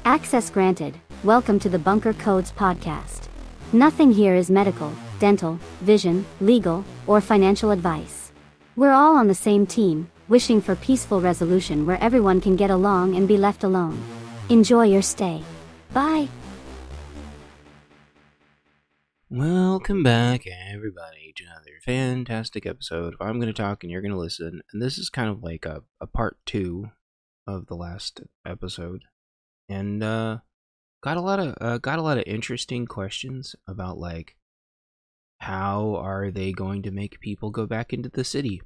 Access granted. Welcome to the Bunker Codes podcast. Nothing here is medical, dental, vision, legal, or financial advice. We're all on the same team, wishing for peaceful resolution where everyone can get along and be left alone. Enjoy your stay. Bye. Welcome back, everybody, to another fantastic episode of I'm Going to Talk and You're Going to Listen. And this is kind of like a part 2 of the last episode. And got a lot of interesting questions about, like, how are they going to make people go back into the city?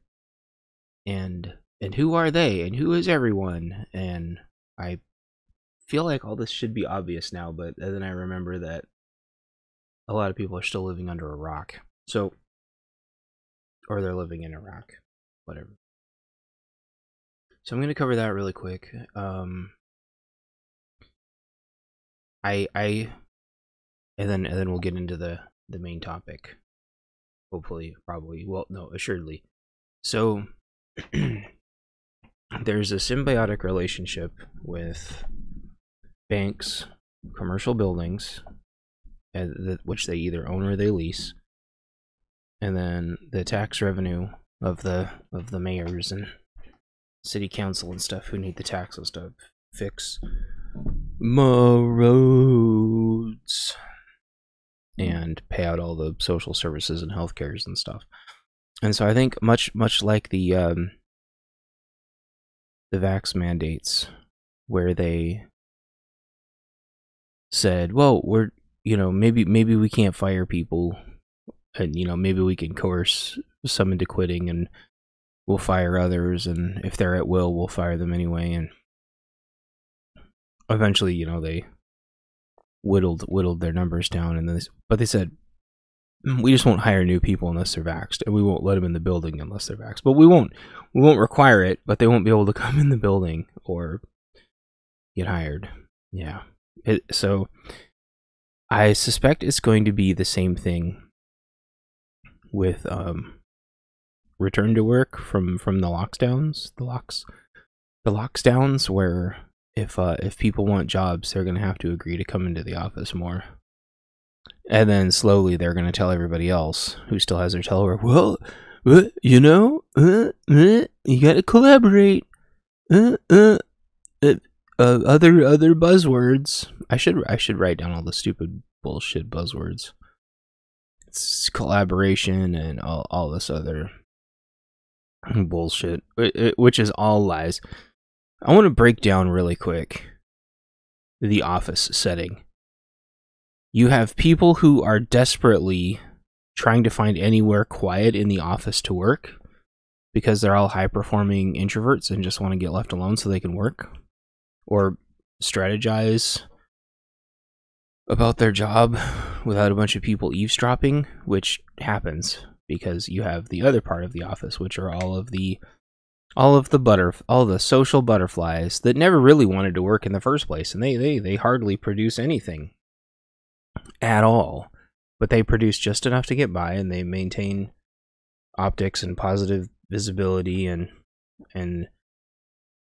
And who are they? And who is everyone? And I feel like all this should be obvious now, but then I remember that a lot of people are still living under a rock. So, or they're living in Iraq, whatever. So I'm going to cover that really quick. And then we'll get into the main topic. Hopefully, probably. Well, no, assuredly. So there's a symbiotic relationship with banks, commercial buildings, which they either own or they lease, and then the tax revenue of the mayors and city council and stuff who need the taxes to fix more roads and pay out all the social services and health cares and stuff. And so I think much like the vax mandates, where they said, well, we're, maybe we can't fire people, and maybe we can coerce some into quitting, and we'll fire others, and if they're at will, we'll fire them anyway. And eventually, they whittled their numbers down, and but they said, we just won't hire new people unless they're vaxxed, and we won't let them in the building unless they're vaxxed. But we won't require it, but they won't be able to come in the building or get hired. Yeah. So I suspect it's going to be the same thing with return to work from the lockdowns, the lockdowns, where if people want jobs, they're going to have to agree to come into the office more. And then slowly they're going to tell everybody else who still has their telework, well, you got to collaborate. Other buzzwords. I should write down all the stupid bullshit buzzwords. It's collaboration and all this other bullshit, which is all lies. I want to break down really quick the office setting. You have people who are desperately trying to find anywhere quiet in the office to work because they're all high-performing introverts and just want to get left alone so they can work or strategize about their job without a bunch of people eavesdropping, which happens because you have the other part of the office, which are all the social butterflies that never really wanted to work in the first place, and they hardly produce anything at all, but they produce just enough to get by, and they maintain optics and positive visibility, and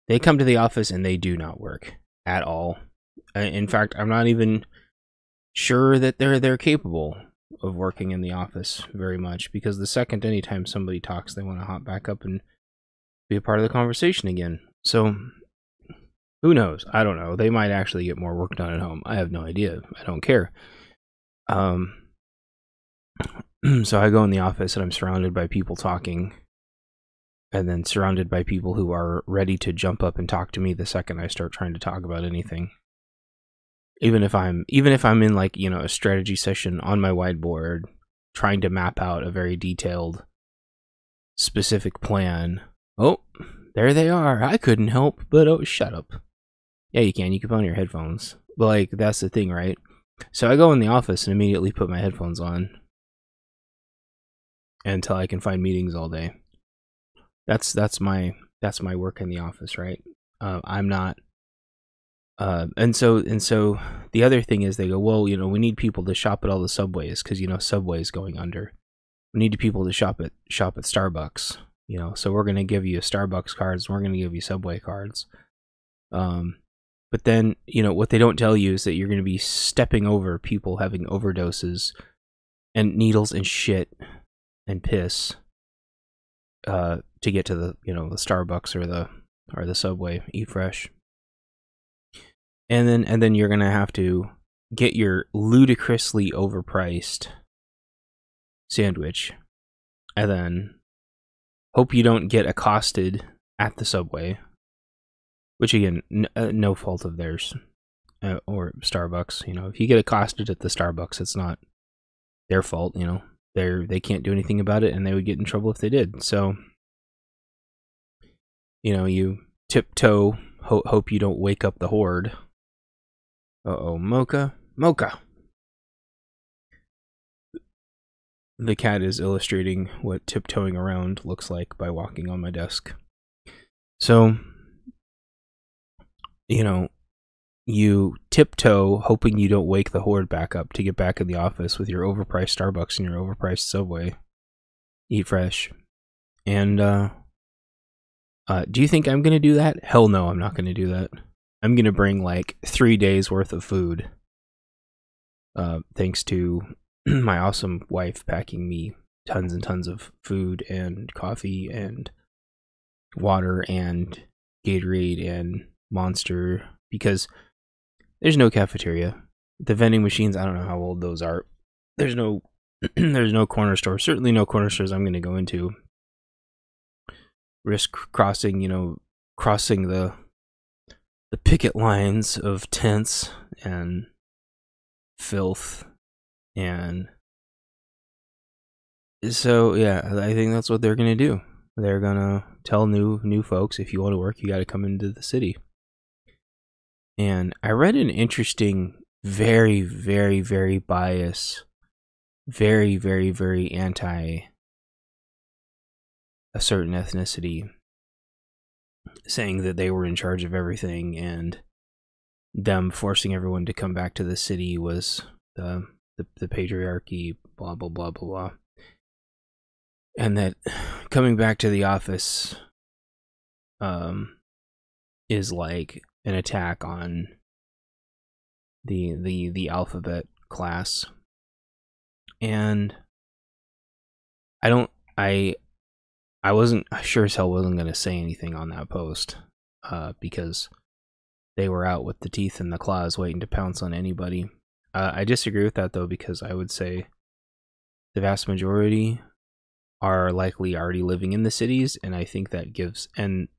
they come to the office and they do not work at all. In fact, I'm not even sure that they're capable of working in the office very much, because the second anytime somebody talks, they want to hop back up and be a part of the conversation again. So who knows? I don't know. They might actually get more work done at home. I have no idea. I don't care. So I go in the office and I'm surrounded by people talking, and then surrounded by people who are ready to jump up and talk to me the second I start trying to talk about anything. Even if I'm in, like, a strategy session on my whiteboard trying to map out a very detailed, specific plan. Oh, there they are. I couldn't help but, oh, shut up. Yeah, you can put on your headphones. But, like, that's the thing, right? So I go in the office and immediately put my headphones on until I can find meetings all day. That's my work in the office, right? I'm not. And so the other thing is they go, well, we need people to shop at all the Subways because Subway's going under. We need people to shop at Starbucks. So we're going to give you Starbucks cards, and we're going to give you Subway cards. But then, what they don't tell you is that you're going to be stepping over people having overdoses and needles and shit and piss to get to the the Starbucks or the Subway, eat fresh. And then you're going to have to get your ludicrously overpriced sandwich and then hope you don't get accosted at the Subway, which again, no fault of theirs, or Starbucks. If you get accosted at the Starbucks, it's not their fault. They can't do anything about it, and they would get in trouble if they did. So, you tiptoe, hope you don't wake up the horde. Mocha. The cat is illustrating what tiptoeing around looks like by walking on my desk. So, you tiptoe hoping you don't wake the horde back up to get back in the office with your overpriced Starbucks and your overpriced Subway. Eat fresh. And, do you think I'm going to do that? Hell no, I'm not going to do that. I'm going to bring like 3 days worth of food. Thanks to my awesome wife packing me tons and tons of food and coffee and water and Gatorade and Monster, because there's no cafeteria. The vending machines, I don't know how old those are. There's no corner store. Certainly no corner stores I'm going to go into. Risk crossing the picket lines of tents and filth. And so, yeah, I think that's what they're going to do. They're going to tell new folks, if you want to work, you got to come into the city. And I read an interesting, very, very, very biased, very, very, very anti a certain ethnicity, saying that they were in charge of everything, and them forcing everyone to come back to the city was the patriarchy, blah, blah, blah, blah, blah. And that coming back to the office is like an attack on the alphabet class. And I sure as hell wasn't going to say anything on that post, because they were out with the teeth and the claws waiting to pounce on anybody. I disagree with that, though, because I would say the vast majority are likely already living in the cities, and I think that gives, and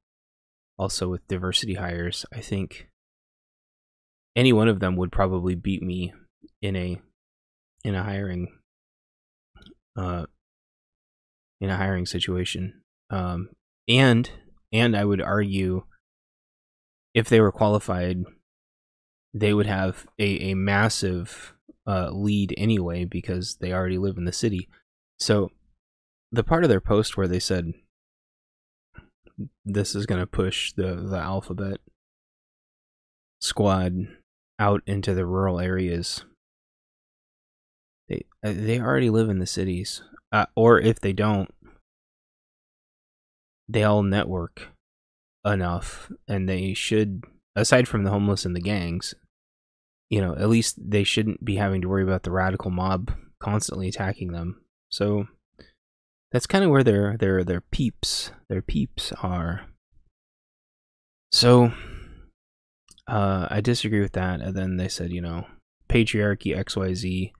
also with diversity hires, I think any one of them would probably beat me in a hiring situation. And I would argue, if they were qualified, they would have a massive lead anyway, because they already live in the city. So the part of their post where they said this is going to push the alphabet squad out into the rural areas, they already live in the cities, or if they don't, they all network enough, and they should, aside from the homeless and the gangs, at least they shouldn't be having to worry about the radical mob constantly attacking them. So that's kind of where their peeps are. So I disagree with that. And then they said, patriarchy, XYZ.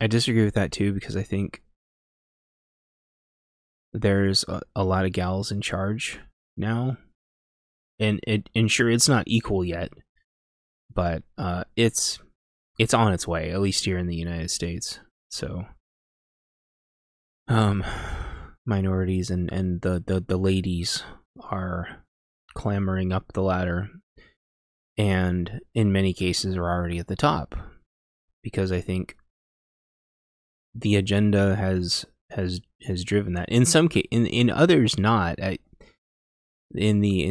I disagree with that too, because I think there's a lot of gals in charge now, and sure, it's not equal yet, but it's on its way, at least here in the United States. So minorities and the ladies are clambering up the ladder, and in many cases are already at the top, because I think the agenda has driven that. In some case, in others not. In the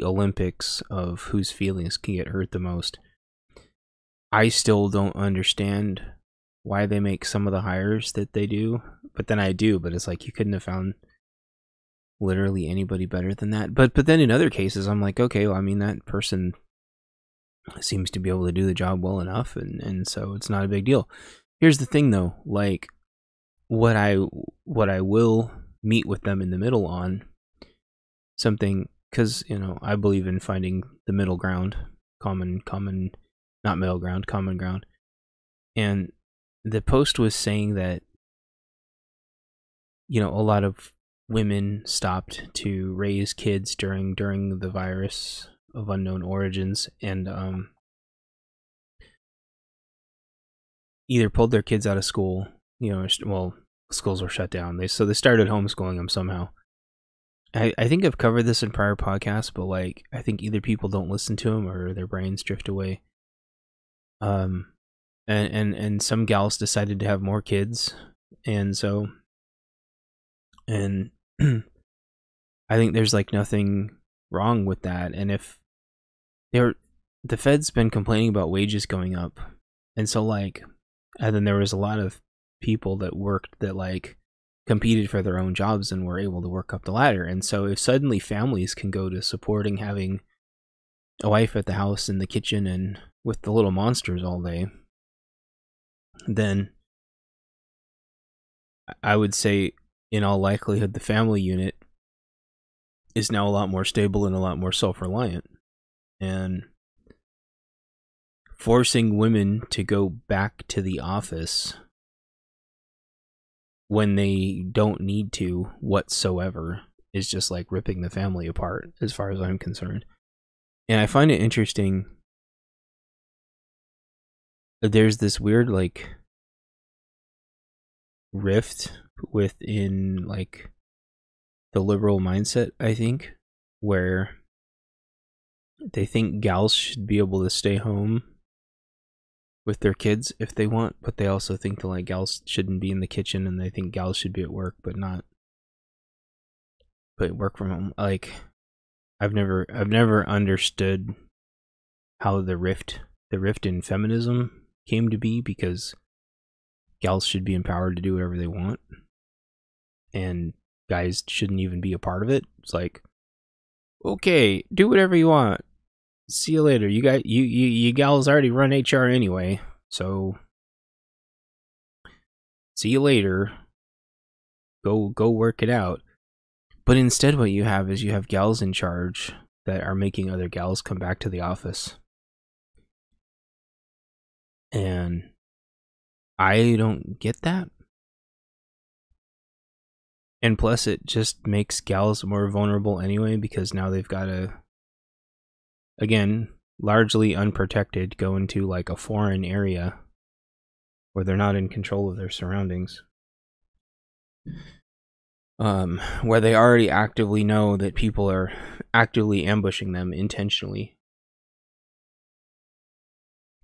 Olympics of whose feelings can get hurt the most, I still don't understand why they make some of the hires that they do. But then I do. But it's like, you couldn't have found literally anybody better than that. But then in other cases, I'm like, okay, well, I mean, that person seems to be able to do the job well enough, and so it's not a big deal. Here's the thing, though, like what I will meet with them in the middle on something, because I believe in finding the middle ground, common, not middle ground, common ground. And the post was saying that a lot of women stopped to raise kids during the virus of unknown origins, and either pulled their kids out of school, schools were shut down. They started homeschooling them somehow. I think I've covered this in prior podcasts, but like I think either people don't listen to them or their brains drift away. And some gals decided to have more kids, and I think there's like nothing wrong with that. And if the Fed's been complaining about wages going up, and so and then there was a lot of people that worked that like competed for their own jobs and were able to work up the ladder. And so if suddenly families can go to supporting having a wife at the house in the kitchen and with the little monsters all day, then I would say in all likelihood the family unit is now a lot more stable and a lot more self-reliant. And forcing women to go back to the office when they don't need to whatsoever is just like ripping the family apart, as far as I'm concerned. And I find it interesting that there's this weird like rift within like the liberal mindset, I think, where they think gals should be able to stay home with their kids if they want, but they also think that like gals shouldn't be in the kitchen, and they think gals should be at work but work from home. Like I've never understood how the rift in feminism came to be, because gals should be empowered to do whatever they want and guys shouldn't even be a part of it. It's like, okay, do whatever you want. See you later. You gals already run HR anyway, so see you later. Go work it out. But instead what you have is gals in charge that are making other gals come back to the office. And I don't get that. And plus it just makes gals more vulnerable anyway, because now they've got to, again, largely unprotected, go into like a foreign area where they're not in control of their surroundings. Where they already actively know that people are actively ambushing them intentionally.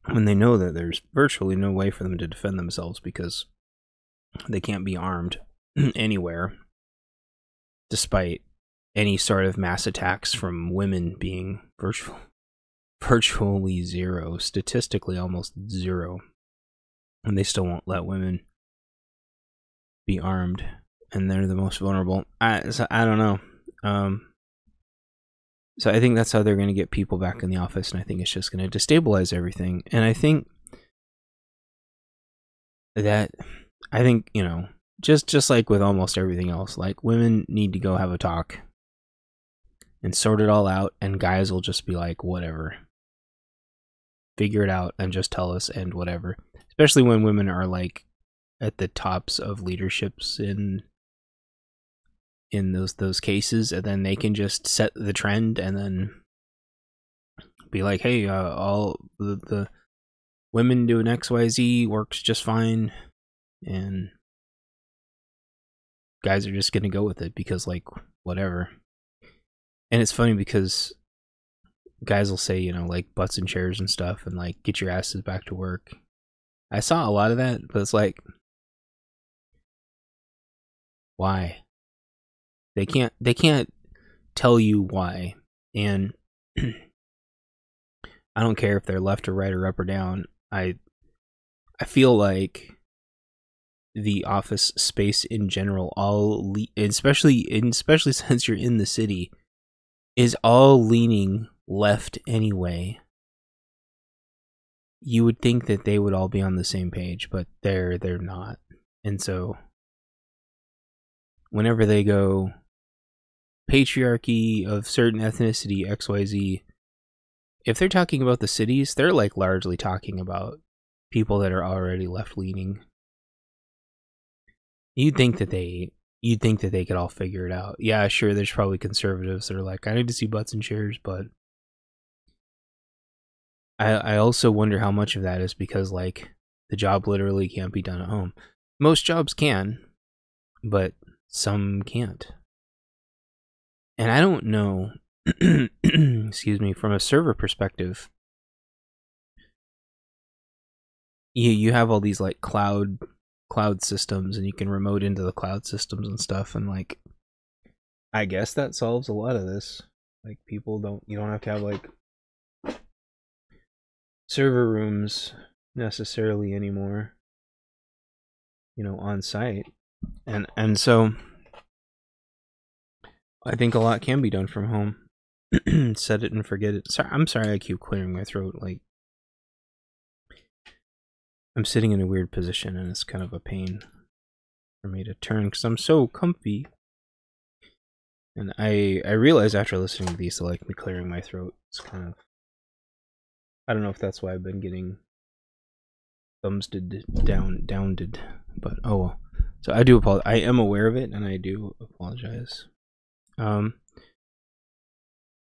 When they know that there's virtually no way for them to defend themselves because they can't be armed anywhere, despite any sort of mass attacks from women being virtually zero, statistically almost zero. And they still won't let women be armed, and they're the most vulnerable. I don't know. So I think that's how they're going to get people back in the office, and I think it's just going to destabilize everything. And I think just like with almost everything else, like women need to go have a talk and sort it all out, and guys will just be like, whatever, figure it out and just tell us, and whatever. Especially when women are like at the tops of leaderships in those cases, and then they can just set the trend and then be like, hey, all the women doing XYZ works just fine, and guys are just gonna go with it because like whatever. And it's funny because guys will say, like butts in chairs and stuff, and like get your asses back to work. I saw a lot of that, but it's like, why? They can't tell you why. And I don't care if they're left or right or up or down. I feel like the office space in general, especially since you're in the city, is all leaning left anyway. You would think that they would all be on the same page, but they're not. And so whenever they go patriarchy of certain ethnicity, XYZ, if they're talking about the cities, they're like largely talking about people that are already left leaning. You'd think that they could all figure it out. Yeah, sure, there's probably conservatives that are like, I need to see butts and chairs, but I also wonder how much of that is because, like, the job literally can't be done at home. Most jobs can, but some can't. And I don't know, excuse me, from a server perspective, you have all these, like, cloud systems, and you can remote into the cloud systems and stuff, and, like, I guess that solves a lot of this. Like, you don't have to have, like, server rooms necessarily anymore, on site, and so I think a lot can be done from home. Set it and forget it. I'm sorry I keep clearing my throat. Like, I'm sitting in a weird position and it's kind of a pain for me to turn because I'm so comfy. And I realize after listening to these, like, me clearing my throat, it's kind of, I don't know if that's why I've been getting downed, but oh well. So I do apologize. I am aware of it, and I do apologize.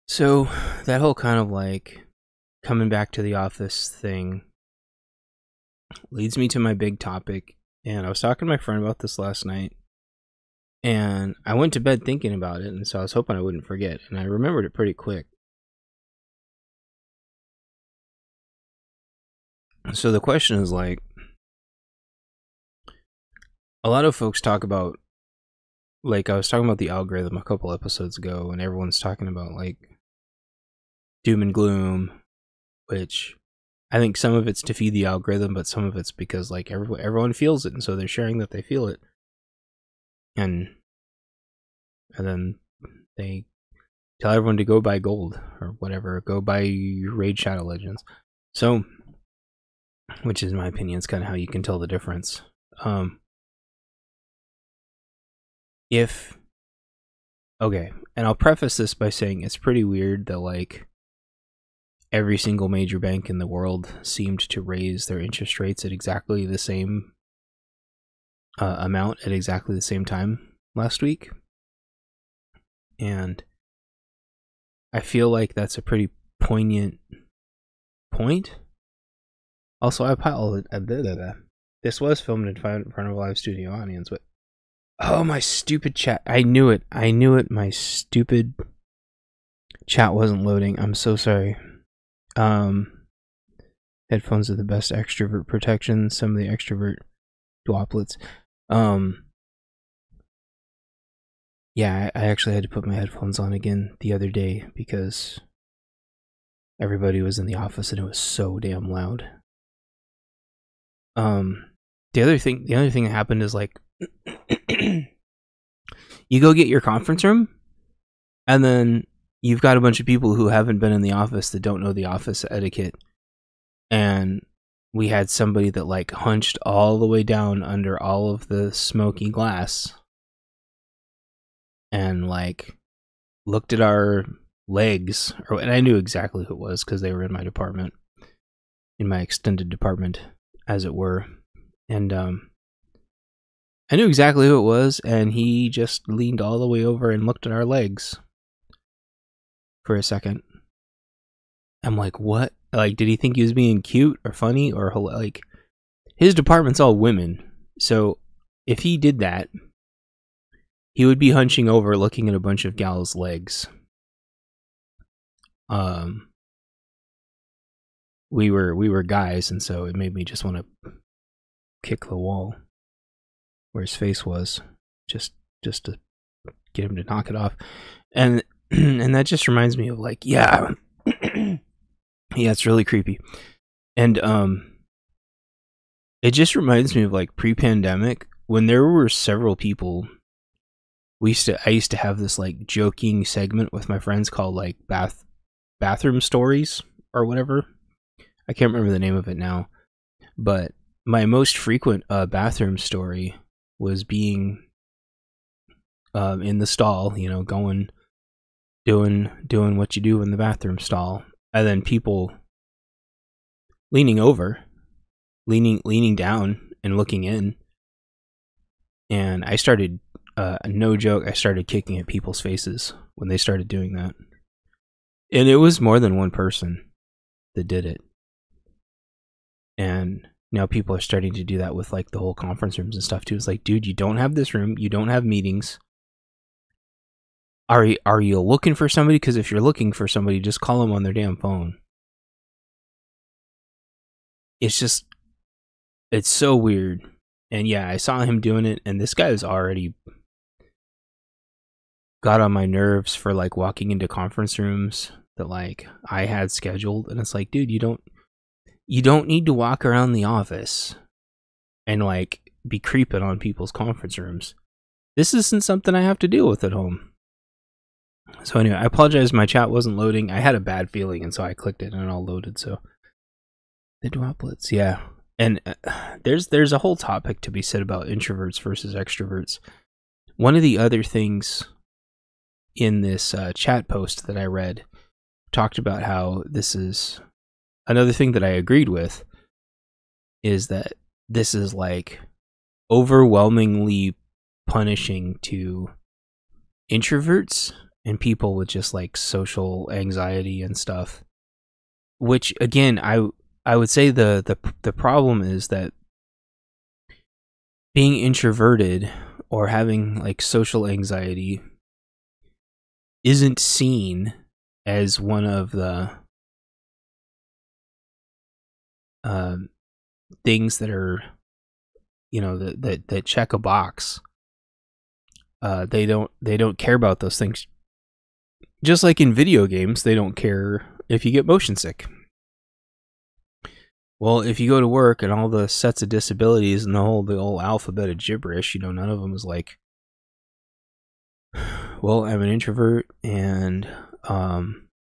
So that whole kind of, like, coming back to the office thing leads me to my big topic, and I was talking to my friend about this last night, and I went to bed thinking about it, and so I was hoping I wouldn't forget, and I remembered it pretty quick. So the question is, like, a lot of folks talk about, like, I was talking about the algorithm a couple episodes ago, and everyone's talking about, like, doom and gloom, which I think some of it's to feed the algorithm, but some of it's because, like, everyone feels it, and so they're sharing that they feel it, and then they tell everyone to go buy gold or whatever, go buy Raid Shadow Legends. So, which is, in my opinion, is kind of how you can tell the difference. Okay, and I'll preface this by saying it's pretty weird that, like, every single major bank in the world seemed to raise their interest rates at exactly the same amount at exactly the same time last week. And I feel like that's a pretty poignant point. Also, this was filmed in front of a live studio audience, but oh, my stupid chat. I knew it. My stupid chat wasn't loading. I'm so sorry. Headphones are the best extrovert protection. Some of the extrovert droplets. Yeah, I actually had to put my headphones on again the other day because everybody was in the office and it was so damn loud. The other thing that happened is, like, you go get your conference room, and then you've got a bunch of people who haven't been in the office that don't know the office etiquette. And we had somebody that, like, hunched all the way down under all of the smoky glass and, like, looked at our legs, and I knew exactly who it was because they were in my department, in my extended department, as it were. And I knew exactly who it was, and he just leaned all the way over and looked at our legs for a second. I'm like, what? Like, did he think he was being cute or funny or, like, his department's all women, so if he did that, he would be hunching over looking at a bunch of gals' legs. We were guys, and so it made me just want to kick the wall where his face was, just to get him to knock it off. And that just reminds me of, like, yeah, it's really creepy. And it just reminds me of, like, pre-pandemic when there were several people, I used to have this like joking segment with my friends called like bathroom stories or whatever. I can't remember the name of it now, but my most frequent bathroom story was being in the stall, you know, doing what you do in the bathroom stall, and then people leaning down and looking in, and I started, no joke, I started kicking at people's faces when they started doing that, and it was more than one person that did it. And now people are starting to do that with like the whole conference rooms and stuff too. It's like, dude, you don't have this room, you don't have meetings. Are you looking for somebody? Because if you're looking for somebody, just call them on their damn phone. It's so weird. And yeah, I saw him doing it, and this guy was already got on my nerves for like walking into conference rooms that like I had scheduled, and it's like, dude, you don't need to walk around the office and like be creeping on people's conference rooms. This isn't something I have to deal with at home. So anyway, I apologize, my chat wasn't loading. I had a bad feeling, and so I clicked it and it all loaded. So the droplets, yeah. And there's a whole topic to be said about introverts versus extroverts. One of the other things in this chat post that I read talked about how this is another thing that I agreed with, is that this is like overwhelmingly punishing to introverts and people with just like social anxiety and stuff. Which again, I would say the problem is that being introverted or having like social anxiety isn't seen as one of the things that are, you know, that check a box. They don't care about those things. Just like in video games, they don't care if you get motion sick. Well, if you go to work and all the sets of disabilities and the whole alphabet of gibberish, you know, none of them is like, well, I'm an introvert, and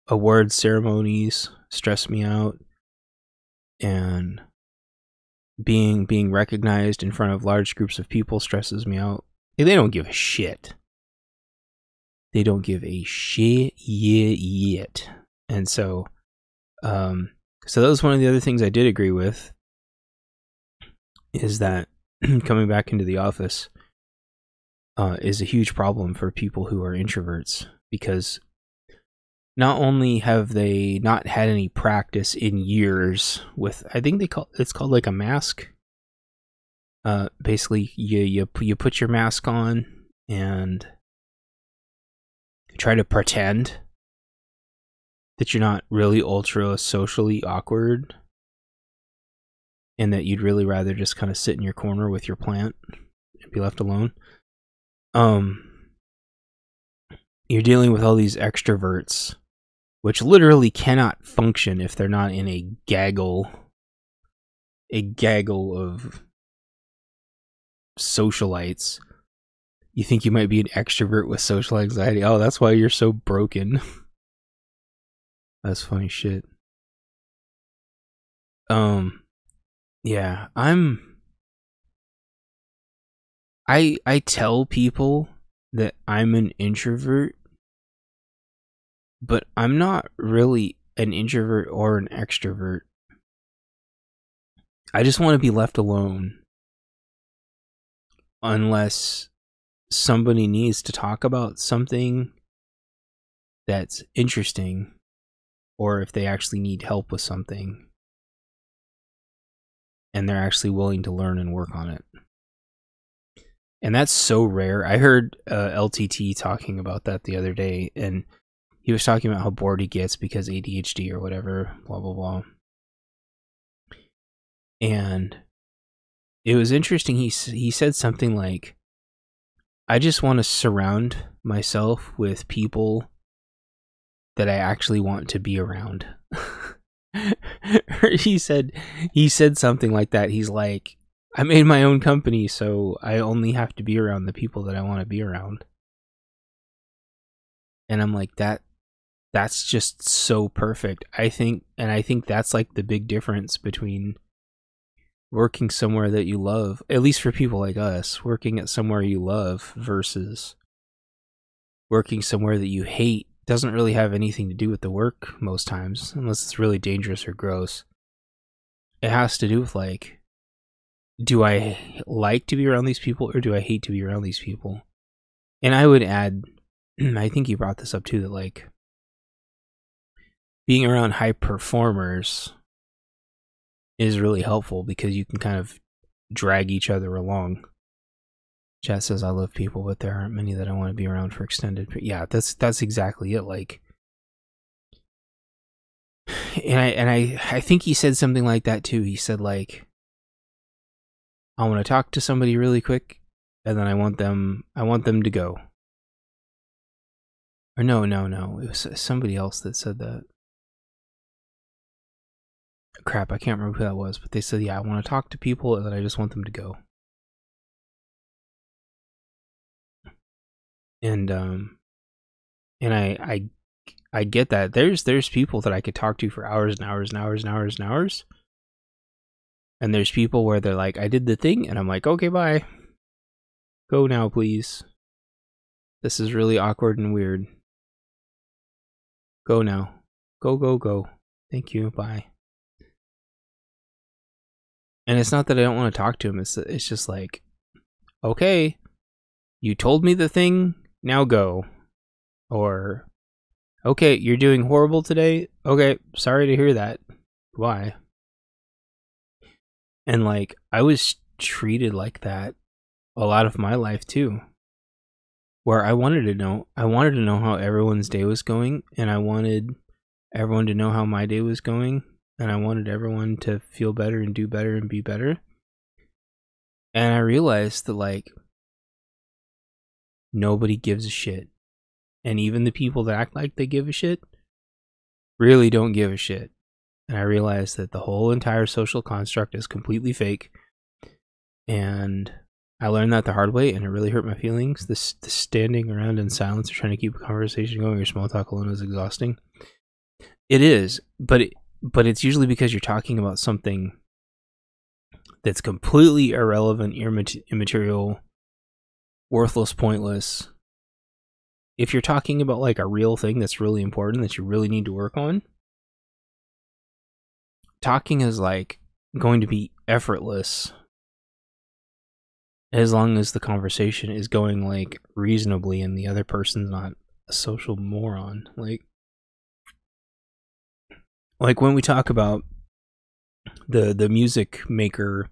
award ceremonies stress me out, and being recognized in front of large groups of people stresses me out. They don't give a shit. They don't give a shit yet. And so that was one of the other things I did agree with, is that coming back into the office is a huge problem for people who are introverts, because not only have they not had any practice in years with, I think it's called like a mask. Basically, you put your mask on and try to pretend that you're not really ultra socially awkward, and that you'd really rather just kind of sit in your corner with your plant and be left alone. You're dealing with all these extroverts, which literally cannot function if they're not in a gaggle of socialites. You think you might be an extrovert with social anxiety? Oh, that's why you're so broken. That's funny shit. Yeah, I tell people that I'm an introvert, but I'm not really an introvert or an extrovert. I just want to be left alone, unless somebody needs to talk about something that's interesting, or if they actually need help with something and they're actually willing to learn and work on it. And that's so rare. I heard LTT talking about that the other day, and he was talking about how bored he gets because ADHD or whatever, blah, blah, blah. And it was interesting. He said something like, I just want to surround myself with people that I actually want to be around. he said something like that. He's like, I made my own company, so I only have to be around the people that I want to be around. And I'm like, that's just so perfect. I think that's like the big difference between working somewhere that you love, at least for people like us, working at somewhere you love versus working somewhere that you hate. Doesn't really have anything to do with the work most times, unless it's really dangerous or gross. It has to do with like, do I like to be around these people or do I hate to be around these people? And I would add, I think you brought this up too, that like being around high performers is really helpful because you can kind of drag each other along. Chat says, I love people, but there aren't many that I want to be around for extended. Yeah, that's exactly it. Like, and I think he said something like that too. He said like, I want to talk to somebody really quick, and then I want them to go. Or no, it was somebody else that said that. Crap, I can't remember who that was, but they said, yeah, I want to talk to people, and then I just want them to go. And I get that. There's people that I could talk to for hours and hours and hours and hours and hours. And there's people where they're like, I did the thing, and I'm like, okay, bye. Go now, please. This is really awkward and weird. Go now. Go. Thank you, bye. And it's not that I don't want to talk to him, it's just like, okay, you told me the thing, now go. Or, okay, you're doing horrible today? Okay, sorry to hear that. Why? And like, I was treated like that a lot of my life too. Where I wanted to know how everyone's day was going, and I wanted everyone to know how my day was going, and I wanted everyone to feel better and do better and be better. And I realized that like, nobody gives a shit. And even the people that act like they give a shit really don't give a shit. And I realized that the whole entire social construct is completely fake. And I learned that the hard way, and it really hurt my feelings. This standing around in silence or trying to keep a conversation going or small talk alone is exhausting. It is, but it's usually because you're talking about something that's completely irrelevant, immaterial, worthless, pointless. If you're talking about like a real thing that's really important that you really need to work on, talking is like going to be effortless as long as the conversation is going like reasonably and the other person's not a social moron. Like when we talk about the music maker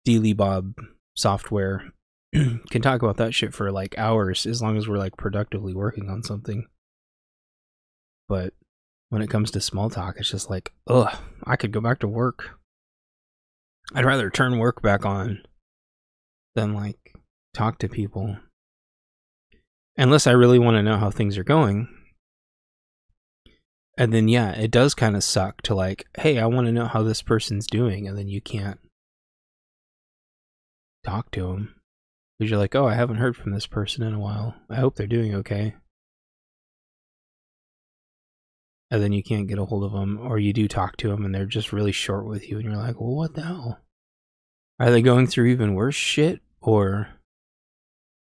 Dealy Bob software, can talk about that shit for like hours as long as we're like productively working on something. But when it comes to small talk, it's just like, ugh, I could go back to work. I'd rather turn work back on than like talk to people. Unless I really want to know how things are going. And then yeah, it does kind of suck to like, hey, I want to know how this person's doing, and then you can't talk to them. Because you're like, oh, I haven't heard from this person in a while. I hope they're doing okay. And then you can't get a hold of them, or you do talk to them and they're just really short with you, and you're like, well, what the hell? Are they going through even worse shit, or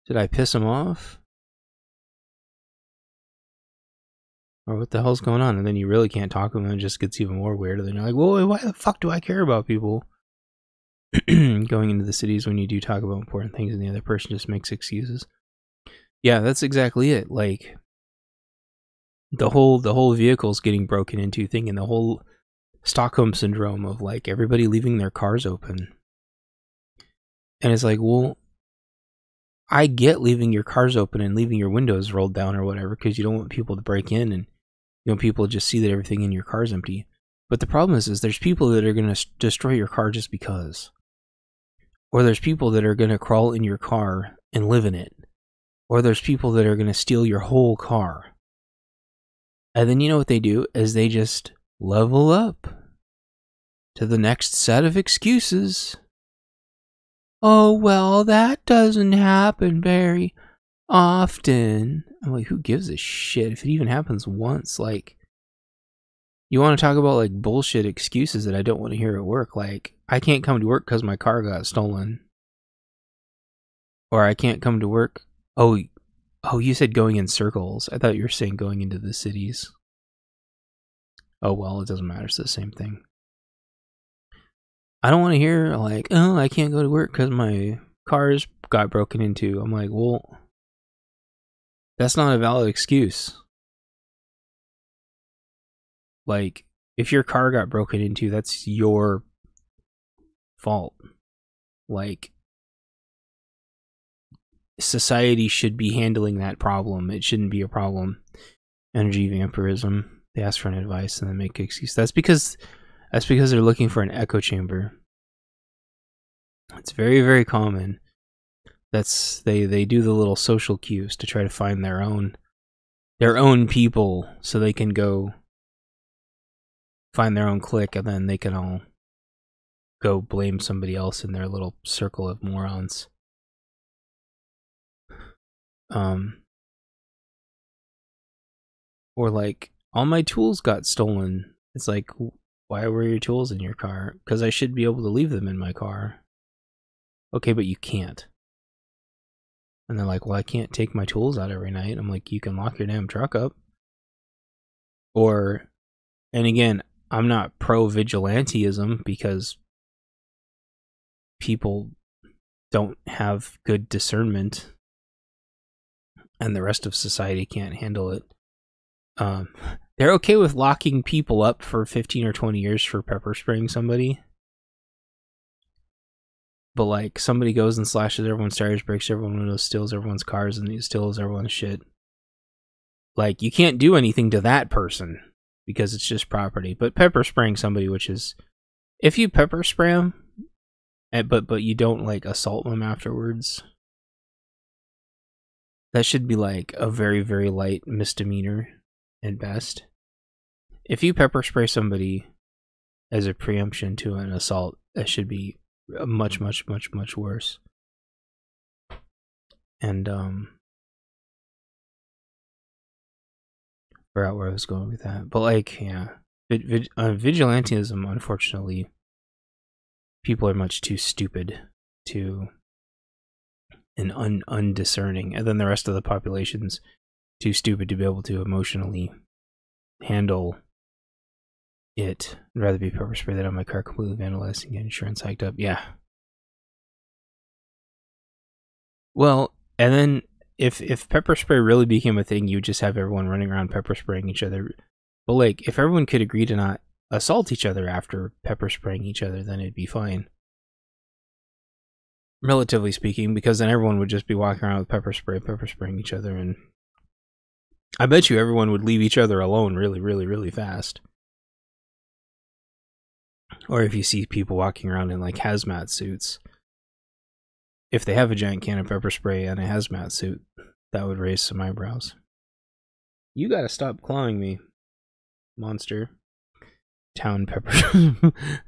did I piss them off? Or what the hell's going on? And then you really can't talk to them, and it just gets even more weird. And then you're like, well, why the fuck do I care about people going into the cities when you do talk about important things and the other person just makes excuses? Yeah, that's exactly it. Like, the whole vehicle's getting broken into thing, and the whole Stockholm syndrome of like everybody leaving their cars open. And it's like, well, I get leaving your cars open and leaving your windows rolled down or whatever, because you don't want people to break in, and you want people to just see that everything in your car is empty. But the problem is there's people that are going to destroy your car just because. Or there's people that are going to crawl in your car and live in it. Or there's people that are going to steal your whole car. And then you know what they do is they just level up to the next set of excuses. oh, well, that doesn't happen very often. I'm like, who gives a shit if it even happens once? Like, you want to talk about like bullshit excuses that I don't want to hear at work? Like, I can't come to work because my car got stolen, or I can't come to work. Oh, you said going in circles. I thought you were saying going into the cities. Oh well, it doesn't matter. It's the same thing. I don't want to hear like, oh, I can't go to work because my car's got broken into. I'm like, well, that's not a valid excuse. Like, if your car got broken into, that's your fault. Like, society should be handling that problem. It shouldn't be a problem. Energy vampirism. They ask for an advice and then make an excuse. That's because they're looking for an echo chamber. It's very, very common. They do the little social cues to try to find their own people so they can go find their own clique, and then they can all go blame somebody else in their little circle of morons. Or like, all my tools got stolen. It's like, why were your tools in your car? Because I should be able to leave them in my car. Okay, but you can't. And they're like, well, I can't take my tools out every night. I'm like, you can lock your damn truck up. And again, I'm not pro-vigilantism because people don't have good discernment and the rest of society can't handle it. They're okay with locking people up for 15 or 20 years for pepper spraying somebody. But like, somebody goes and slashes everyone's tires, breaks everyone's windows, steals everyone's cars, and steals everyone's shit. Like, you can't do anything to that person because it's just property. But pepper spraying somebody, which is, if you pepper spray them, but you don't like assault them afterwards, that should be like a very, very light misdemeanor at best. If you pepper spray somebody as a preemption to an assault, that should be much, much, much, much worse. And forgot where I was going with that, but like, yeah, vigilantism, unfortunately, people are much too stupid to and undiscerning, and then the rest of the population's too stupid to be able to emotionally handle it. I'd rather be pepper spray that on my car, completely vandalized, and get insurance hiked up. Yeah. Well, and then if pepper spray really became a thing, you would just have everyone running around pepper spraying each other. But like, if everyone could agree to not assault each other after pepper spraying each other, then it'd be fine. Relatively speaking, because then everyone would just be walking around with pepper spraying each other, and I bet you everyone would leave each other alone really, really, really fast. Or if you see people walking around in like hazmat suits, if they have a giant can of pepper spray and a hazmat suit, that would raise some eyebrows. You gotta stop clawing me, monster. Town pepper.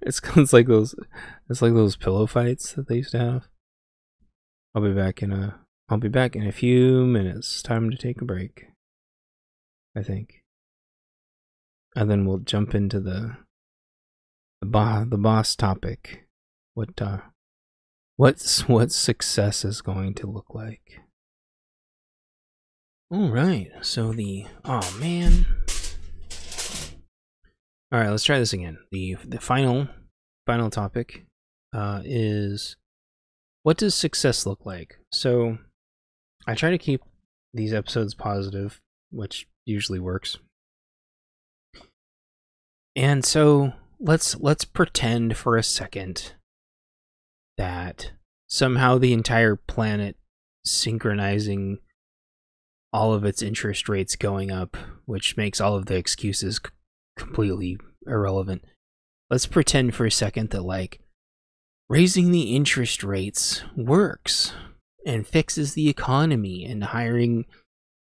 it's like those pillow fights that they used to have. I'll be back in a few minutes. Time to take a break, I think. And then we'll jump into the boss topic. What success is going to look like. All right. So oh man. All right, let's try this again. The final topic is, what does success look like? So I try to keep these episodes positive, which usually works. And so let's pretend for a second that somehow the entire planet synchronizing all of its interest rates going up, which makes all of the excuses completely irrelevant. Let's pretend for a second that like raising the interest rates works and fixes the economy, and hiring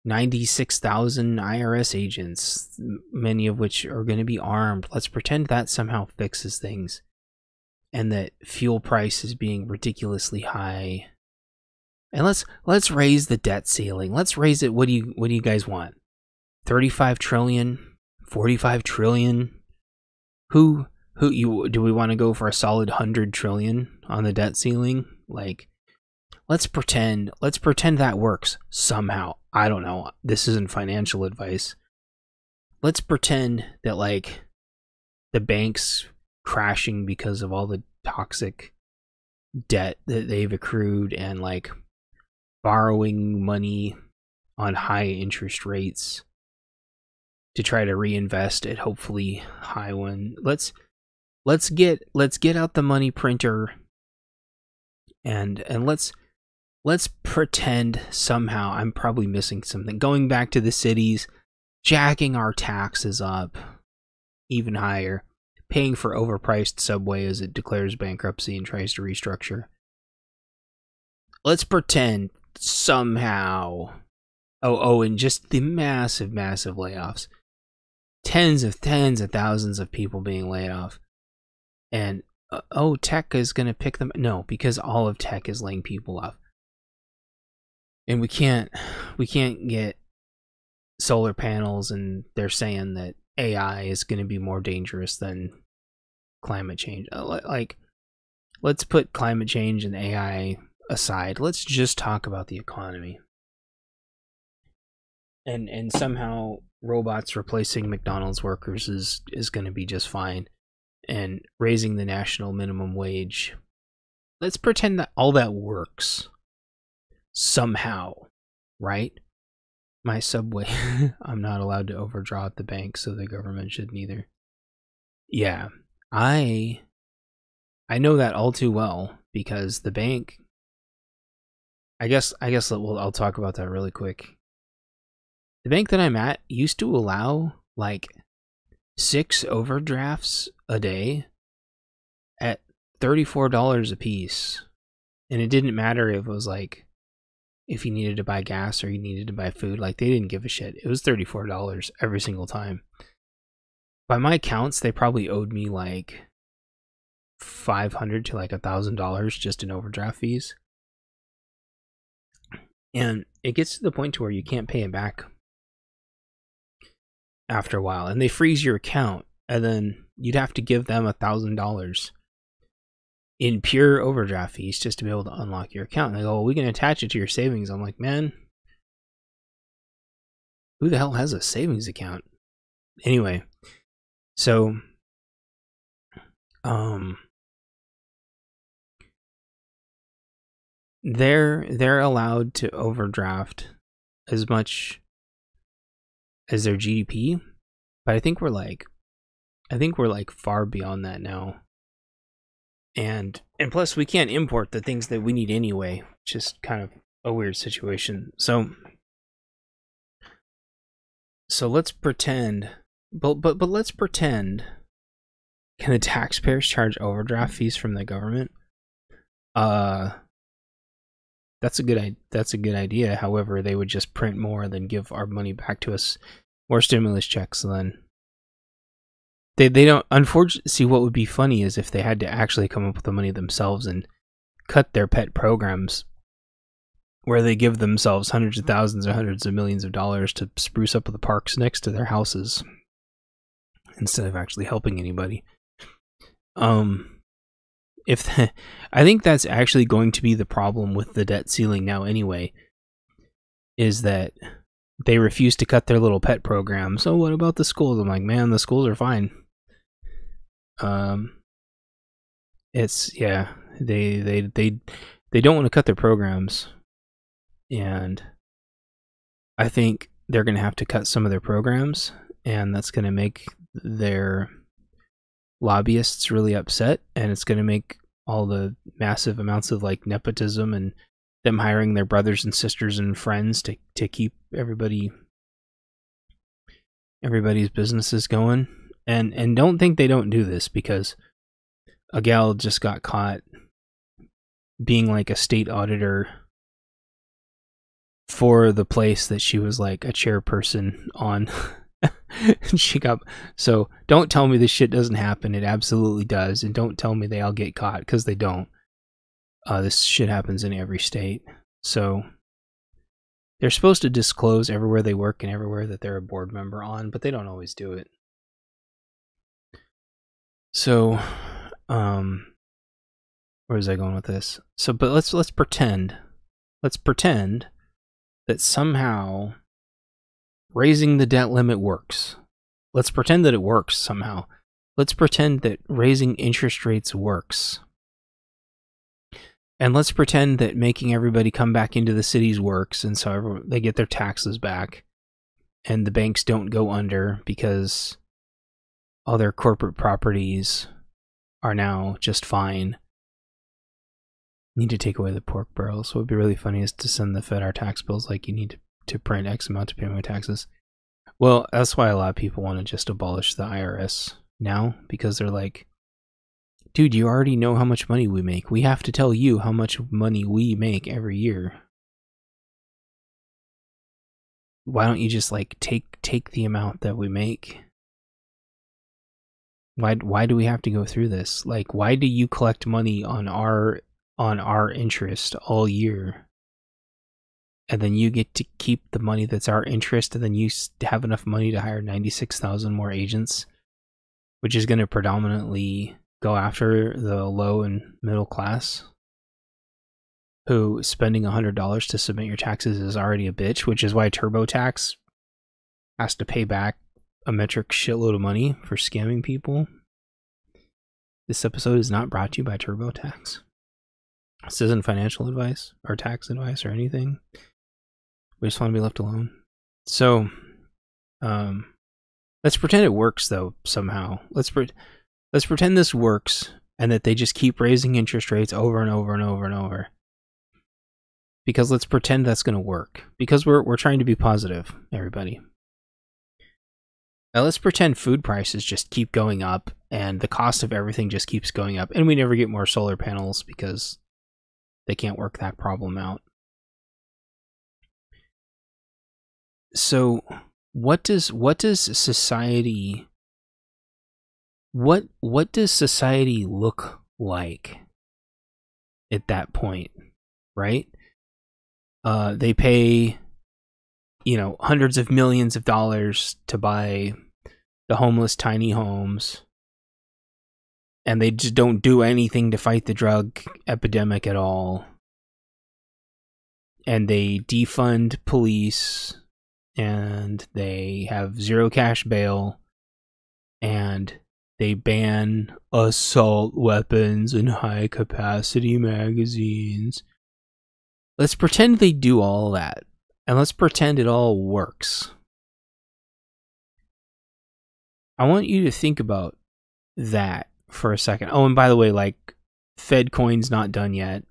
96,000 IRS agents, many of which are going to be armed. Let's pretend that somehow fixes things. and that fuel price is being ridiculously high. And let's raise the debt ceiling. Let's raise it. What do you guys want? 35 trillion? 45 trillion? Do we want to go for a solid 100 trillion on the debt ceiling? Like, let's pretend that works somehow. I don't know. This isn't financial advice. Let's pretend that, like, the bank's crashing because of all the toxic debt that they've accrued and, like, borrowing money on high interest rates to try to reinvest at hopefully high one. Let's get out the money printer and let's pretend somehow, I'm probably missing something, going back to the cities, jacking our taxes up even higher, paying for overpriced subway as it declares bankruptcy and tries to restructure. Let's pretend somehow, and just the massive layoffs, tens of thousands of people being laid off, and tech is going to pick them. No, because all of tech is laying people off, and we can't get solar panels, and they're saying that AI is going to be more dangerous than climate change. Like, let's put climate change and AI aside. Let's just talk about the economy. And somehow robots replacing McDonald's workers is going to be just fine. And raising the national minimum wage. Let's pretend that all that works somehow, right? My subway, I'm not allowed to overdraw at the bank, so the government shouldn't either. Yeah, I know that all too well, because the bank, I guess I'll talk about that really quick. The bank that I'm at used to allow like 6 overdrafts a day at $34 a piece. And it didn't matter if it was like, if you needed to buy gas or you needed to buy food, like, they didn't give a shit. It was $34 every single time. By my counts, they probably owed me like $500 to like $1,000 just in overdraft fees. And it gets to the point to where you can't pay it back after a while, and they freeze your account, and then you'd have to give them $1,000 in pure overdraft fees just to be able to unlock your account. And they go, well, we can attach it to your savings. I'm like, man, who the hell has a savings account? Anyway, so they're allowed to overdraft as much as their GDP, but I think we're like far beyond that now. And plus we can't import the things that we need anyway, which is kind of a weird situation. So let's pretend, but let's pretend, can the taxpayers charge overdraft fees from the government? That's a good idea. However, they would just print more than give our money back to us, more stimulus checks. Then they don't. Unfortunately, see, what would be funny is if they had to actually come up with the money themselves and cut their pet programs, where they give themselves hundreds of thousands or hundreds of millions of dollars to spruce up the parks next to their houses, instead of actually helping anybody. I think that's actually going to be the problem with the debt ceiling now anyway, is that they refuse to cut their little pet program. So what about the schools? I'm like, man, the schools are fine. It's, yeah, they don't want to cut their programs, and I think they're going to have to cut some of their programs, and that's going to make their lobbyists really upset, and it's going to make all the massive amounts of like nepotism and them hiring their brothers and sisters and friends to keep everybody's businesses going. And don't think they don't do this, because a gal just got caught being like a state auditor for the place that she was like a chairperson on. She got, so don't tell me this shit doesn't happen. It absolutely does. And don't tell me they all get caught, because they don't. This shit happens in every state. So they're supposed to disclose everywhere they work and everywhere that they're a board member on, but they don't always do it. So, where was I going with this? So, but let's pretend that somehow raising the debt limit works. Let's pretend that it works somehow. Let's pretend that raising interest rates works. And let's pretend that making everybody come back into the cities works, and so they get their taxes back, and the banks don't go under because all their corporate properties are now just fine. Need to take away the pork barrels. What would be really funny is to send the Fed our tax bills like you need to print X amount to pay my taxes. Well, that's why a lot of people want to just abolish the IRS now, because they're like, dude, you already know how much money we make. We have to tell you how much money we make every year. Why don't you just like take the amount that we make? Why do we have to go through this? Like, why do you collect money on our interest all year, and then you get to keep the money that's our interest, and then you have enough money to hire 96,000 more agents, which is going to predominantly go after the low and middle class, who spending $100 to submit your taxes is already a bitch, which is why TurboTax has to pay back a metric shitload of money for scamming people. This episode is not brought to you by TurboTax. This isn't financial advice or tax advice or anything. We just want to be left alone. So, let's pretend it works though somehow. Let's pretend this works and that they just keep raising interest rates over and over and over and over. Because let's pretend that's going to work. Because we're trying to be positive, everybody. Now let's pretend food prices just keep going up and the cost of everything just keeps going up, and we never get more solar panels because they can't work that problem out. So what does society look like at that point, right? They pay, hundreds of millions of dollars to buy the homeless tiny homes, and they just don't do anything to fight the drug epidemic at all. And they defund police, and they have zero cash bail, and they ban assault weapons and high capacity magazines. Let's pretend they do all that, and let's pretend it all works. I want you to think about that for a second. Oh, and by the way, like, FedCoin's not done yet,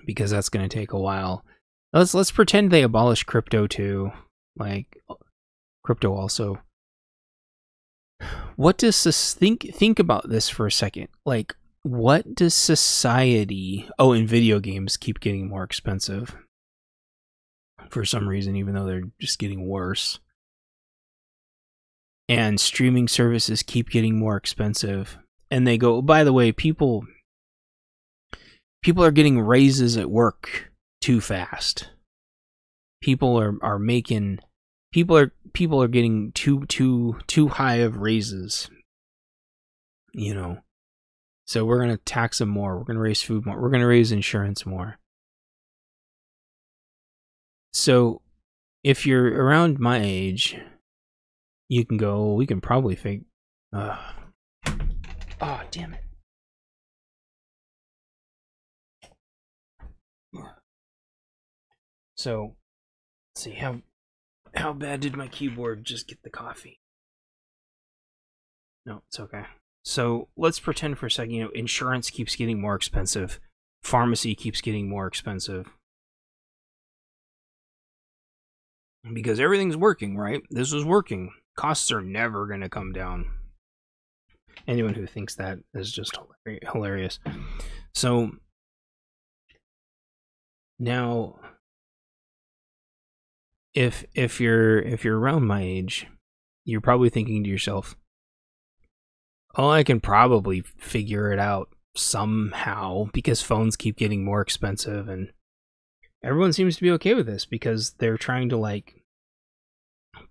because that's going to take a while. Let's pretend they abolish crypto too, like crypto also. What does this think about this for a second? Like, what does society? Oh, and video games keep getting more expensive for some reason, even though they're just getting worse. And streaming services keep getting more expensive. And they go, by the way, people are getting raises at work too fast. People are getting too high of raises. So we're going to tax them more. We're going to raise food more. We're going to raise insurance more. So if you're around my age, you can go, we can probably fake. Oh, damn it. So, let's see, how bad did my keyboard just get the coffee? No, it's okay. So, let's pretend for a second, insurance keeps getting more expensive. Pharmacy keeps getting more expensive. Because everything's working, right? This is working. Costs are never going to come down. Anyone who thinks that is just hilarious. So, now, if you're around my age, you're probably thinking to yourself, "Oh, I can probably figure it out somehow because phones keep getting more expensive and everyone seems to be okay with this because they're trying to like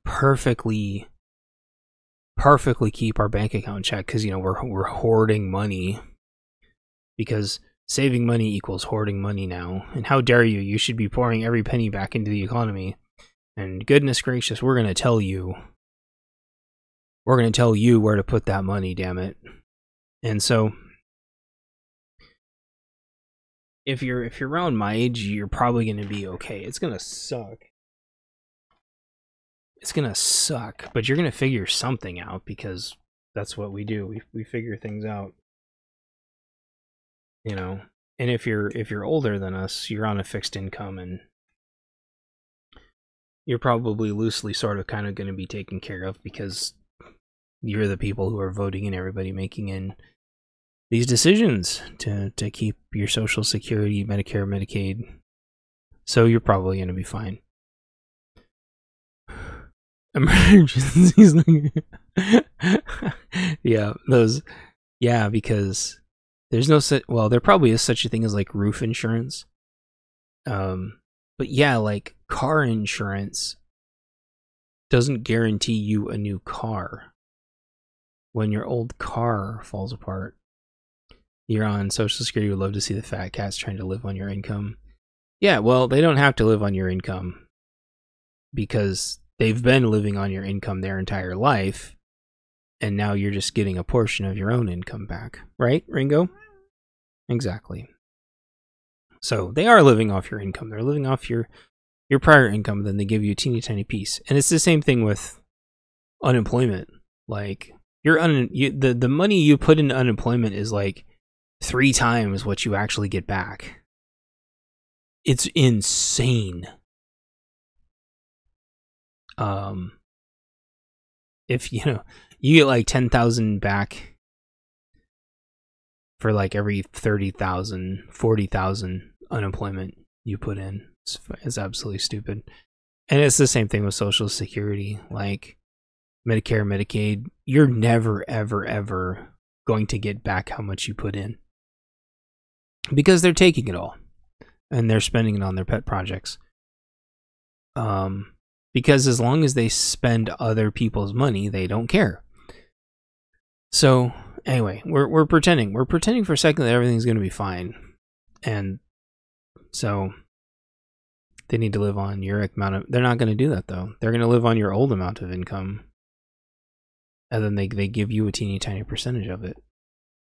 perfectly keep our bank account in check because we're hoarding money because saving money equals hoarding money now. And how dare you? You should be pouring every penny back into the economy. And goodness gracious, we're going to tell you where to put that money, damn it." And so if you're around my age, you're probably going to be okay. It's going to suck. It's going to suck, but you're going to figure something out because that's what we do. We figure things out. And if you're older than us, you're on a fixed income and you're probably loosely sort of kind of going to be taken care of because you're the people who are voting and everybody making in these decisions to keep your Social Security, Medicare, Medicaid. So you're probably going to be fine. Emergencies. Because there's no there probably is such a thing as like roof insurance. But yeah, like car insurance doesn't guarantee you a new car. When your old car falls apart, you're on Social Security. Would love to see the fat cats trying to live on your income. Yeah, well, they don't have to live on your income because they've been living on your income their entire life, and now you're just getting a portion of your own income back. Right, Ringo? Exactly. So they are living off your income. They're living off your prior income, then they give you a teeny tiny piece. And it's the same thing with unemployment. Like the money you put into unemployment is like 3 times what you actually get back. It's insane. If you get like 10,000 back for like every 30,000, 40,000 unemployment you put in. It's absolutely stupid. And it's the same thing with Social Security, like Medicare, Medicaid. You're never, ever, ever going to get back how much you put in because they're taking it all and they're spending it on their pet projects. Because as long as they spend other people's money, they don't care. So anyway, we're pretending for a second that everything's going to be fine, and so they need to live on your amount of. They're not going to do that though. They're going to live on your old amount of income, and then they give you a teeny tiny percentage of it.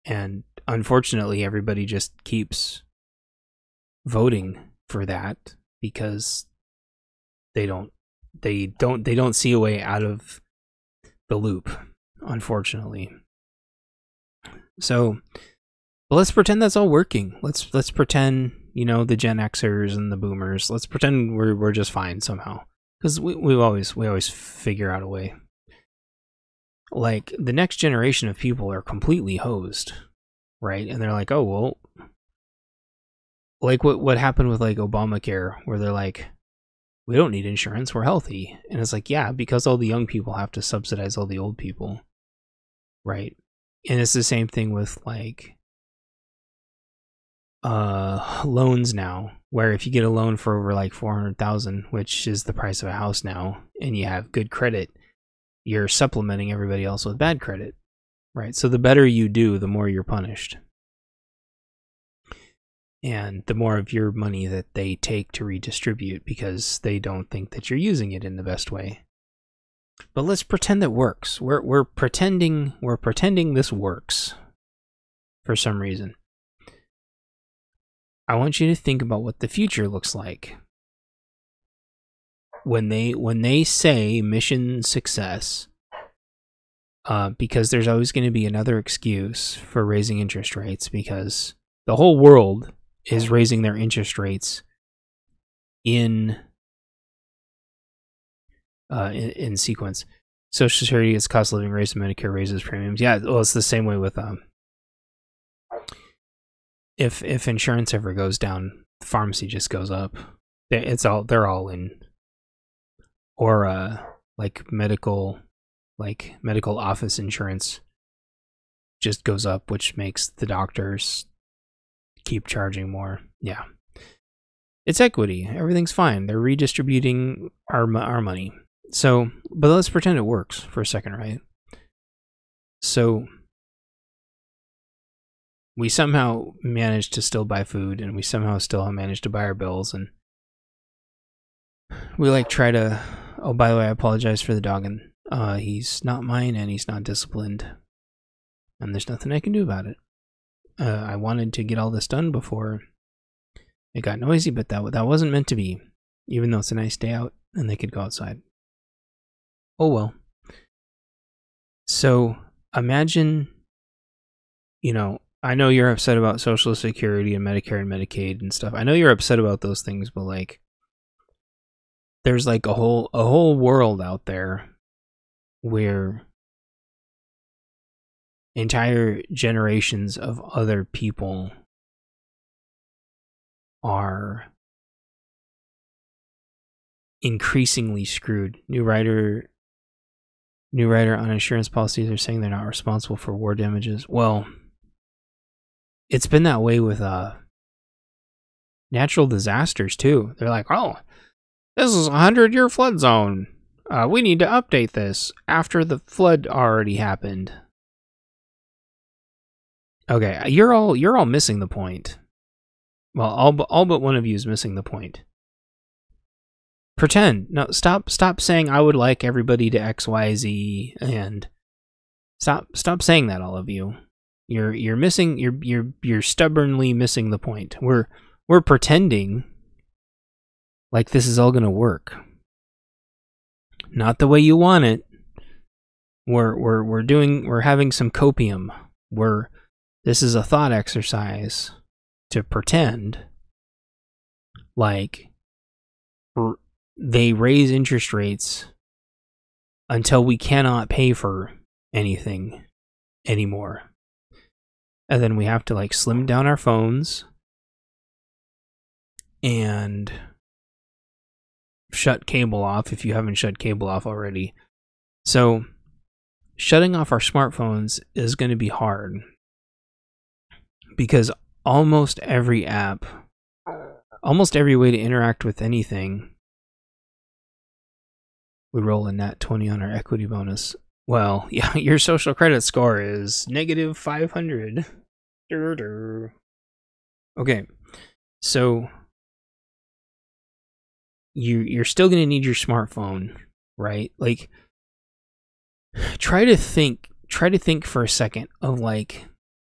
And unfortunately, everybody just keeps voting for that because they don't see a way out of the loop, unfortunately. So let's pretend that's all working. Let's pretend, the Gen Xers and the Boomers. Let's pretend we're just fine somehow, because we always figure out a way. Like the next generation of people are completely hosed, right? And they're like, oh well, like what happened with like Obamacare, where they're like, we don't need insurance, we're healthy. And it's like, yeah, because all the young people have to subsidize all the old people, right? And it's the same thing with like loans now, where if you get a loan for over like 400,000, which is the price of a house now, and you have good credit, you're supplementing everybody else with bad credit, right? So the better you do, the more you're punished. And the more of your money that they take to redistribute because they don't think that you're using it in the best way. But let's pretend that works. We're pretending this works for some reason. I want you to think about what the future looks like. When they say mission success, because there's always going to be another excuse for raising interest rates, because the whole world is raising their interest rates in sequence. Social Security gets cost of living raised, Medicare raises premiums. Yeah, well, it's the same way with if insurance ever goes down, pharmacy just goes up. They're all in or like medical office insurance just goes up, which makes the doctors keep charging more. Yeah. It's equity. Everything's fine. They're redistributing our money. So, but let's pretend it works for a second, right? So, we somehow managed to still buy food, and we somehow still managed to buy our bills, and we like try to, oh, by the way, I apologize for the dog, and he's not mine, and he's not disciplined, and there's nothing I can do about it. I wanted to get all this done before it got noisy, but that wasn't meant to be, even though it's a nice day out and they could go outside. Oh well. So imagine, I know you're upset about Social Security and Medicare and Medicaid and stuff. I know you're upset about those things, but like, there's like a whole world out there where entire generations of other people are increasingly screwed. New writer on insurance policies are saying they're not responsible for war damages. Well, it's been that way with natural disasters too. They're like, oh, this is a 100-year flood zone. We need to update this after the flood already happened. Okay, you're all missing the point. Well, all but one of you is missing the point. Pretend. No, stop saying I would like everybody to XYZ, and stop saying that, all of you. You're missing, you're stubbornly missing the point. We're pretending like this is all going to work. Not the way you want it. We're having some copium. This is a thought exercise to pretend like they raise interest rates until we cannot pay for anything anymore. And then we have to like slim down our phones and shut cable off if you haven't shut cable off already. So shutting off our smartphones is going to be hard because almost every app, almost every way to interact with anything, we roll a nat 20 on our equity bonus. Well, yeah, your social credit score is negative 500. Okay, so you're still going to need your smartphone, right? Like, try to think for a second of like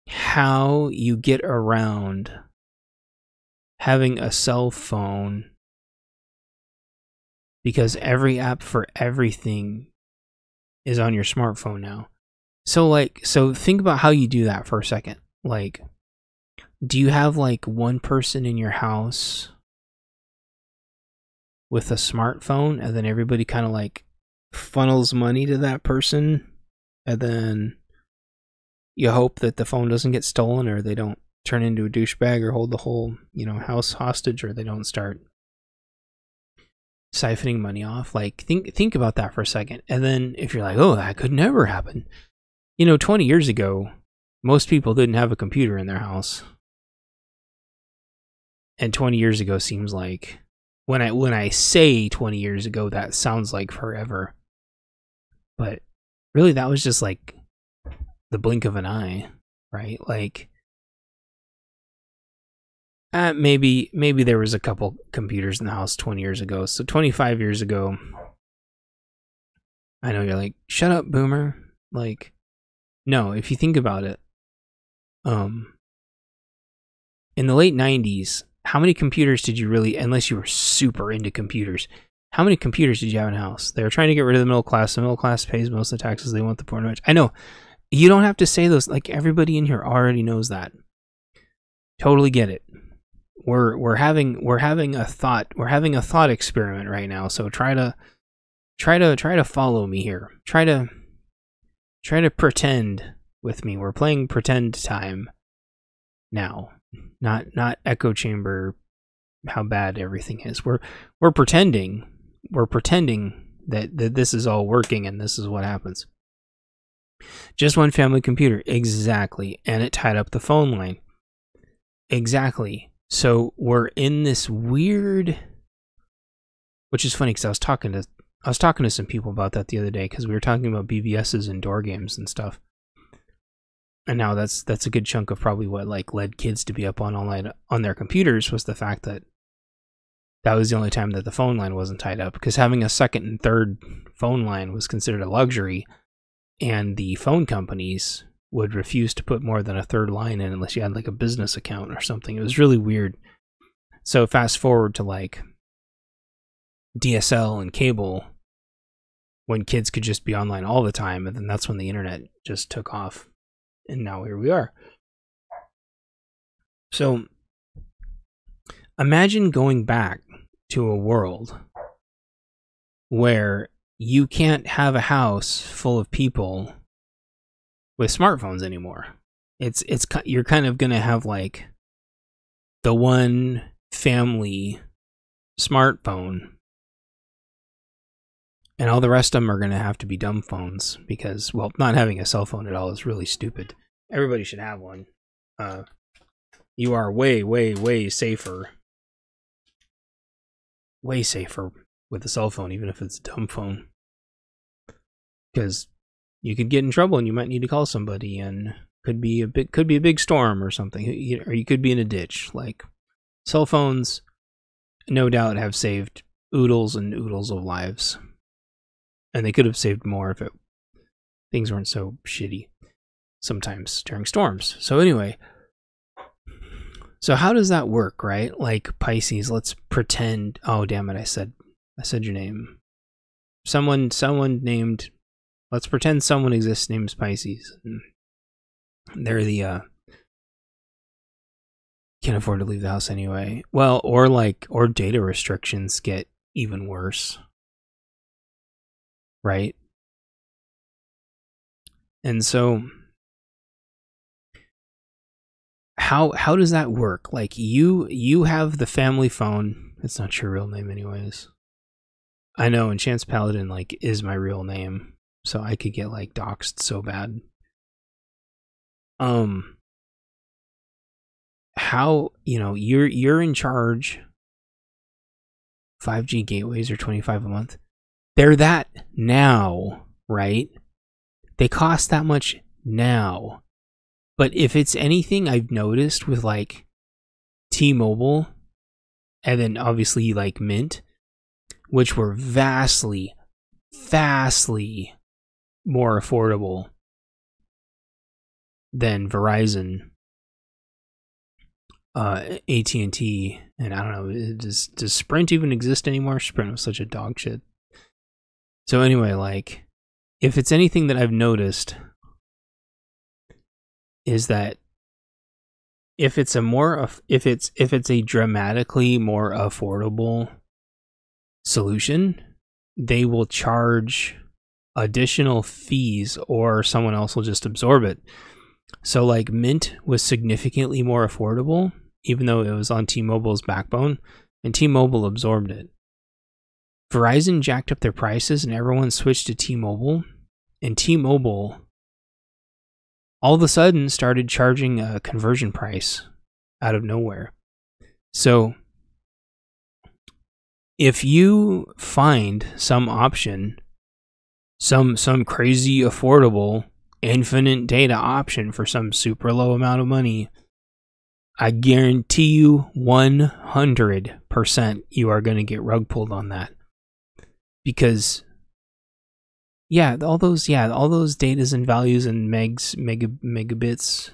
how you get around having a cell phone, because every app for everything is on your smartphone now. So think about how you do that for a second. Like, do you have like one person in your house with a smartphone, and then everybody kind of like funnels money to that person, and then you hope that the phone doesn't get stolen, or they don't turn into a douchebag or hold the whole, house hostage, or they don't start siphoning money off? Like, think about that for a second. And then if you're like, oh, that could never happen. 20 years ago, most people didn't have a computer in their house. And 20 years ago seems like, when I say 20 years ago, that sounds like forever. But really, that was just like the blink of an eye, right? Like, maybe there was a couple computers in the house 20 years ago. So 25 years ago, I know you're like, shut up, boomer. Like, no, if you think about it, in the late 90s, how many computers did you really, unless you were super into computers, how many computers did you have in a house? They were trying to get rid of the middle class. The middle class pays most of the taxes. They want the poor to rich. I know. You don't have to say those. Like, everybody in here already knows that. Totally get it. We're having a thought experiment right now. So try to follow me here. Try to pretend with me. We're playing pretend time now. Not echo chamber how bad everything is. We're pretending that this is all working and this is what happens. Just one family computer. Exactly. And it tied up the phone line. Exactly. So we're in this weird, which is funny because I was talking to some people about that the other day, because we were talking about BBSs and door games and stuff. And now that's a good chunk of probably what like led kids to be up on online on their computers, was the fact that was the only time that the phone line wasn't tied up, because having a second and third phone line was considered a luxury, and the phone companies would refuse to put more than a third line in unless you had like a business account or something. It was really weird. So fast forward to like DSL and cable, when kids could just be online all the time, and then that's when the internet just took off. And now here we are. So imagine going back to a world where you can't have a house full of people with smartphones anymore. You're kind of gonna have like the one family smartphone, and all the rest of them are gonna have to be dumb phones, because, well, not having a cell phone at all is really stupid. Everybody should have one. You are way, way, way safer. Way safer with a cell phone, even if it's a dumb phone. Because you could get in trouble and you might need to call somebody, and could be a big storm or something, or you could be in a ditch. Like, cell phones, no doubt, have saved oodles and oodles of lives, and they could have saved more if things weren't so shitty sometimes during storms. So anyway, so how does that work, right? Like, Pisces, let's pretend. Oh damn it! I said your name. Someone named. Let's pretend someone exists named Pisces. They're the can't afford to leave the house anyway. Well, or data restrictions get even worse, right? And so how does that work? Like, you have the family phone. It's not your real name anyways. I know, and Chance Paladin like is my real name, so I could get like doxxed so bad. How, you're in charge. 5G gateways are $25 a month. They're that now, right? They cost that much now. But if it's anything I've noticed with like T-Mobile, and then obviously like Mint, which were vastly more affordable than Verizon, AT&T, and I don't know, does Sprint even exist anymore? Sprint was such a dog shit. So anyway, like, if it's anything that I've noticed, is that if it's a dramatically more affordable solution, they will charge additional fees, or someone else will just absorb it. So like, Mint was significantly more affordable, even though it was on T-Mobile's backbone, and T-Mobile absorbed it. Verizon jacked up their prices and everyone switched to T-Mobile, and T-Mobile all of a sudden started charging a conversion price out of nowhere. So if you find some option, some crazy affordable infinite data option for some super low amount of money, I guarantee you 100% you are going to get rug pulled on that. Because all those datas and values and megabits,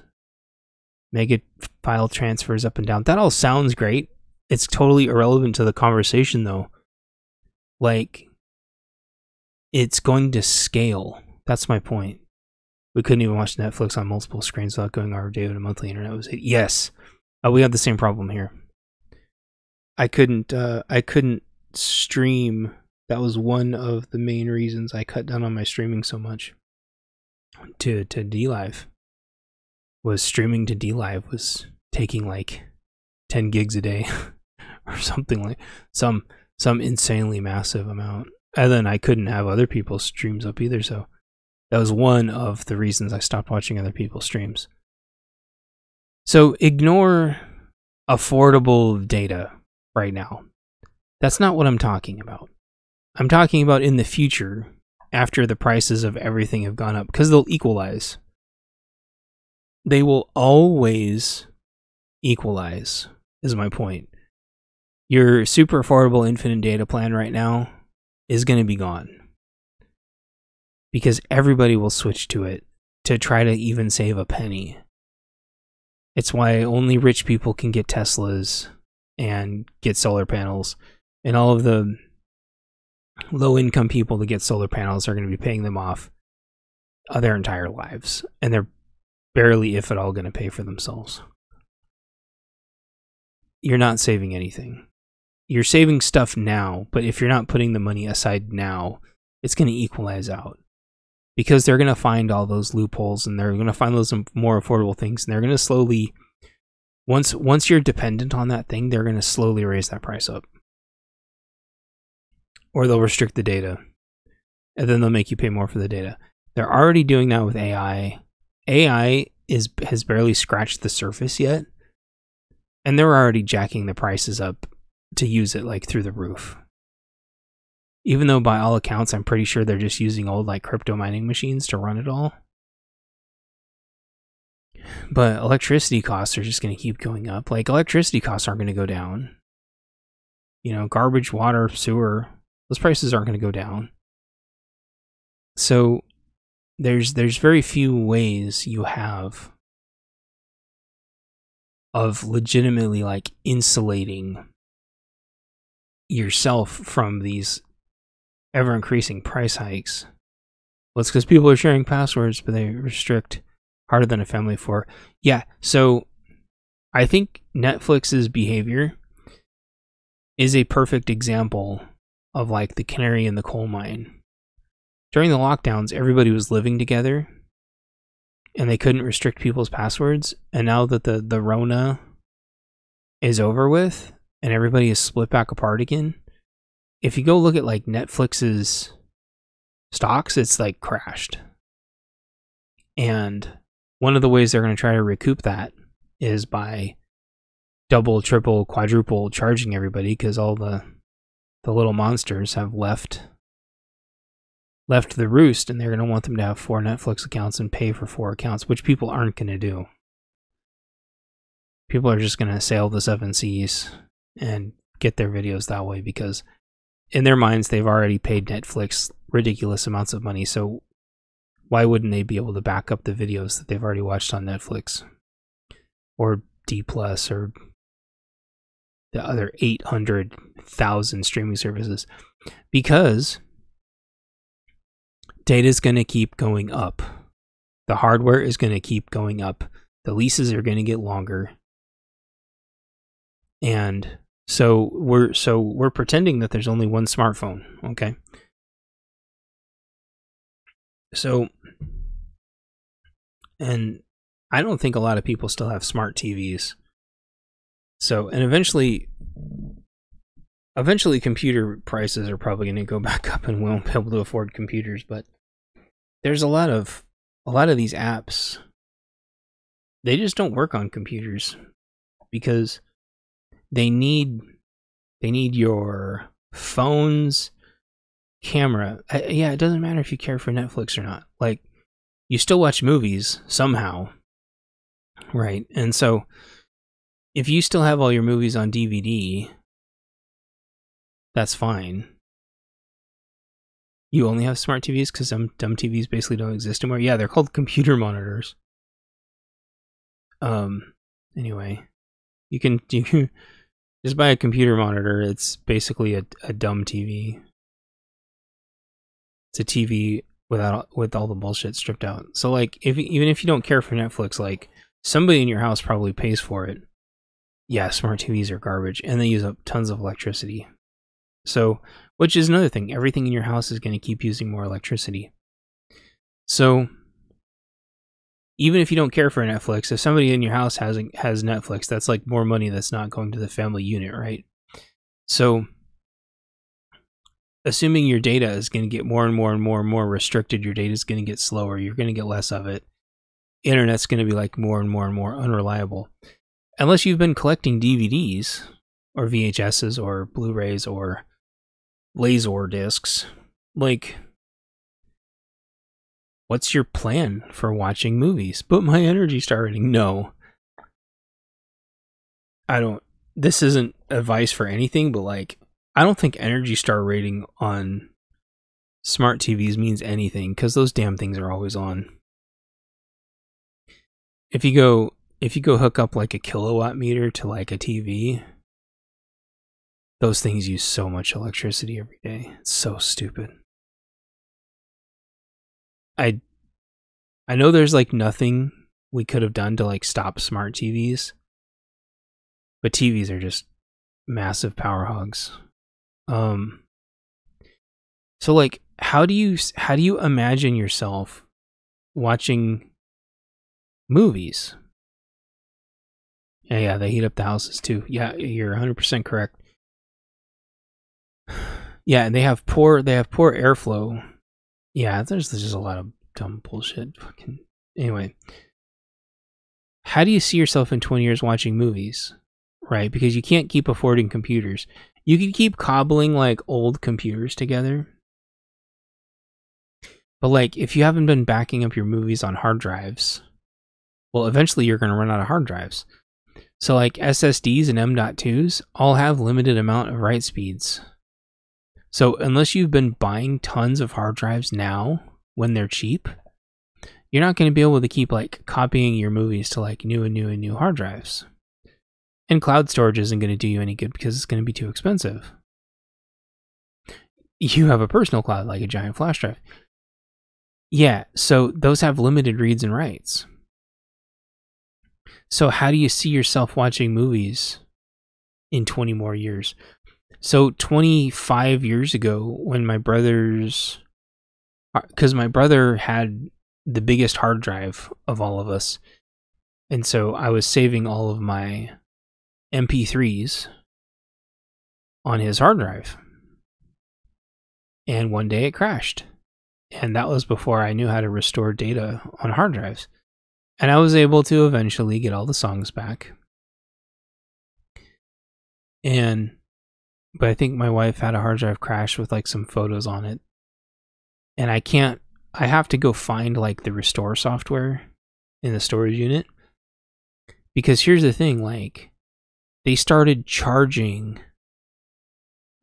mega file transfers up and down, that all sounds great. It's totally irrelevant to the conversation though. Like, it's going to scale. That's my point. We couldn't even watch Netflix on multiple screens without going our day with a monthly internet. Yes. We had the same problem here. I couldn't stream. That was one of the main reasons I cut down on my streaming so much to DLive. Was streaming to DLive was taking like 10 gigs a day or something, like some insanely massive amount. And then I couldn't have other people's streams up either, so that was one of the reasons I stopped watching other people's streams. So ignore affordable data right now. That's not what I'm talking about. I'm talking about in the future, after the prices of everything have gone up, because they'll equalize. They will always equalize, is my point. Your super affordable infinite data plan right now is going to be gone. Because everybody will switch to it to try to even save a penny. It's why only rich people can get Teslas and get solar panels, and all of the low-income people that get solar panels are going to be paying them off their entire lives, and they're barely, if at all, going to pay for themselves. You're not saving anything. You're saving stuff now, but if you're not putting the money aside now, it's going to equalize out. Because they're going to find all those loopholes, and they're going to find those more affordable things, and they're going to slowly, once you're dependent on that thing, they're going to slowly raise that price up. Or they'll restrict the data, and then they'll make you pay more for the data. They're already doing that with AI. AI has barely scratched the surface yet, and they're already jacking the prices up to use it like through the roof. Even though by all accounts, I'm pretty sure they're just using old like crypto mining machines to run it all. But electricity costs are just going to keep going up. Like, electricity costs aren't going to go down. You know, garbage, water, sewer, those prices aren't going to go down. So there's very few ways you have of legitimately like insulating yourself from these ever increasing price hikes. Well, it's because people are sharing passwords, but they restrict harder than a family of 4. Yeah, so I think Netflix's behavior is a perfect example of like the canary in the coal mine. During the lockdowns, everybody was living together and they couldn't restrict people's passwords. And now that the Rona is over with and everybody is split back apart again, if you go look at like Netflix's stocks, it's like crashed. And one of the ways they're going to try to recoup that is by double, triple, quadruple charging everybody, because all the little monsters have left the roost, and they're going to want them to have 4 Netflix accounts and pay for 4 accounts, which people aren't going to do. People are just going to sail the 7 seas and get their videos that way, because in their minds, they've already paid Netflix ridiculous amounts of money, so why wouldn't they be able to back up the videos that they've already watched on Netflix? Or D+, or the other 800,000 streaming services? Because data is going to keep going up. The hardware is going to keep going up. The leases are going to get longer. And so we're pretending that there's only one smartphone, okay? So, and I don't think a lot of people still have smart TVs. So, and eventually computer prices are probably going to go back up and we won't be able to afford computers, but there's a lot of these apps, they just don't work on computers because they need your phone's camera. Yeah, it doesn't matter if you care for Netflix or not. Like, you still watch movies somehow, right? And so if you still have all your movies on DVD, that's fine. You only have smart TVs because dumb TVs basically don't exist anymore. Yeah, they're called computer monitors. Anyway, you can just buy a computer monitor. It's basically a dumb TV. It's a TV with all the bullshit stripped out. So like, even if you don't care for Netflix, like somebody in your house probably pays for it. Yeah, smart TVs are garbage and they use up tons of electricity. So, which is another thing. Everything in your house is going to keep using more electricity. So, even if you don't care for Netflix, if somebody in your house has Netflix, that's like more money that's not going to the family unit, right? So, assuming your data is going to get more and more and more and more restricted, your data is going to get slower, you're going to get less of it. Internet's going to be like more and more and more unreliable. Unless you've been collecting DVDs or VHSs or Blu-rays or laser discs, like, what's your plan for watching movies? But my Energy Star rating, no. This isn't advice for anything, but like, I don't think Energy Star rating on smart TVs means anything, because those damn things are always on. If you go hook up like a kilowatt meter to like a TV, those things use so much electricity every day. It's so stupid. I know there's like nothing we could have done to like stop smart TVs, but TVs are just massive power hogs. So like, how do you imagine yourself watching movies? Yeah, they heat up the houses too. Yeah, you're 100% correct. Yeah, and they have poor airflow. Yeah, there's just a lot of dumb bullshit. Fucking anyway. How do you see yourself in 20 years watching movies? Right? Because you can't keep affording computers. You can keep cobbling like old computers together. But like, if you haven't been backing up your movies on hard drives, well, eventually you're going to run out of hard drives. So like SSDs and M.2s all have limited amount of write speeds. So unless you've been buying tons of hard drives now when they're cheap, you're not going to be able to keep like copying your movies to like new hard drives. And cloud storage isn't going to do you any good because it's going to be too expensive. You have a personal cloud like a giant flash drive. Yeah, so those have limited reads and writes. So how do you see yourself watching movies in 20 more years? So 25 years ago, when my brothers, because my brother had the biggest hard drive of all of us, and so I was saving all of my MP3s on his hard drive. And one day it crashed. And that was before I knew how to restore data on hard drives. And I was able to eventually get all the songs back. But I think my wife had a hard drive crash with like some photos on it. And I have to go find like the restore software in the storage unit. Because here's the thing, like, they started charging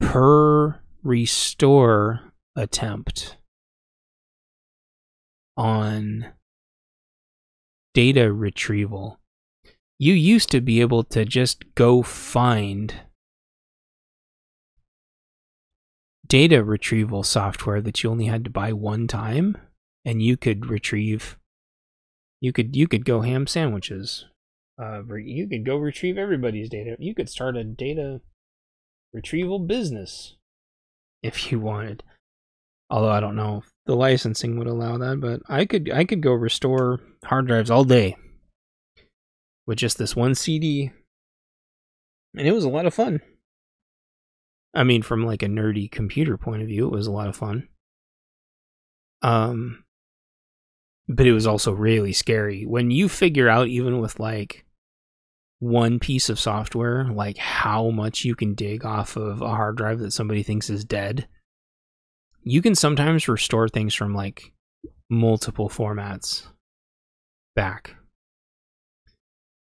per restore attempt on data retrieval. You used to be able to just go find data retrieval software that you only had to buy one time, and you could retrieve, you could go ham sandwiches. You could go retrieve everybody's data. You could start a data retrieval business if you wanted. Although I don't know if the licensing would allow that, but I could go restore hard drives all day with just this one CD. And it was a lot of fun. I mean, from like a nerdy computer point of view, it was a lot of fun. But it was also really scary. When you figure out, even with like one piece of software, like how much you can dig off of a hard drive that somebody thinks is dead, you can sometimes restore things from like multiple formats back.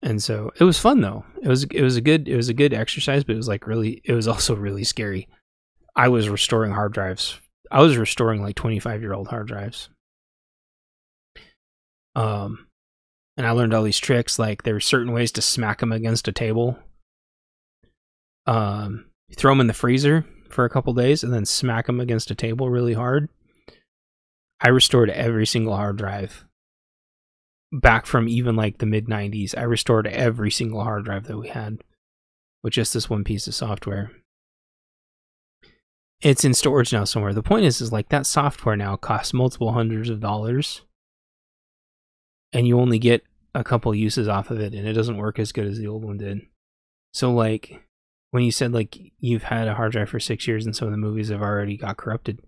And so it was fun though. It was a good exercise, but it was also really scary. I was restoring hard drives. I was restoring like 25-year-old hard drives. And I learned all these tricks, like there were certain ways to smack them against a table. Throw them in the freezer for a couple days and then smack them against a table really hard. I restored every single hard drive. Back from even like the mid-90s, I restored every single hard drive that we had with just this one piece of software. It's in storage now somewhere. The point is like that software now costs multiple hundreds of dollars. And you only get a couple uses off of it, and it doesn't work as good as the old one did. So like, when you said like you've had a hard drive for 6 years and some of the movies have already got corrupted.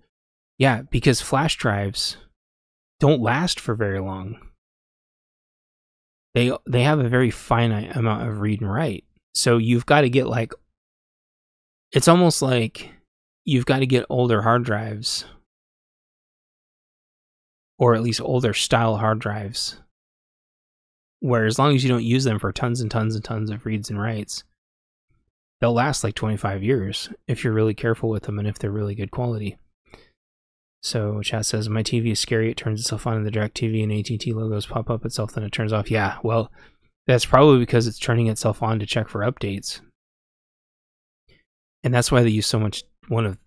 Yeah, because flash drives don't last for very long. They have a very finite amount of read and write. So you've got to get like, it's almost like you've got to get older hard drives, or at least older style hard drives, where as long as you don't use them for tons and tons and tons of reads and writes, they'll last like 25 years if you're really careful with them and if they're really good quality. So chat says, my TV is scary. It turns itself on and the DirecTV and AT&T logos pop up itself, then it turns off. Yeah, well, that's probably because it's turning itself on to check for updates. And that's why they use so much, one of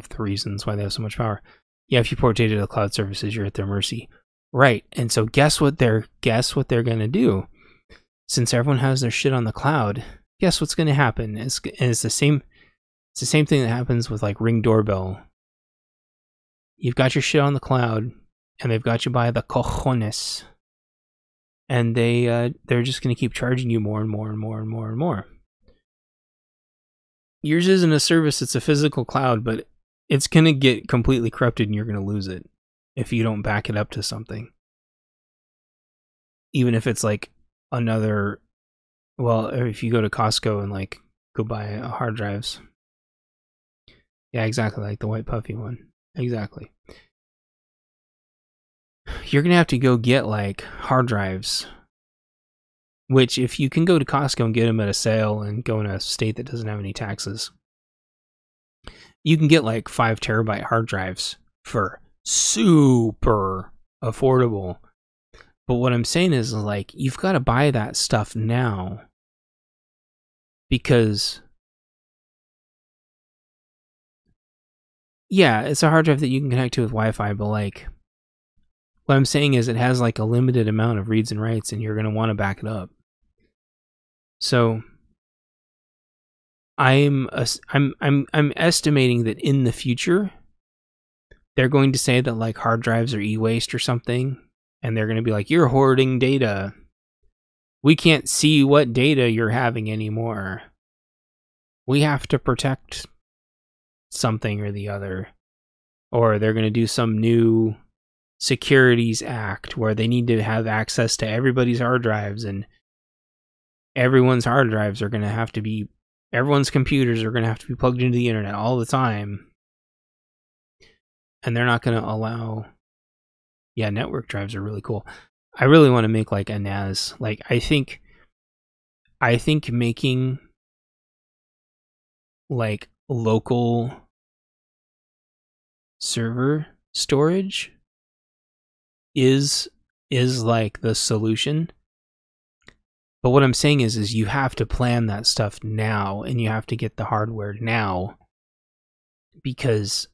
the reasons why they have so much power. Yeah, if you port data to cloud services, you're at their mercy. Right. And so guess what they're going to do? Since everyone has their shit on the cloud, guess what's going to happen? It's the same thing that happens with like Ring doorbell. You've got your shit on the cloud, and they've got you by the cojones, and they're just going to keep charging you more and more and more and more and more. Yours isn't a service; it's a physical cloud, but it's going to get completely corrupted, and you're going to lose it if you don't back it up to something. Even if it's like another, well, if you go to Costco and like go buy hard drives. Yeah, exactly, like the white puffy one. Exactly. You're going to have to go get like hard drives, which if you can go to Costco and get them at a sale and go in a state that doesn't have any taxes, you can get like 5 terabyte hard drives for super affordable. But what I'm saying is like, you've got to buy that stuff now because yeah, it's a hard drive that you can connect to with Wi-Fi, but like, what I'm saying is it has like a limited amount of reads and writes, and you're going to want to back it up. So, I'm estimating that in the future, they're going to say that like hard drives are e-waste or something, and they're going to be like, you're hoarding data. We can't see what data you're having anymore. We have to protect something or the other. Or they're going to do some new Securities Act where they need to have access to everybody's hard drives, and everyone's hard drives are going to have to be, everyone's computers are going to have to be plugged into the internet all the time. And they're not going to allow, yeah, network drives are really cool. I really want to make like a NAS. Like I think making like local server storage is like the solution. But what I'm saying is you have to plan that stuff now, and you have to get the hardware now, because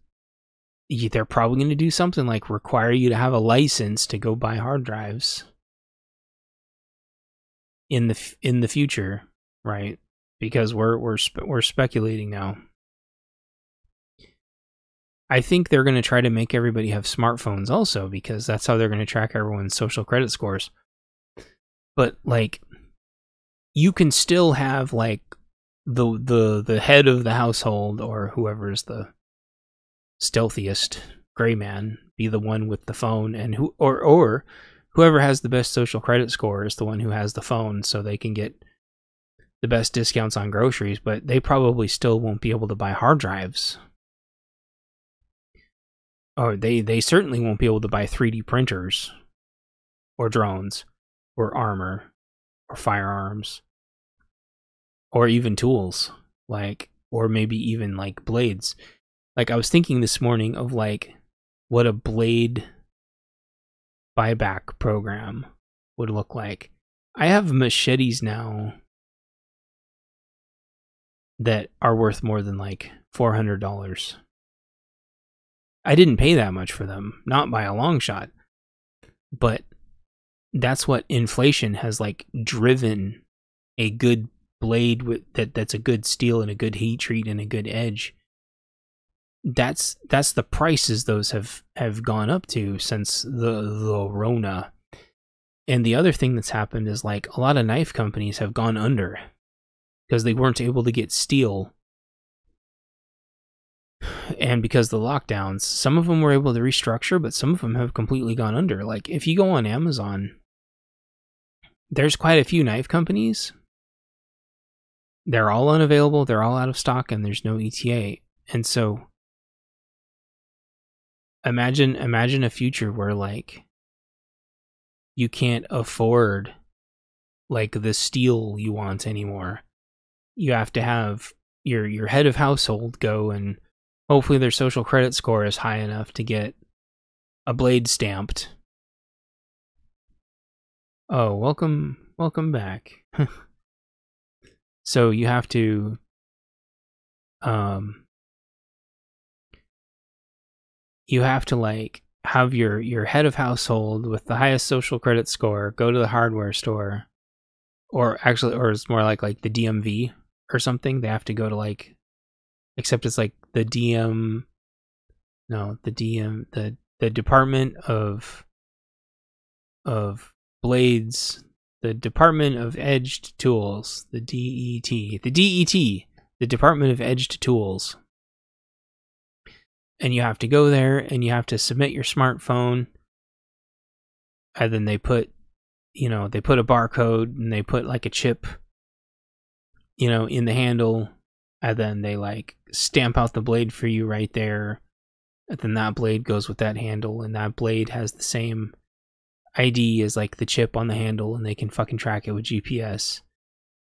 they're probably going to do something like require you to have a license to go buy hard drives in the future, right? Because we're speculating now. I think they're going to try to make everybody have smartphones also, because that's how they're going to track everyone's social credit scores. But like, you can still have like the head of the household, or whoever's the stealthiest gray man, be the one with the phone, and or whoever has the best social credit score is the one who has the phone, so they can get the best discounts on groceries. But they probably still won't be able to buy hard drives. Or they certainly won't be able to buy 3D printers, or drones, or armor, or firearms, or even tools, like, or maybe even like blades. Like I was thinking this morning of like what a blade buyback program would look like. I have machetes now that are worth more than like $400. I didn't pay that much for them, not by a long shot. But that's what inflation has like driven a good blade with that's a good steel and a good heat treat and a good edge. That's the prices those have gone up to since the Rona. And the other thing that's happened is like a lot of knife companies have gone under because they weren't able to get steel And because of the lockdowns, some of them were able to restructure, but some of them have completely gone under. Like, if you go on Amazon, there's quite a few knife companies. They're all unavailable, they're all out of stock, and there's no ETA. And so, imagine a future where, like, you can't afford, like, the steel you want anymore. You have to have your head of household go, and hopefully their social credit score is high enough to get a blade stamped. Oh, welcome back. So you have to like have your head of household with the highest social credit score go to the hardware store, or it's more like the DMV or something. They have to go to, like, except it's like the Department of Blades, the Department of Edged Tools, the DET, the Department of Edged Tools. And you have to go there and you have to submit your smartphone, and then they put a barcode and they put, like, a chip, in the handle, and then they, like, stamp out the blade for you right there, and then that blade goes with that handle, and that blade has the same ID as, like, the chip on the handle, and they can fucking track it with GPS,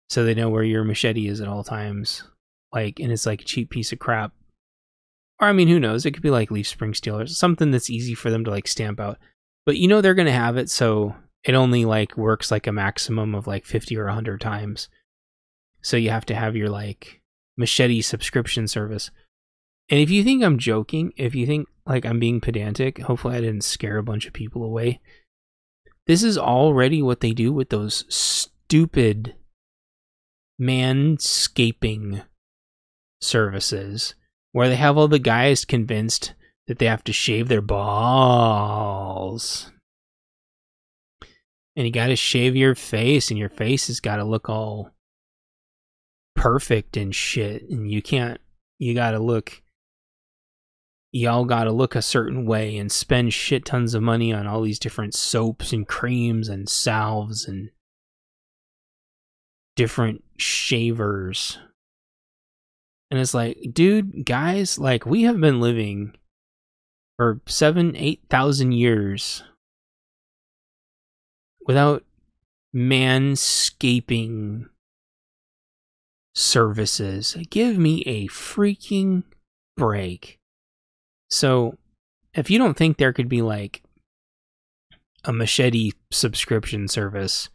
so they know where your machete is at all times. Like, and it's like a cheap piece of crap. Or, I mean, who knows? It could be like leaf spring steel or something that's easy for them to, like, stamp out. But they're gonna have it, so it only, like, works like a maximum of, like, 50 or 100 times. So you have to have your, like, machete subscription service. And if you think I'm joking, if you think, like, I'm being pedantic, hopefully I didn't scare a bunch of people away. This is already what they do with those stupid manscaping services, where they have all the guys convinced that they have to shave their balls. And you gotta shave your face, and your face has gotta look all perfect and shit. And y'all gotta look a certain way and spend shit tons of money on all these different soaps and creams and salves and different shavers. And it's like, dude, guys, like, we have been living for 8,000 years without manscaping services. Give me a freaking break. So, if you don't think there could be, like, a machete subscription service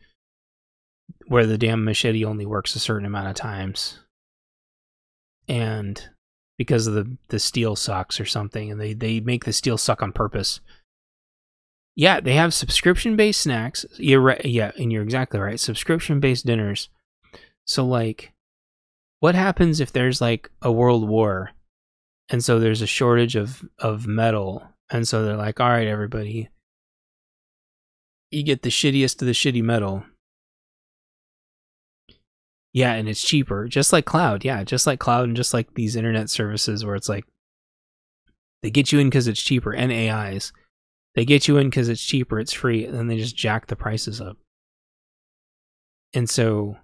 where the damn machete only works a certain amount of times, and because of the steel sucks or something, and they make the steel suck on purpose. Yeah, they have subscription-based snacks. You're right. Yeah, and you're exactly right. Subscription-based dinners. So, like, what happens if there's, like, a world war, and so there's a shortage of metal, and so they're like, all right, everybody, you get the shittiest of the shitty metal. Yeah, and it's cheaper, just like cloud. Yeah, just like cloud, and just like these internet services where it's like, they get you in because it's cheaper, and AIs. They get you in because it's cheaper, it's free, and then they just jack the prices up. And so,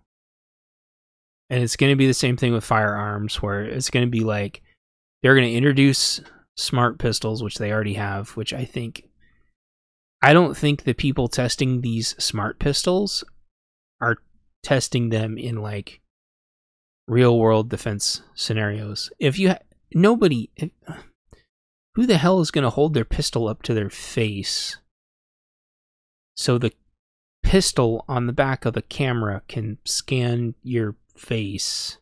and it's going to be the same thing with firearms, where it's going to be like, they're going to introduce smart pistols, which they already have, which I don't think the people testing these smart pistols are testing them in, like, real world defense scenarios. Who the hell is going to hold their pistol up to their face so the pistol on the back of the camera can scan your face?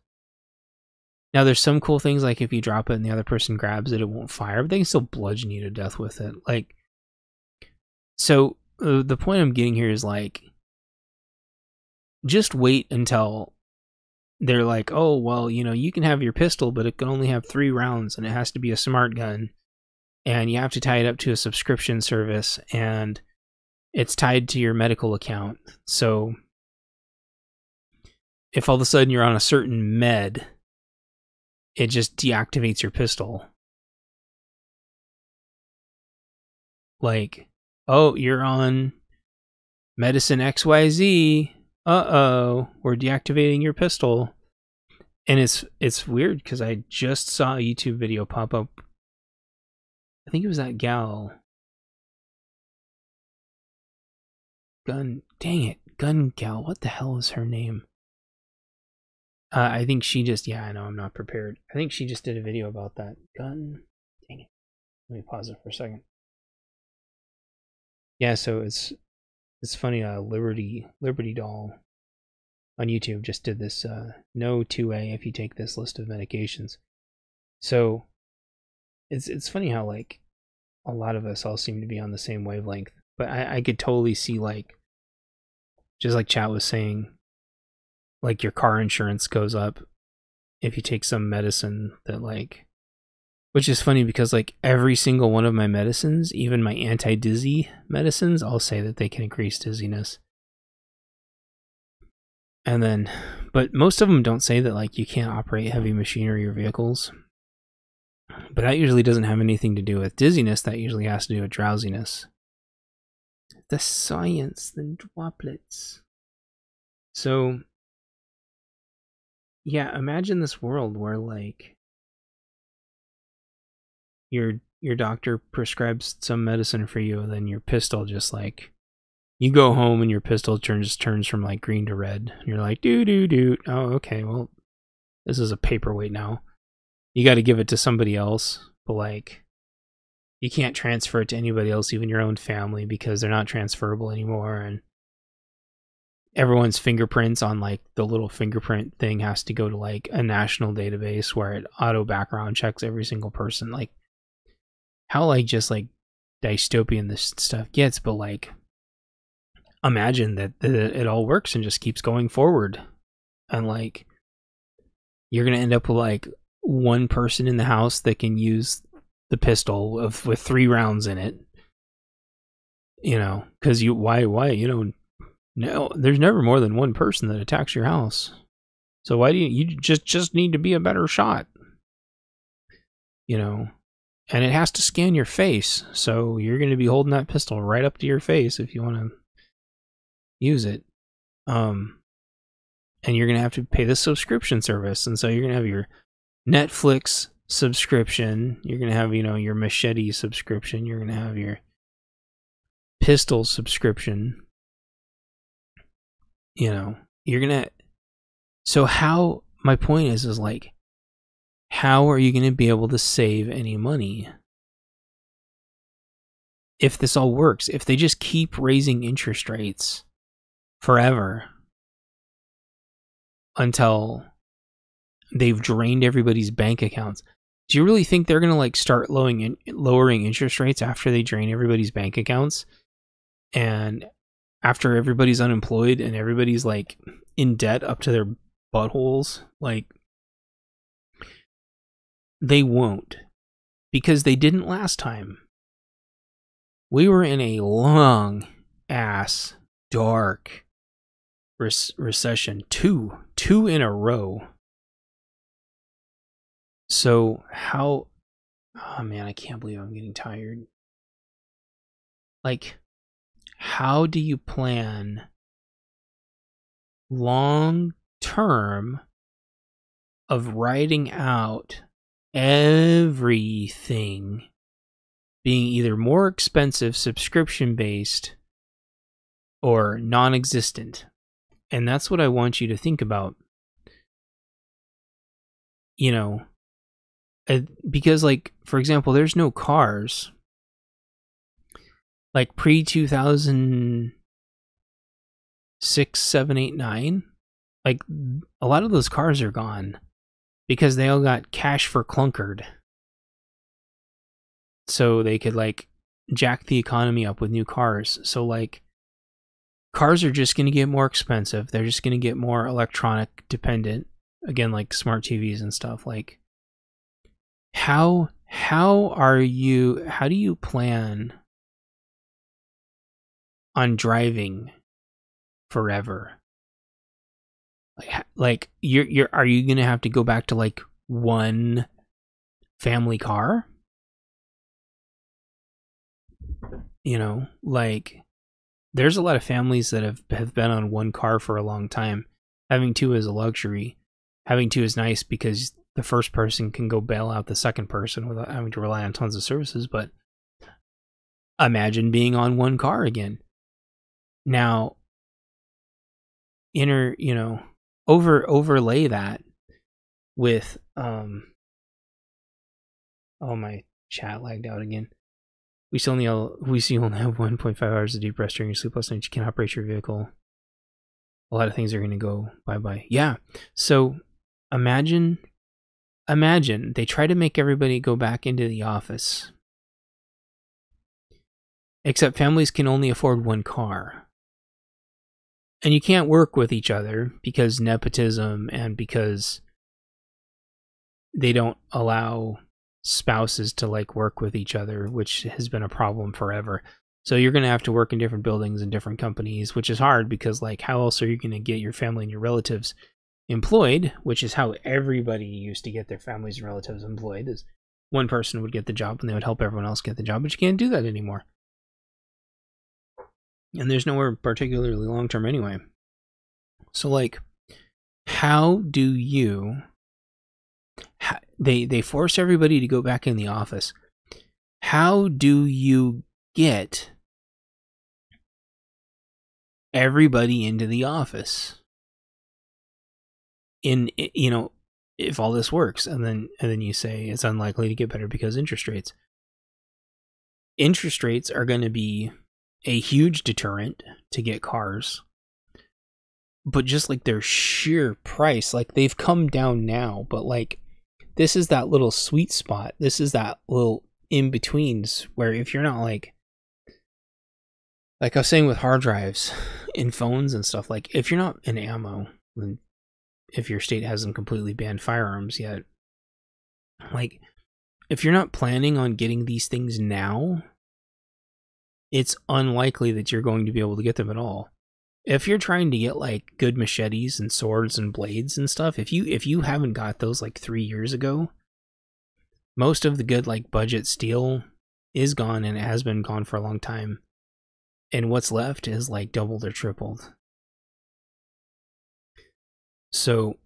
Now, there's some cool things, like if you drop it and the other person grabs it, it won't fire, but they can still bludgeon you to death with it. Like, so the point I'm getting here is, like, just wait until they're like, oh, well, you can have your pistol, but it can only have 3 rounds, and it has to be a smart gun, and you have to tie it up to a subscription service, and it's tied to your medical account. So if all of a sudden you're on a certain med, it just deactivates your pistol. like, oh, you're on medicine XYZ. Uh-oh, we're deactivating your pistol. And it's weird because I just saw a YouTube video pop up. I think it was that gal. Gun gal. What the hell is her name? I think she just, I know I'm not prepared. I think she just did a video about that. Dang it. Let me pause it for a second. Yeah, so it's funny, Liberty Doll on YouTube just did this no 2A if you take this list of medications. So it's funny how like a lot of us all seem to be on the same wavelength. But I could totally see, like, just like chat was saying, like your car insurance goes up if you take some medicine that, like, which is funny because like every single one of my medicines, even my anti-dizzy medicines, all say that they can increase dizziness. And then, but most of them don't say that like you can't operate heavy machinery or vehicles. But that usually doesn't have anything to do with dizziness. That usually has to do with drowsiness. The science, the droplets. So, yeah, imagine this world where like your doctor prescribes some medicine for you, and then your pistol just like, you go home and your pistol just turns from like green to red. And you're like, doo. Oh, okay, well, this is a paperweight now. You got to give it to somebody else, but like, you can't transfer it to anybody else, even your own family, because they're not transferable anymore. And everyone's fingerprints on like the little fingerprint thing has to go to like a national database where it auto background checks every single person. Like, how like just like dystopian this stuff gets, but like, imagine that it all works and just keeps going forward. And like, you're going to end up with like one person in the house that can use the pistol with 3 rounds in it, you know, because why, you know, no, there's never more than one person that attacks your house. So why do you just need to be a better shot, you know? And it has to scan your face, so you're going to be holding that pistol right up to your face if you want to use it. And you're going to have to pay the subscription service, and so you're going to have your Netflix subscription, you're going to have, you know, your machete subscription, you're going to have your pistol subscription, you know, you're going to, so how, my point is like, how are you going to be able to save any money if this all works? If they just keep raising interest rates forever until they've drained everybody's bank accounts. Do you really think they're going to like start lowering interest rates after they drain everybody's bank accounts? And after everybody's unemployed and everybody's like in debt up to their buttholes? Like, they won't, because they didn't last time. We were in a long ass dark recession, two in a row. So how, oh man, I can't believe I'm getting tired. Like, how do you plan long term of writing out everything being either more expensive, subscription based, or non-existent? And that's what I want you to think about. You know, because like, for example, there's no cars. Like pre-2006, 7, 8, 9, like a lot of those cars are gone because they all got cash for clunkered. So they could like jack the economy up with new cars. So like, cars are just going to get more expensive. They're just going to get more electronic dependent. Again, like smart TVs and stuff. Like, how do you plan on driving forever? Like are you gonna have to go back to like one family car? You know, like there's a lot of families that have been on one car for a long time. Having two is a luxury. Having two is nice because the first person can go bail out the second person without having to rely on tons of services. But imagine being on one car again. Now, overlay that with oh, my chat lagged out again. We only have 1.5 hours of deep rest during your sleepless night. You can't operate your vehicle. A lot of things are going to go bye-bye. Yeah. So imagine they try to make everybody go back into the office. Except families can only afford one car. And you can't work with each other because nepotism and because they don't allow spouses to like work with each other, which has been a problem forever. So you're going to have to work in different buildings and different companies, which is hard because like how else are you going to get your family and your relatives employed, which is how everybody used to get their families and relatives employed, is one person would get the job and they would help everyone else get the job, but you can't do that anymore. And there's nowhere particularly long-term anyway. So like, how do you... They force everybody to go back in the office. How do you get everybody into the office? If all this works, and then you say it's unlikely to get better because interest rates. Interest rates are going to be a huge deterrent to get cars. But just like their sheer price, like they've come down now, but like this is that little sweet spot. This is that little in-betweens where if you're not like I was saying with hard drives in phones and stuff, like if you're not in ammo, if your state hasn't completely banned firearms yet, like if you're not planning on getting these things now, it's unlikely that you're going to be able to get them at all. If you're trying to get like good machetes and swords and blades and stuff, if you haven't got those like 3 years ago, most of the good like budget steel is gone, and it has been gone for a long time. And what's left is like doubled or tripled. So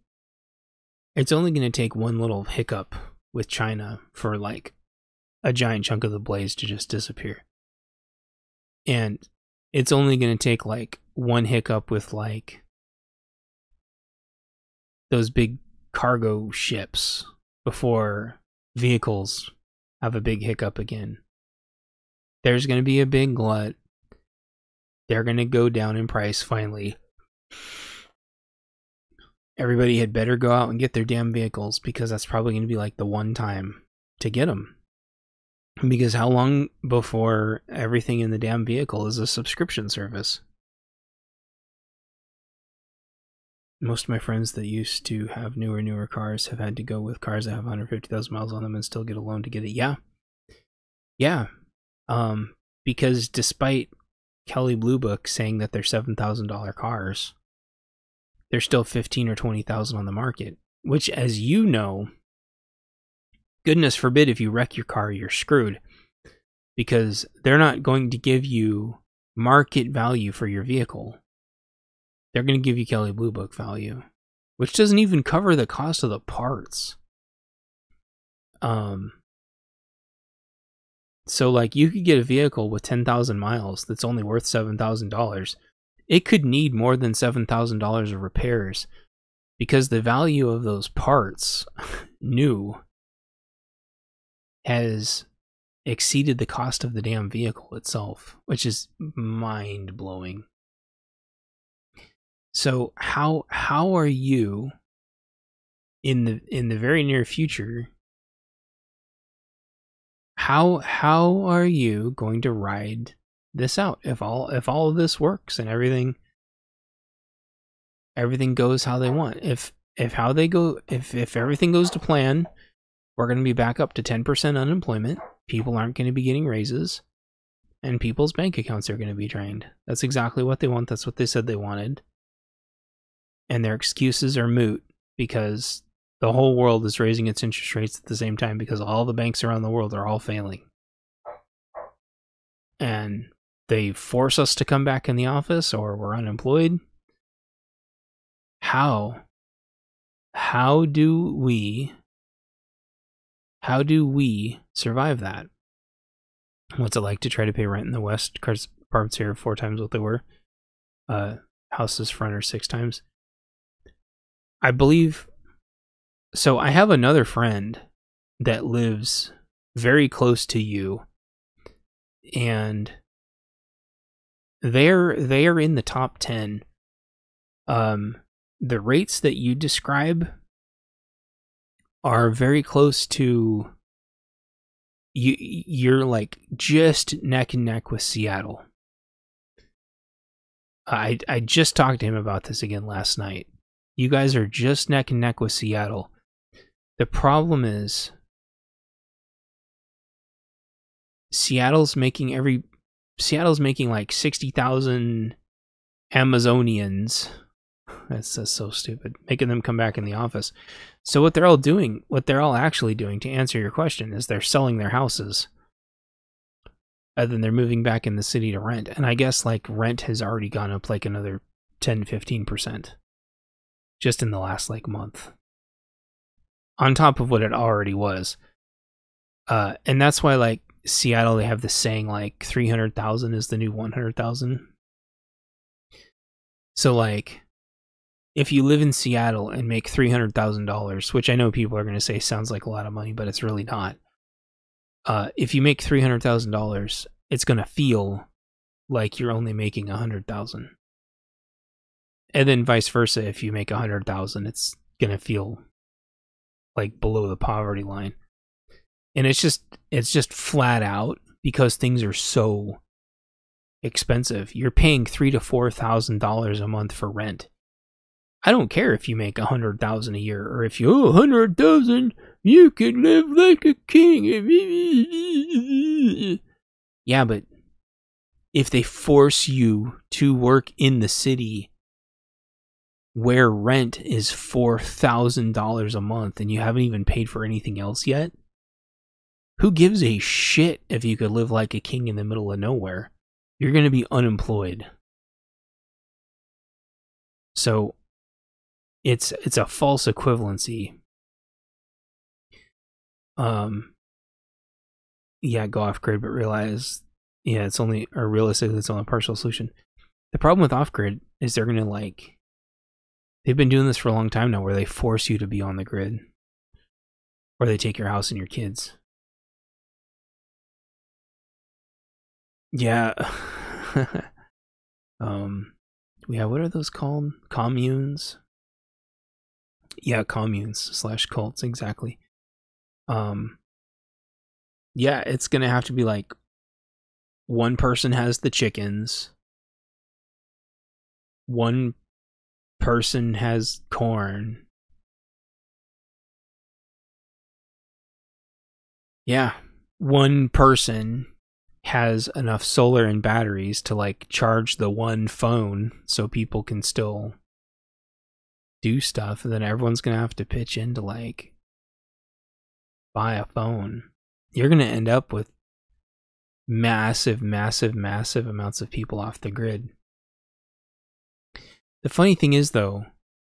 it's only going to take one little hiccup with China for like a giant chunk of the blades to just disappear. And it's only going to take like one hiccup with like those big cargo ships before vehicles have a big hiccup again. There's going to be a big glut. They're going to go down in price finally. Everybody had better go out and get their damn vehicles, because that's probably going to be like the one time to get them. Because how long before everything in the damn vehicle is a subscription service? Most of my friends that used to have newer cars have had to go with cars that have 150,000 miles on them and still get a loan to get it. Yeah. Because despite Kelley Blue Book saying that they're $7,000 cars, they're still 15 or 20,000 on the market, which, as you know, goodness forbid if you wreck your car, you're screwed, because they're not going to give you market value for your vehicle. They're going to give you Kelley Blue Book value, which doesn't even cover the cost of the parts. So like you could get a vehicle with 10,000 miles that's only worth $7,000. It could need more than $7,000 of repairs, because the value of those parts, new, has exceeded the cost of the damn vehicle itself, which is mind-blowing. So how are you in the very near future, how are you going to ride this out if all of this works and everything goes how they want? If everything goes to plan, we're going to be back up to 10% unemployment. People aren't going to be getting raises, and people's bank accounts are going to be drained. That's exactly what they want. That's what they said they wanted. And their excuses are moot, because the whole world is raising its interest rates at the same time, because all the banks around the world are all failing. and they force us to come back in the office, or we're unemployed. How do we survive that? What's it like to try to pay rent in the West? Apartments here are 4 times what they were. Houses front are 6 times. I believe. So I have another friend that lives very close to you, and they're in the top 10. The rates that you describe are very close to you're like just neck and neck with Seattle. I just talked to him about this again last night. You guys are just neck and neck with Seattle. The problem is Seattle's making like 60,000 Amazonians. That's so stupid. Making them come back in the office. So what they're all actually doing, to answer your question, is they're selling their houses. And then they're moving back in the city to rent. And I guess like rent has already gone up like another 10-15% just in the last like month, on top of what it already was. And that's why like Seattle, they have this saying like 300,000 is the new 100,000. So like, if you live in Seattle and make $300,000, which I know people are going to say sounds like a lot of money, but it's really not. If you make $300,000, it's going to feel like you're only making $100,000. And then vice versa, if you make $100,000, it's going to feel like below the poverty line. And it's just flat out because things are so expensive. You're paying $3,000 to $4,000 a month for rent. I don't care if you make $100,000 a year, or if you 100,000, you can live like a king. Yeah, but if they force you to work in the city where rent is $4,000 a month and you haven't even paid for anything else yet, who gives a shit if you could live like a king in the middle of nowhere? You're going to be unemployed. So it's a false equivalency. Yeah, go off grid, but realize, yeah, it's only, or realistically, it's only a partial solution. The problem with off grid is they're gonna like, they've been doing this for a long time now, where they force you to be on the grid, or they take your house and your kids. Yeah. Yeah, what are those called? Communes? Yeah, communes / cults, exactly. Yeah, it's gonna have to be like, one person has the chickens, one person has corn. Yeah, one person has enough solar and batteries to like charge the one phone so people can still do stuff, and then everyone's gonna have to pitch in to like buy a phone. You're gonna end up with massive amounts of people off the grid. The funny thing is though,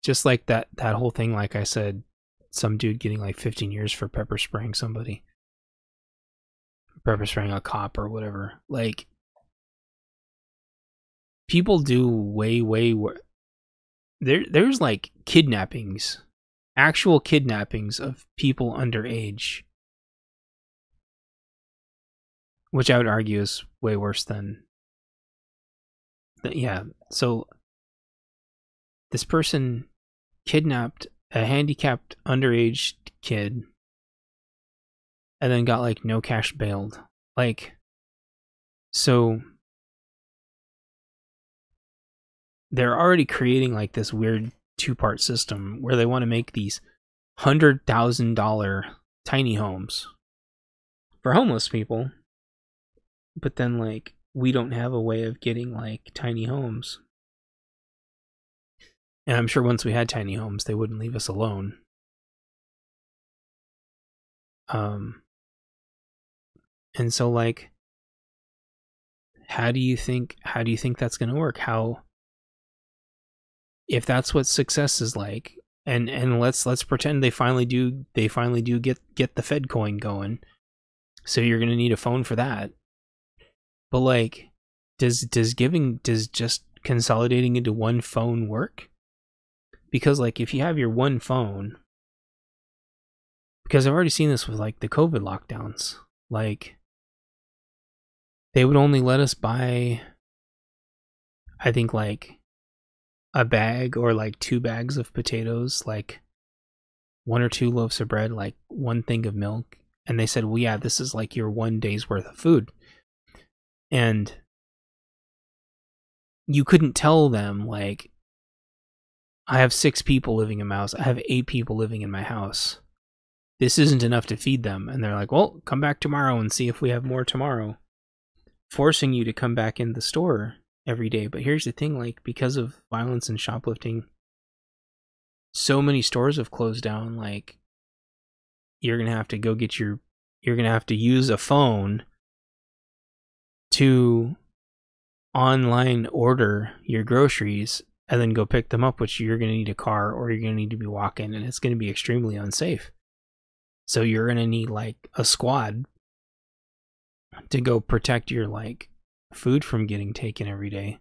just like that whole thing, like I said, some dude getting like 15 years for pepper spraying somebody, pepper spraying a cop or whatever. Like, people do way there's like kidnappings, actual kidnappings of people underage, which I would argue is way worse than yeah. So this person kidnapped a handicapped underage kid and then got like no cash bailed. Like, so they're already creating like this weird 2-part system where they want to make these $100,000 tiny homes for homeless people. But then like, we don't have a way of getting like tiny homes. And I'm sure once we had tiny homes, they wouldn't leave us alone. And so like, how do you think that's going to work? If that's what success is like, and let's pretend they finally do get the Fed coin going. So you're going to need a phone for that. But like, does just consolidating into one phone work? Because like, if you have your one phone, because I've already seen this with like the COVID lockdowns, like they would only let us buy, I think, like a bag or like 2 bags of potatoes, like 1 or 2 loaves of bread, like 1 thing of milk. And they said, well, yeah, this is like your 1 day's worth of food. And you couldn't tell them, like, I have 6 people living in my house. I have 8 people living in my house. This isn't enough to feed them. And they're like, well, come back tomorrow and see if we have more tomorrow. Forcing you to come back in the store every day. But here's the thing, like, because of violence and shoplifting, so many stores have closed down. Like, you're gonna have to you're gonna have to use a phone to online order your groceries and then go pick them up, which you're gonna need a car or you're gonna need to be walking, and it's gonna be extremely unsafe. So you're gonna need like a squad to go protect your like food from getting taken every day.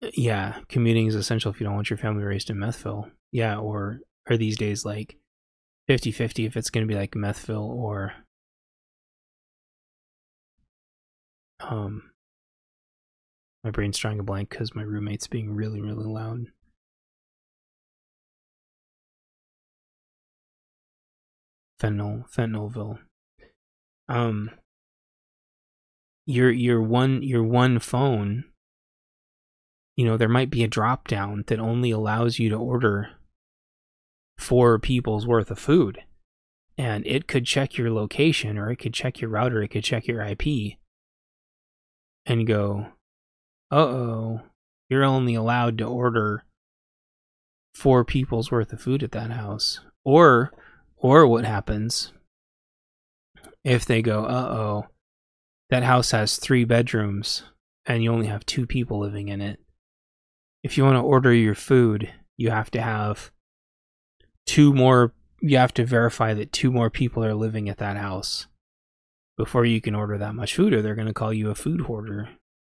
Yeah, commuting is essential if you don't want your family raised in Methville. Yeah, or these days like 50-50 if it's going to be like Methville or my brain's drawing a blank because my roommate's being really, really loud. Fentonville. Your one phone, you know, there might be a drop down that only allows you to order 4 people's worth of food, and it could check your location, or it could check your router, it could check your IP and go, uh-oh, you're only allowed to order 4 people's worth of food at that house. Or what happens if they go, uh-oh, that house has 3 bedrooms and you only have 2 people living in it. If you want to order your food, you have to have you have to verify that 2 more people are living at that house before you can order that much food, or they're going to call you a food hoarder.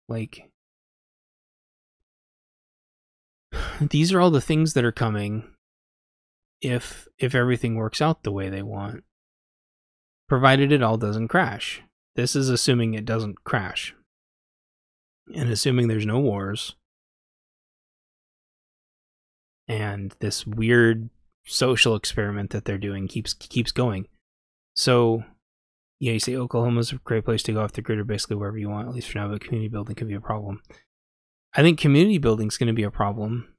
Like, these are all the things that are coming if everything works out the way they want, provided it all doesn't crash. This is assuming it doesn't crash, and assuming there's no wars, and this weird social experiment that they're doing keeps going. So yeah, you say Oklahoma's a great place to go off the grid, or basically wherever you want, at least for now, but community building could be a problem. I think community building is going to be a problem,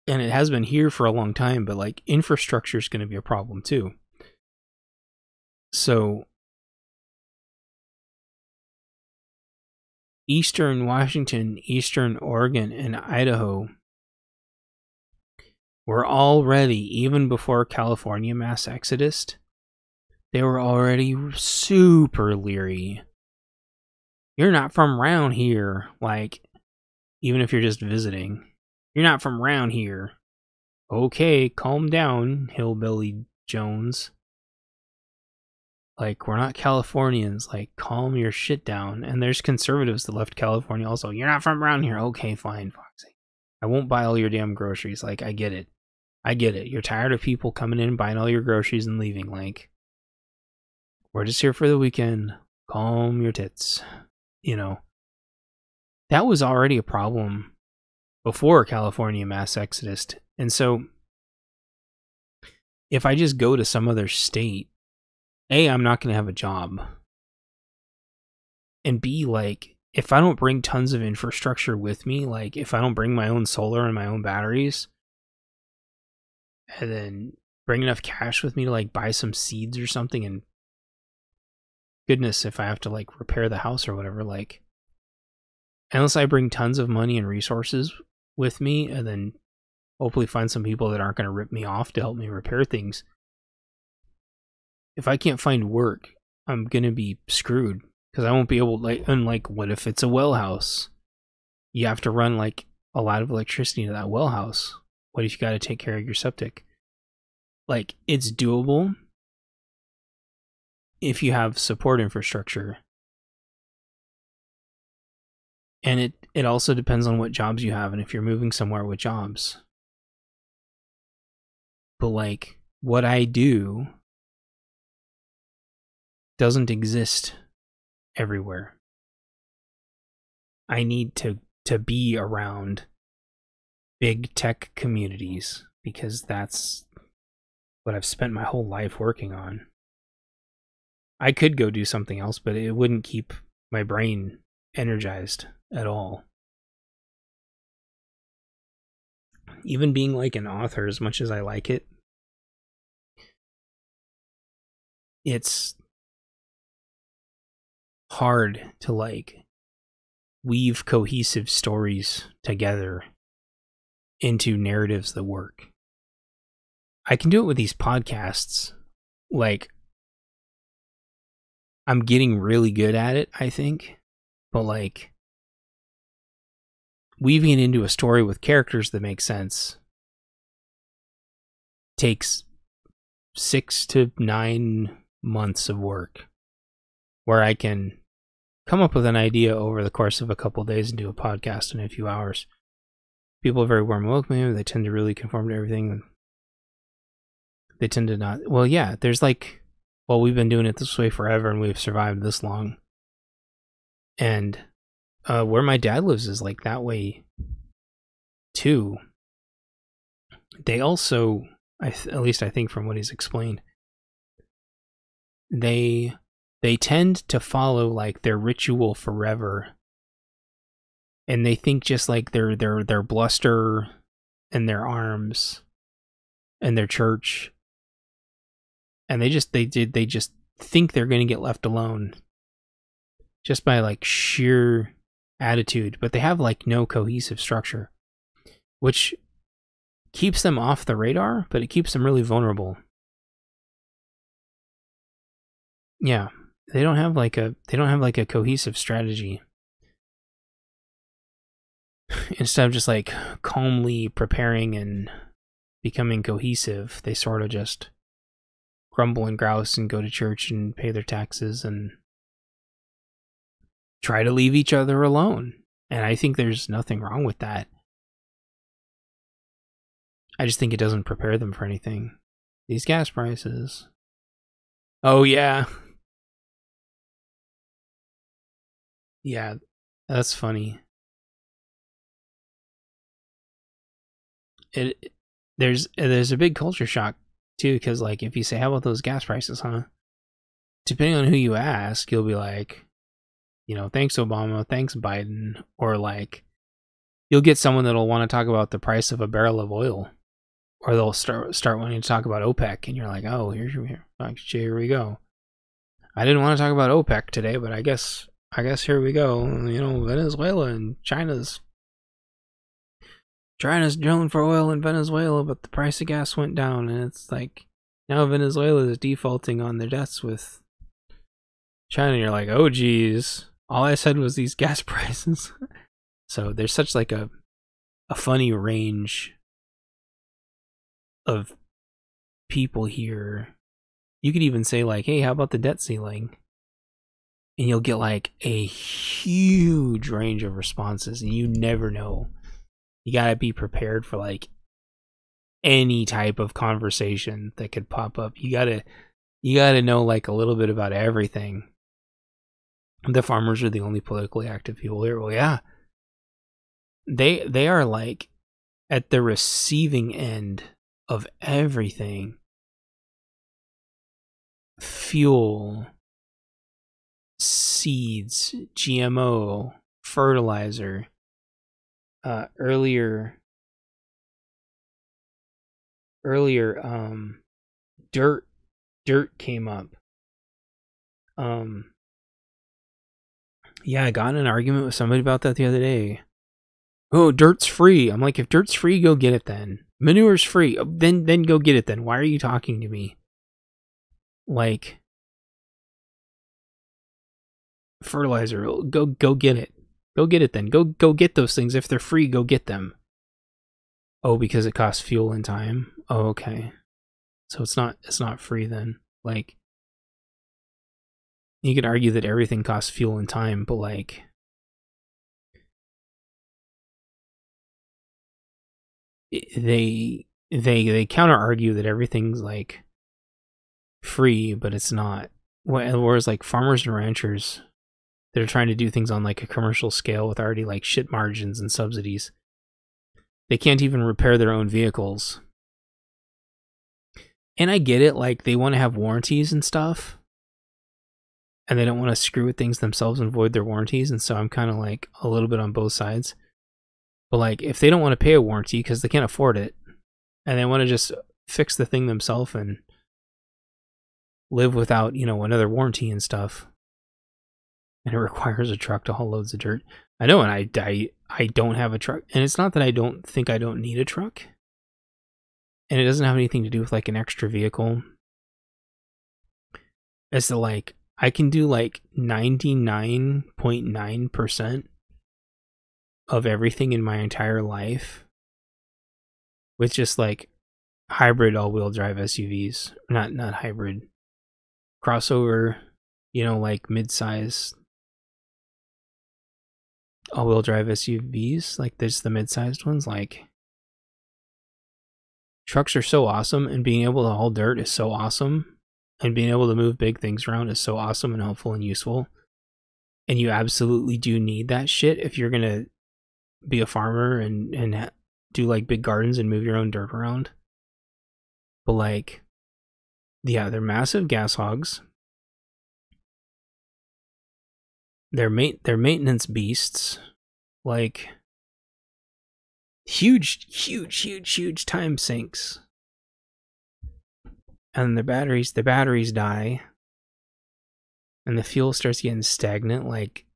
and it has been here for a long time, but like infrastructure is going to be a problem too. So Eastern Washington, Eastern Oregon, and Idaho were already, even before California mass exodus, they were already super leery. You're not from around here, like, even if you're just visiting. You're not from around here. Okay, calm down, Hillbilly Jones. Like, we're not Californians. Like, calm your shit down. And there's conservatives that left California also. You're not from around here. Okay, fine, Foxy. I won't buy all your damn groceries. Like, I get it. You're tired of people coming in, buying all your groceries and leaving. Like, we're just here for the weekend. Calm your tits. You know, that was already a problem before California mass exodus. And so, if I just go to some other state, A, I'm not going to have a job. And B, like, if I don't bring tons of infrastructure with me, like, if I don't bring my own solar and my own batteries, and then bring enough cash with me to, like, buy some seeds or something, and goodness, if I have to, like, repair the house or whatever, like, unless I bring tons of money and resources with me, and then hopefully find some people that aren't going to rip me off to help me repair things, if I can't find work, I'm going to be screwed. because I won't be able, like, and like, what if it's a well house? You have to run like a lot of electricity to that well house. What if you got to take care of your septic? Like, it's doable if you have support infrastructure. And it also depends on what jobs you have and if you're moving somewhere with jobs. But like, what I do doesn't exist everywhere. I need to be around big tech communities because that's what I've spent my whole life working on. I could go do something else, but it wouldn't keep my brain energized at all. Even being like an author, as much as I like it, it's hard to like weave cohesive stories together into narratives that work. I can do it with these podcasts. Like, I'm getting really good at it, I think. But like, weaving it into a story with characters that make sense takes 6 to 9 months of work, where I can come up with an idea over the course of a couple of days and do a podcast in a few hours. People are very warm and welcoming. They tend to really conform to everything. They tend to not. Well, yeah, there's like, well, we've been doing it this way forever and we've survived this long. And where my dad lives is like that way too. They also, at least I think from what he's explained, they tend to follow like their ritual forever, and they think just like their bluster and their arms and their church, and they just think they're going to get left alone just by like sheer attitude, but they have like no cohesive structure, which keeps them off the radar, but it keeps them really vulnerable. Yeah, they don't have like a cohesive strategy. Instead of just like calmly preparing and becoming cohesive, they sort of just grumble and grouse and go to church and pay their taxes and try to leave each other alone. And I think there's nothing wrong with that. I just think it doesn't prepare them for anything. These gas prices. Oh, yeah. Yeah, that's funny. There's a big culture shock, too, because, like, if you say, how about those gas prices, huh? Depending on who you ask, you'll be like, you know, thanks, Obama, thanks, Biden. Or, like, you'll get someone that'll want to talk about the price of a barrel of oil. Or they'll start wanting to talk about OPEC, and you're like, oh, here we go. I didn't want to talk about OPEC today, but I guess here we go. You know, Venezuela and China's drilling for oil in Venezuela, but the price of gas went down, and it's like now Venezuela is defaulting on their debts with China. And you're like, oh, geez, all I said was these gas prices. So there's such like a funny range of people here. You could even say like, hey, how about the debt ceiling? And you'll get like a huge range of responses, and you never know. You gotta be prepared for like any type of conversation that could pop up. You gotta know like a little bit about everything. The farmers are the only politically active people here. Well, yeah, they are like at the receiving end of everything. Fuel, seeds, GMO, fertilizer. Earlier, dirt came up. Yeah, I got in an argument with somebody about that the other day. Oh, dirt's free. I'm like, if dirt's free, go get it then. Manure's free. Then go get it then. Why are you talking to me? Like, fertilizer. Go get it. Go get it then. Go get those things. If they're free, go get them. Oh, because it costs fuel and time. Oh, okay. So it's not free then. Like, you could argue that everything costs fuel and time, but like, they counter argue that everything's like free, but it's not. Whereas like farmers and ranchers that are trying to do things on like a commercial scale with already like shit margins and subsidies, they can't even repair their own vehicles. And I get it, like they want to have warranties and stuff, and they don't want to screw with things themselves and void their warranties, and so I'm kind of like a little bit on both sides. But like, if they don't want to pay a warranty because they can't afford it, and they want to just fix the thing themselves and live without, you know, another warranty and stuff, and it requires a truck to haul loads of dirt. I know, and I don't have a truck, and it's not that I don't think I don't need a truck, and it doesn't have anything to do with like an extra vehicle. It's that like I can do like 99.9% of everything in my entire life with just like hybrid all-wheel drive SUVs. Not hybrid, crossover, you know, like mid-size all-wheel drive SUVs. Like there's the mid-sized ones. Like, trucks are so awesome, and being able to haul dirt is so awesome, and being able to move big things around is so awesome and helpful and useful. And you absolutely do need that shit if you're gonna be a farmer and do like big gardens and move your own dirt around. But like, yeah, they're massive gas hogs. They're maintenance beasts. Like, huge time sinks. And their batteries die. And the fuel starts getting stagnant. Like,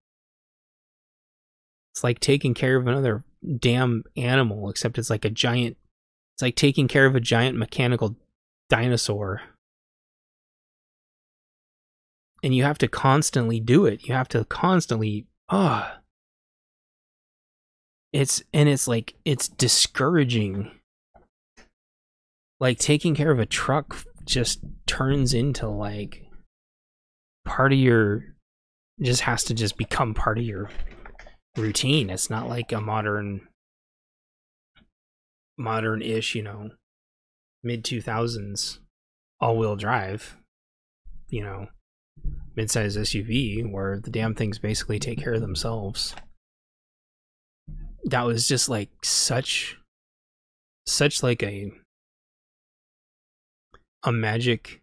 it's like taking care of another damn animal, except it's like it's like taking care of a giant mechanical dinosaur. And you have to constantly do it. You have to constantly, it's discouraging. Like, taking care of a truck just turns into like just has to just become part of your routine. It's not like a modern-ish, you know, mid-2000s all-wheel drive, you know, mid-size SUV where the damn things basically take care of themselves. That was just like such like a magic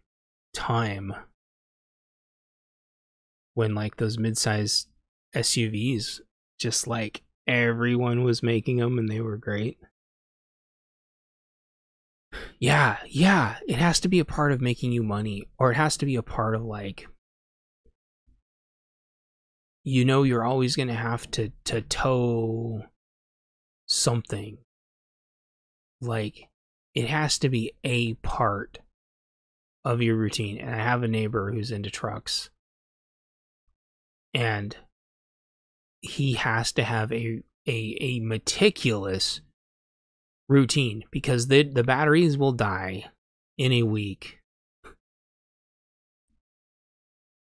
time when like those mid-size SUVs, just like everyone was making them and they were great. Yeah, it has to be a part of making you money, or it has to be a part of like, you know, you're always going to have to tow something. Like, it has to be a part of your routine. And I have a neighbor who's into trucks, and he has to have a meticulous routine, because the batteries will die in a week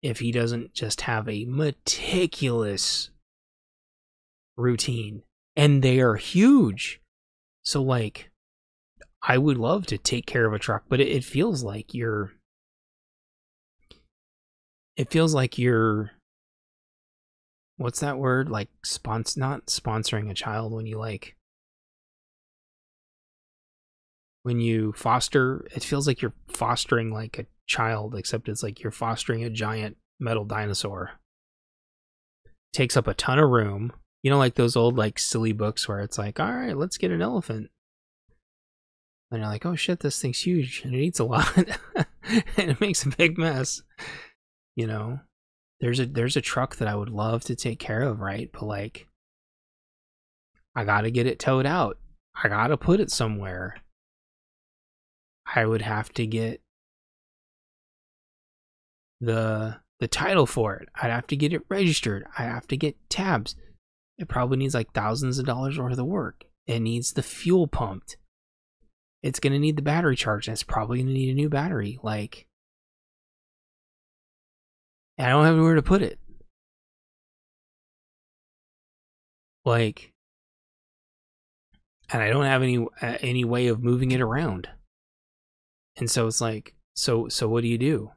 if he doesn't just have a meticulous routine. And they are huge. So like, I would love to take care of a truck, but it feels like you're what's that word? Like, not sponsoring a child, when you like, when you foster, it feels like you're fostering like a child, except it's like you're fostering a giant metal dinosaur. Takes up a ton of room. You know, like those old like silly books where it's like, all right, let's get an elephant. And you're like, oh shit, this thing's huge and it eats a lot. And it makes a big mess. You know, there's a truck that I would love to take care of, right? But like, I gotta get it towed out. I gotta put it somewhere. I would have to get the the title for it. I'd have to get it registered. I'd have to get tabs. It probably needs like thousands of dollars worth of work. It needs the fuel pumped. It's going to need the battery charged. And it's probably going to need a new battery. Like, and I don't have anywhere to put it. Like, and I don't have any way of moving it around. And so it's like, so what do you do?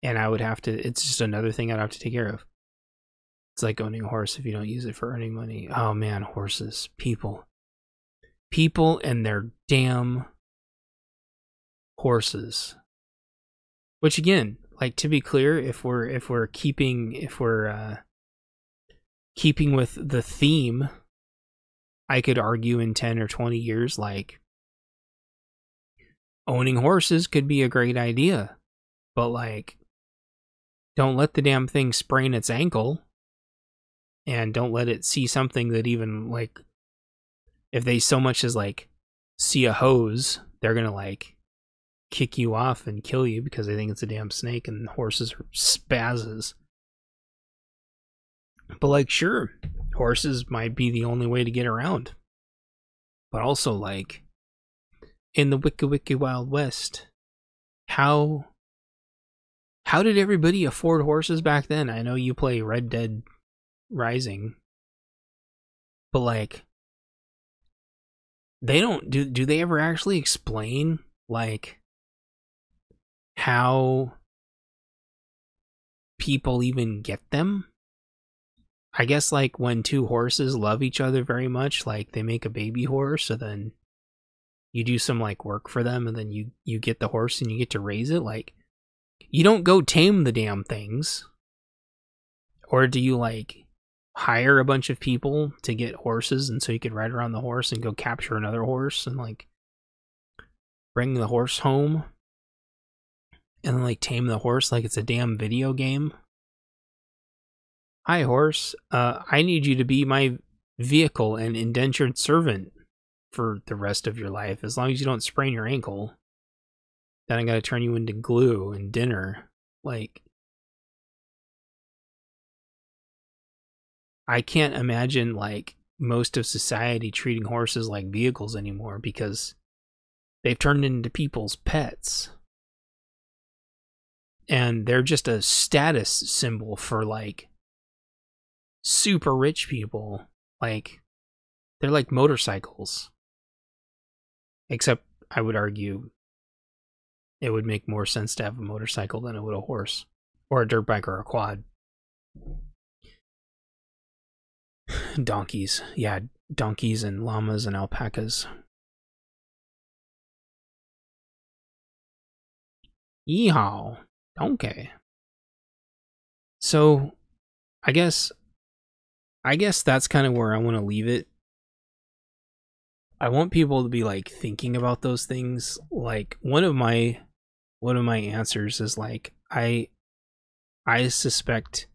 And I would have to, it's just another thing I'd have to take care of. It's like owning a horse if you don't use it for earning money. Oh man, horses, people and their damn horses. Which again, like, to be clear, if we're keeping with the theme, I could argue in 10 or 20 years, like, owning horses could be a great idea, but like, don't let the damn thing sprain its ankle, and don't let it see something that even, like, if they so much as like see a hose, they're gonna like kick you off and kill you because they think it's a damn snake, and horses are spazzes. But like, sure, horses might be the only way to get around, but also, like, in the Wiki Wild West, how did everybody afford horses back then? I know you play Red Dead Rising, but like, they don't do they ever actually explain like how people even get them? I guess like when two horses love each other very much, like they make a baby horse, so then you do some like work for them, and then you get the horse and you get to raise it. Like, you don't go tame the damn things. Or do you like hire a bunch of people to get horses, and so you could ride around the horse and go capture another horse and like bring the horse home and then like tame the horse like it's a damn video game? Hi, horse. I need you to be my vehicle and indentured servant for the rest of your life. As long as you don't sprain your ankle, then I gotta turn you into glue and dinner. Like, I can't imagine like most of society treating horses like vehicles anymore, because they've turned into people's pets. And they're just a status symbol for like super rich people. Like, they're like motorcycles. Except I would argue it would make more sense to have a motorcycle than it would a horse, or a dirt bike, or a quad. Donkeys. Yeah, donkeys and llamas and alpacas. Yeehaw. Donkey. So, I guess that's kind of where I want to leave it. I want people to be like thinking about those things. Like, one of my answers is like, I suspect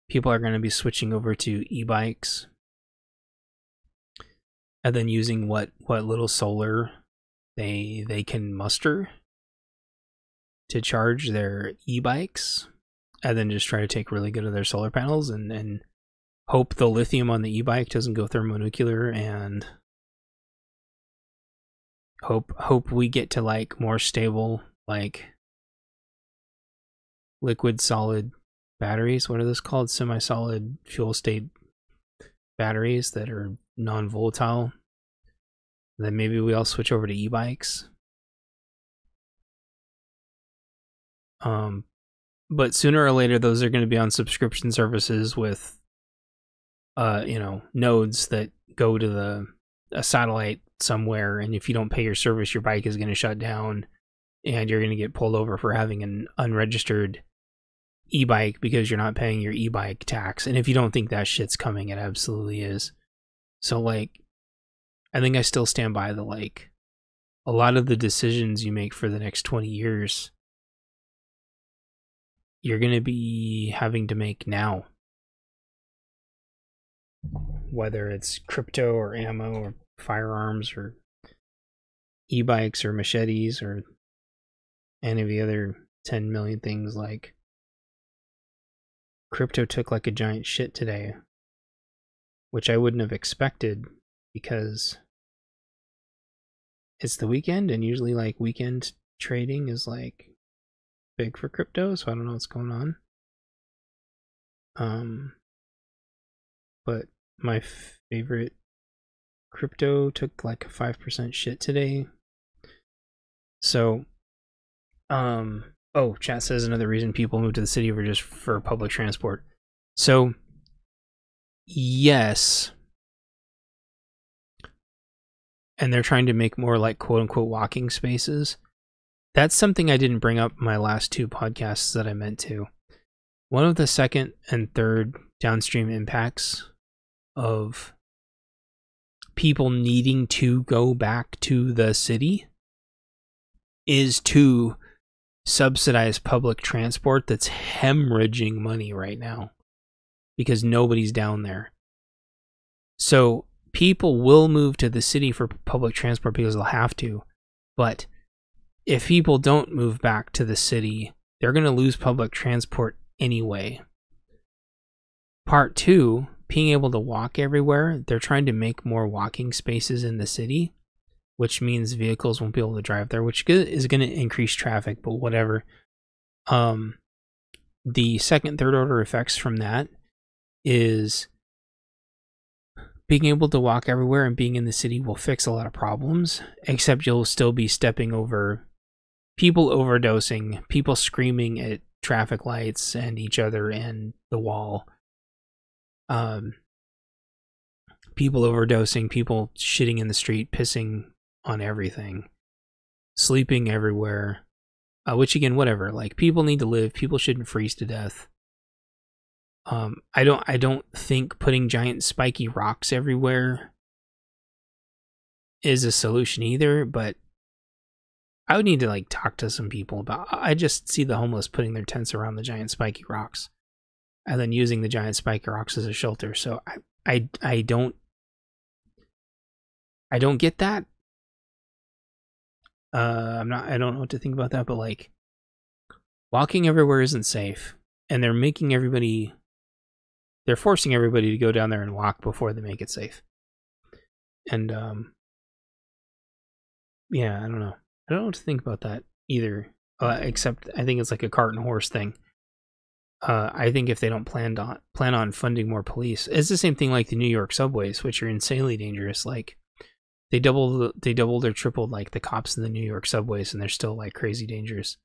people are going to be switching over to e-bikes and then using what little solar they can muster to charge their e-bikes, and then just try to take really good of their solar panels and hope the lithium on the e-bike doesn't go thermonuclear, and hope we get to like more stable, like, liquid solid batteries. What are those called? Semi-solid fuel state batteries that are non-volatile. Then maybe we all switch over to e-bikes. But sooner or later, those are going to be on subscription services with, nodes that go to a satellite somewhere, and if you don't pay your service, your bike is going to shut down, and you're going to get pulled over for having an unregistered e-bike because you're not paying your e-bike tax. And if you don't think that shit's coming, it absolutely is. So, like, I think I still stand by the, like, a lot of the decisions you make for the next 20 years, you're going to be having to make now. Whether it's crypto or ammo or firearms or e-bikes or machetes or any of the other 10 million things like crypto took like a giant shit today, which I wouldn't have expected because it's the weekend, and usually like weekend trading is like big for crypto, so I don't know what's going on. But my favorite crypto took like a 5% shit today. So, oh, chat says another reason people move to the city over just for public transport. So, yes. And they're trying to make more like quote unquote walking spaces. That's something I didn't bring up in my last two podcasts that I meant to. One of the second and third downstream impacts of people needing to go back to the city is to subsidize public transport that's hemorrhaging money right now because nobody's down there. So people will move to the city for public transport because they'll have to. But if people don't move back to the city, they're going to lose public transport anyway. Part two, being able to walk everywhere. They're trying to make more walking spaces in the city, which means vehicles won't be able to drive there, which is going to increase traffic, but whatever. The second, third order effects from that is being able to walk everywhere and being in the city will fix a lot of problems, except you'll still be stepping over people overdosing, people screaming at traffic lights and each other and the wall. People overdosing, people shitting in the street, pissing on everything, sleeping everywhere, which again, whatever, like people need to live, people shouldn't freeze to death. I don't think putting giant spiky rocks everywhere is a solution either, but I would need to like talk to some people about. I just see the homeless putting their tents around the giant spiky rocks and then using the giant spiky rocks as a shelter. So I don't get that. I don't know what to think about that, but like walking everywhere isn't safe, and they're forcing everybody to go down there and walk before they make it safe. And yeah, I don't know. I don't know what to think about that either. Except I think it's like a cart and horse thing. I think if they don't plan on funding more police, it's the same thing like the New York subways, which are insanely dangerous. Like they doubled or tripled like the cops in the New York subways, and they're still like crazy dangerous.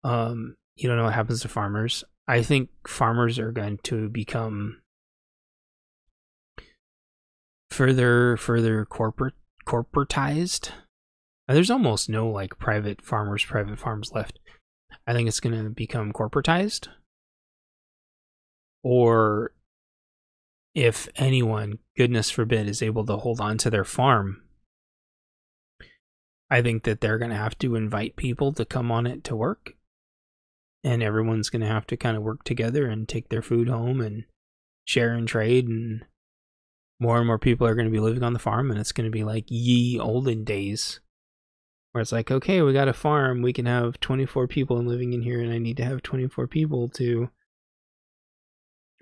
You don't know what happens to farmers. I think farmers are going to become further corporatized. There's almost no like private farms left. I think it's going to become corporatized. Or if anyone, goodness forbid, is able to hold on to their farm, I think that they're going to have to invite people to come on it to work. And everyone's going to have to kind of work together and take their food home and share and trade. And more people are going to be living on the farm. And it's going to be like ye olden days, where it's like, okay, we got a farm. We can have 24 people living in here. And I need to have 24 people to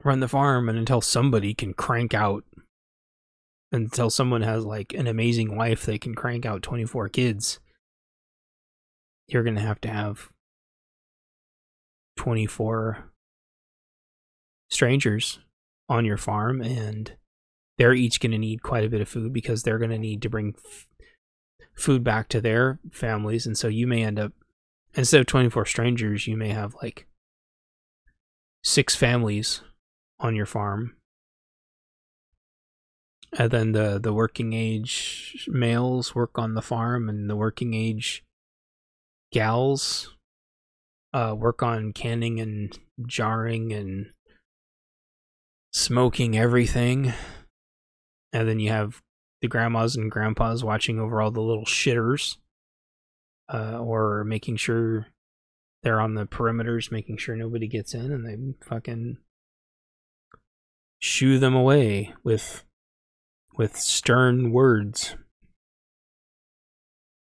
run the farm. And until somebody can until someone has like an amazing wife, they can crank out 24 kids. You're going to have 24 strangers on your farm, and they're each going to need quite a bit of food because they're going to need to bring food back to their families. And so you may end up, instead of 24 strangers, you may have like 6 families on your farm. And then the working age males work on the farm, and the working age gals work on canning and jarring and smoking everything. And then you have the grandmas and grandpas watching over all the little shitters, or making sure they're on the perimeters, making sure nobody gets in, and they fucking shoo them away with stern words.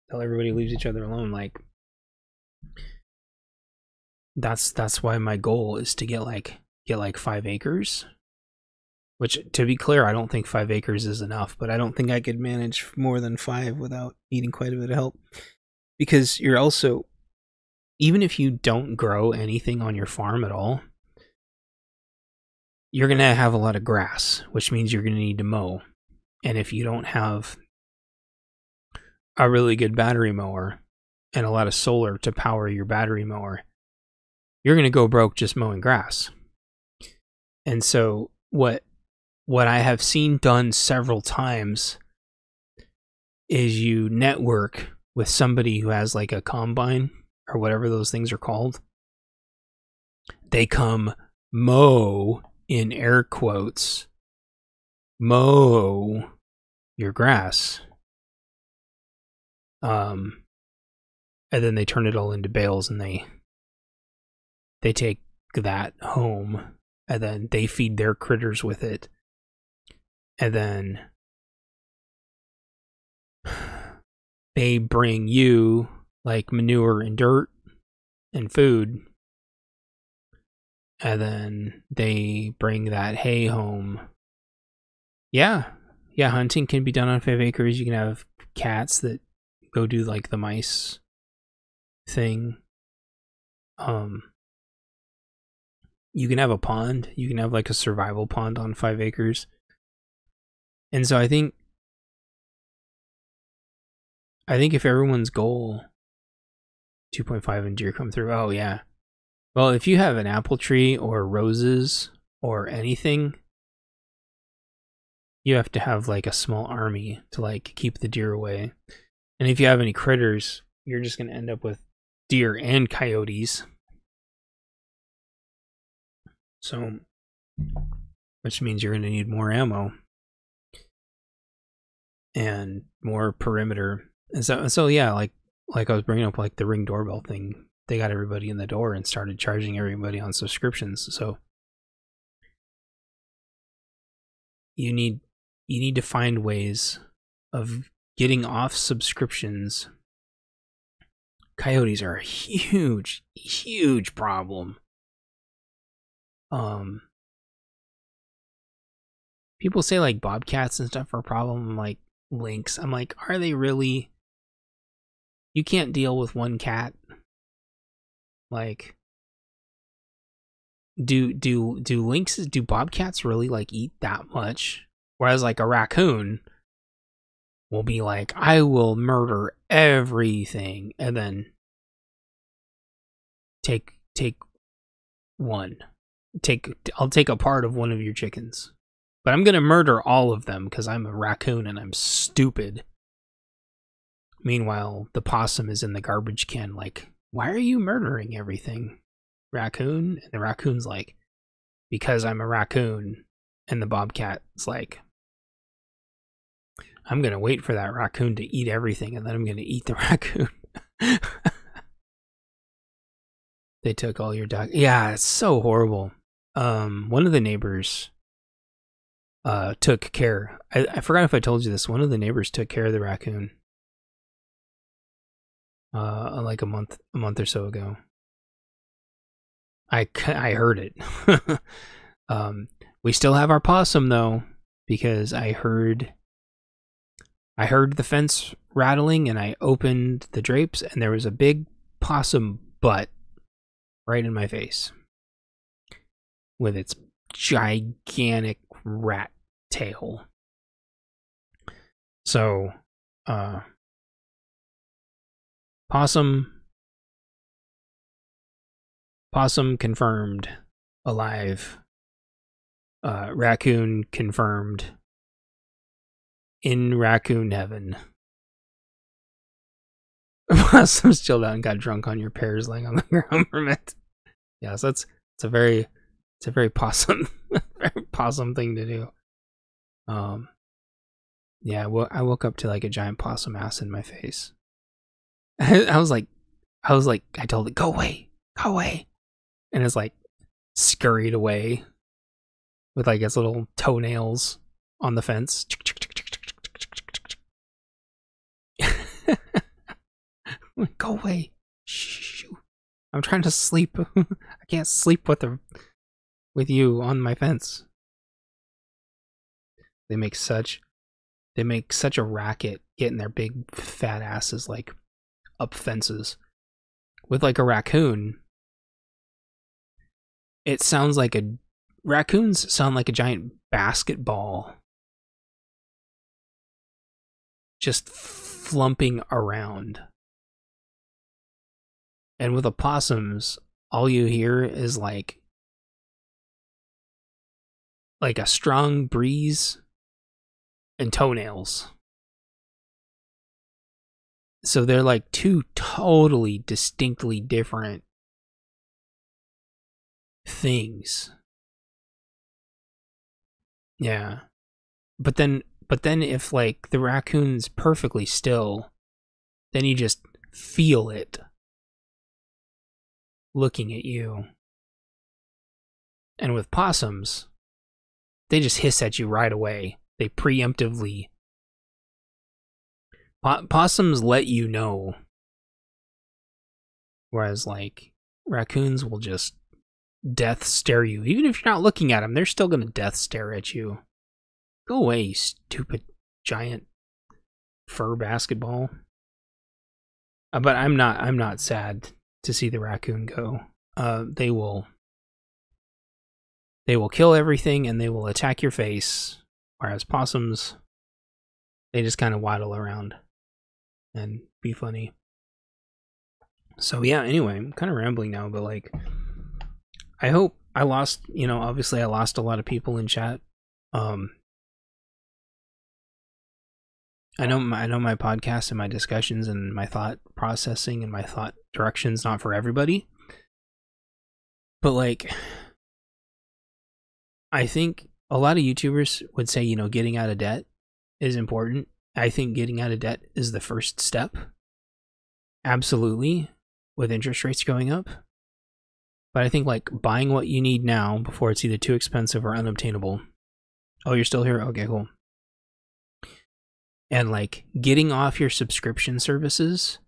Tell everybody leaves each other alone. Like, that's why my goal is to get like 5 acres. Which, to be clear, I don't think 5 acres is enough, but I don't think I could manage more than 5 without needing quite a bit of help. Because you're also, even if you don't grow anything on your farm at all, you're going to have a lot of grass, which means you're going to need to mow. And if you don't have a really good battery mower and a lot of solar to power your battery mower, you're going to go broke just mowing grass. And so what I have seen done several times is you network with somebody who has like a combine or whatever those things are called. They come mow, in air quotes, mow your grass. And then they turn it all into bales and they take that home and then they feed their critters with it. And then they bring you like manure and dirt and food. And then they bring that hay home. Yeah, hunting can be done on 5 acres. You can have cats that go do like the mice thing. You can have a pond. You can have like a survival pond on 5 acres. And so I think if everyone's goal 2.5 and deer come through, oh yeah. Well, if you have an apple tree or roses or anything, you have to have like a small army to like keep the deer away. And if you have any critters, you're just going to end up with deer and coyotes. So, which means you're going to need more ammo and more perimeter. And so yeah, like I was bringing up, like the Ring doorbell thing, they got everybody in the door and started charging everybody on subscriptions. So you need to find ways of getting off subscriptions. Coyotes are a huge problem. People say like bobcats and stuff are a problem, like lynx. I'm like, are they really? You can't deal with one cat. Like, do lynxes, do bobcats really like eat that much? Whereas like a raccoon will be like, I will murder everything and then I'll take a part of one of your chickens. But I'm going to murder all of them because I'm a raccoon and I'm stupid. Meanwhile, the possum is in the garbage can like, why are you murdering everything, raccoon? And the raccoon's like, because I'm a raccoon. And the bobcat's like, I'm going to wait for that raccoon to eat everything and then I'm going to eat the raccoon. They took all your dog. Yeah, it's so horrible. One of the neighbors took care. I forgot if I told you this. One of the neighbors took care of the raccoon. Like a month or so ago. I heard it. We still have our possum though, because I heard the fence rattling and I opened the drapes and there was a big possum butt right in my face with its gigantic rat tail. So, possum confirmed alive. Raccoon confirmed in raccoon heaven. Possum's chilled out and got drunk on your pears laying on the ground from it. Yeah, so it's a very possum very possum thing to do. Yeah, well, I woke up to like a giant possum ass in my face. I was like, I told it, go away, and it's like scurried away with like its little toenails on the fence. Go away. Shh. I'm trying to sleep. I can't sleep with you on my fence. They make such a racket getting their big fat asses like up fences. With like a raccoon, it sounds like raccoons sound like a giant basketball just flumping around. And with opossums, all you hear is like a strong breeze and toenails. So they're like two totally distinctly different things. Yeah. But then if like the raccoon's perfectly still, then you just feel it looking at you. And with possums, they just hiss at you right away. They preemptively. Possums let you know. Whereas like raccoons will just death stare you. Even if you're not looking at them, they're still going to death stare at you. Go away, you stupid giant fur basketball. But I'm not sad to see the raccoon go. They will kill everything and they will attack your face. Whereas possums, they just kind of waddle around and be funny. So yeah, anyway, I'm kind of rambling now, but like, I hope I lost, obviously I lost a lot of people in chat. I know my podcast and my discussions and my thought processing and my thought direction's not for everybody. But like, I think a lot of YouTubers would say, getting out of debt is important. I think getting out of debt is the first step. Absolutely. With interest rates going up. But I think like buying what you need now before it's either too expensive or unobtainable. Oh, you're still here? Okay, cool. And like getting off your subscription services,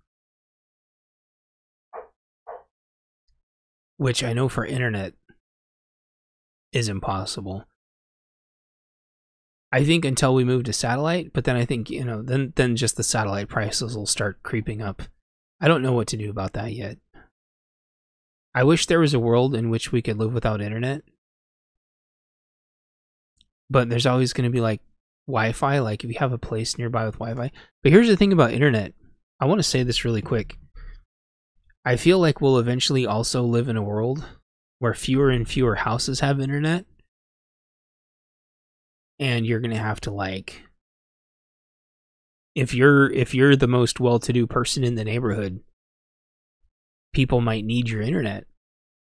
which I know for internet is impossible. I think until we move to satellite, but then I think, then just the satellite prices will start creeping up. I don't know what to do about that yet. I wish there was a world in which we could live without internet. But there's always going to be like Wi-Fi, like if you have a place nearby with Wi-Fi. But here's the thing about internet. I want to say this really quick. I feel like we'll eventually also live in a world where fewer and fewer houses have internet. And you're going to have to like, if you're the most well-to-do person in the neighborhood, people might need your internet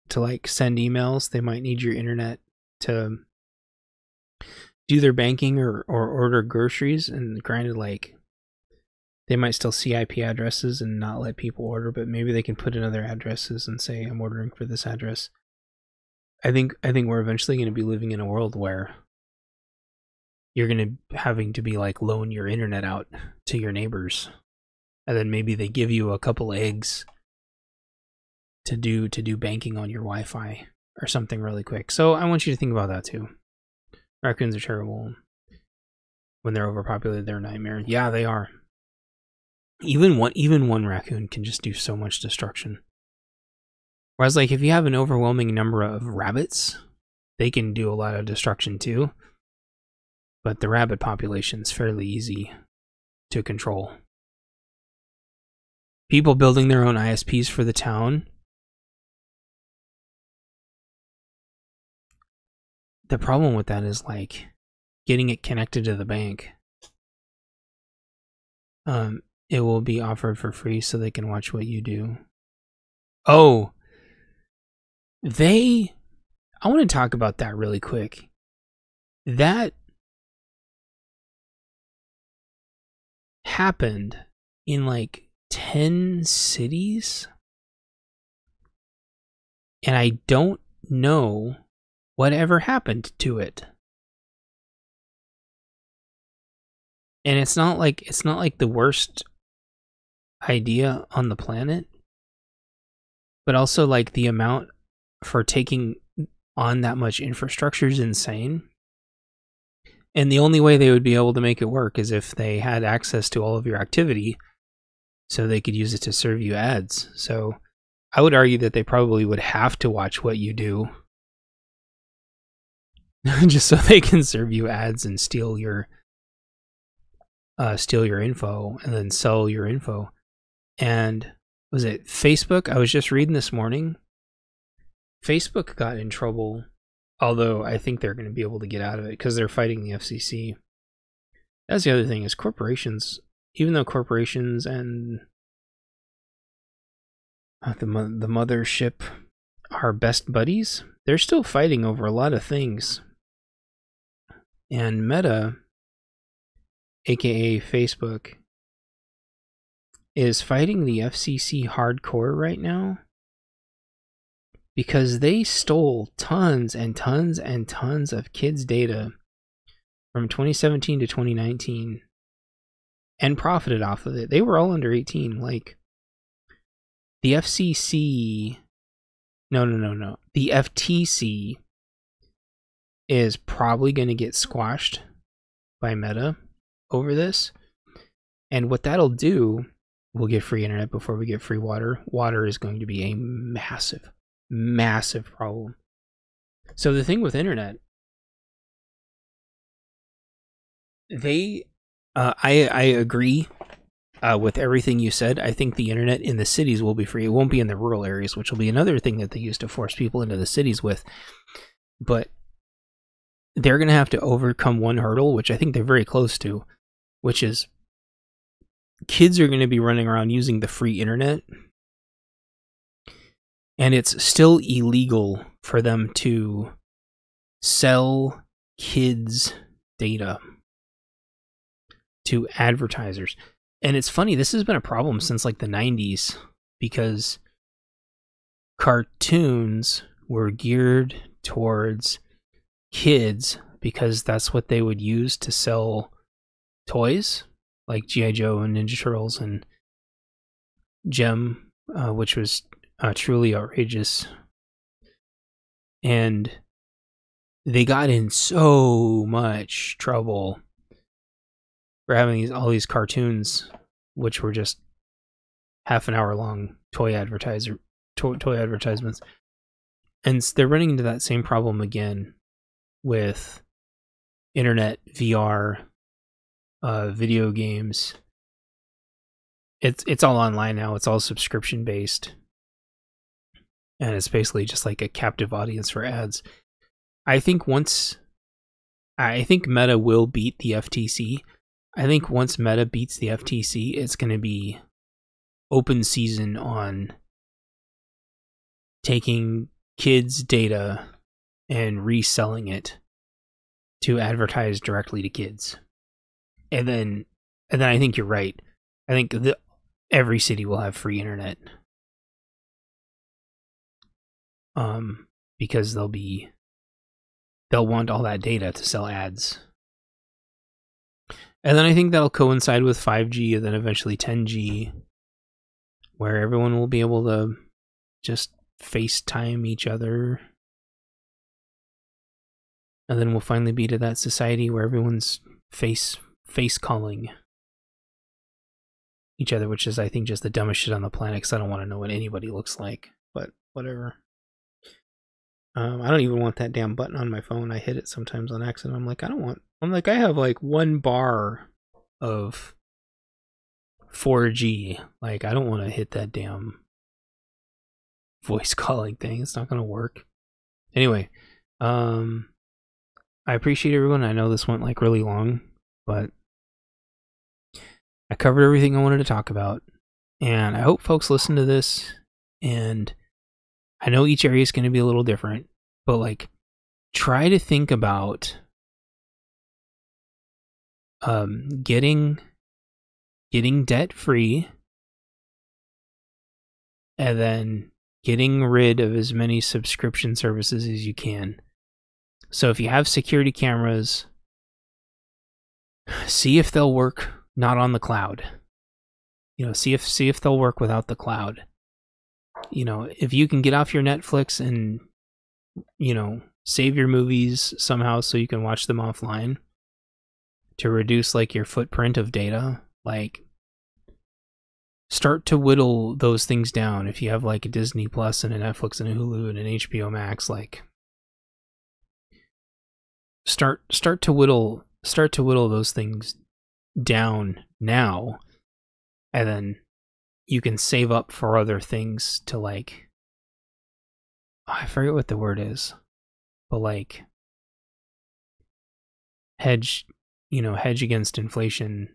to like send emails. They might need your internet to do their banking or order groceries. And granted, like they might still see IP addresses and not let people order, but maybe they can put in other addresses and say, I'm ordering for this address. I think we're eventually going to be living in a world where you're going to having to be like loan your internet out to your neighbors. And then maybe they give you a couple eggs to do banking on your Wi-Fi or something really quick. So I want you to think about that too. Raccoons are terrible. When they're overpopulated, they're a nightmare. Yeah, they are. Even one raccoon can just do so much destruction. Whereas like if you have an overwhelming number of rabbits, they can do a lot of destruction too. But the rabbit population is fairly easy to control. People building their own ISPs for the town. The problem with that is like getting it connected to the bank. It will be offered for free so they can watch what you do. Oh, I want to talk about that really quick. That happened in like 10 cities. And I don't know whatever happened to it. And it's not like the worst idea on the planet. but also like the amount for taking on that much infrastructure is insane. And the only way they would be able to make it work is if they had access to all of your activity so they could use it to serve you ads. So I would argue that they probably would have to watch what you do just so they can serve you ads and steal your info and then sell your info. And was it Facebook? I was just reading this morning. Facebook got in trouble, although I think they're going to be able to get out of it because they're fighting the FCC. That's the other thing is corporations, even though corporations and the mothership are best buddies, they're still fighting over a lot of things. And Meta, aka Facebook, is fighting the FCC hardcore right now because they stole tons and tons and tons of kids' data from 2017 to 2019 and profited off of it. They were all under 18. Like, the FCC... No. The FTC is probably going to get squashed by Meta over this. And what that'll do, we'll get free internet before we get free water. Water is going to be a massive, massive problem. So the thing with internet, I agree with everything you said. I think the internet in the cities will be free. It won't be in the rural areas, which will be another thing that they use to force people into the cities with. But they're going to have to overcome one hurdle, which I think they're very close to, which is kids are going to be running around using the free internet. And it's still illegal for them to sell kids' data to advertisers. And it's funny, this has been a problem since like the 90s because cartoons were geared towards kids because that's what they would use to sell toys like G.I. Joe and Ninja Turtles and Gem, which was truly outrageous. And they got in so much trouble for having all these cartoons, which were just half an hour long toy advertisements. And they're running into that same problem again with internet, VR, video games. It's all online now. It's all subscription based. And it's basically just like a captive audience for ads. I think Meta will beat the FTC. I think once Meta beats the FTC, it's going to be open season on taking kids' data and reselling it to advertise directly to kids. And then I think you're right. I think every city will have free internet. Because they'll want all that data to sell ads. And then I think that'll coincide with 5G and then eventually 10G, where everyone will be able to just FaceTime each other. And then we'll finally be to that society where everyone's face calling each other, which is, I think, just the dumbest shit on the planet, because I don't want to know what anybody looks like. But whatever. I don't even want that damn button on my phone. I hit it sometimes on accident. I have like 1 bar of 4G. Like, I don't want to hit that damn voice calling thing. It's not going to work. Anyway, I appreciate everyone. I know this went like really long, but I covered everything I wanted to talk about. And I hope folks listen to this. And I know each area is going to be a little different, but like, try to think about getting debt free, and then getting rid of as many subscription services as you can. So if you have security cameras, see if they'll work not on the cloud. See if they'll work without the cloud. you know, if you can get off your Netflix and, you know, save your movies somehow so you can watch them offline to reduce like your footprint of data, like start to whittle those things down. If you have like a Disney Plus and a Netflix and a Hulu and an HBO Max, like start to whittle those things down now, and then you can save up for other things to like, I forget what the word is, but like hedge against inflation,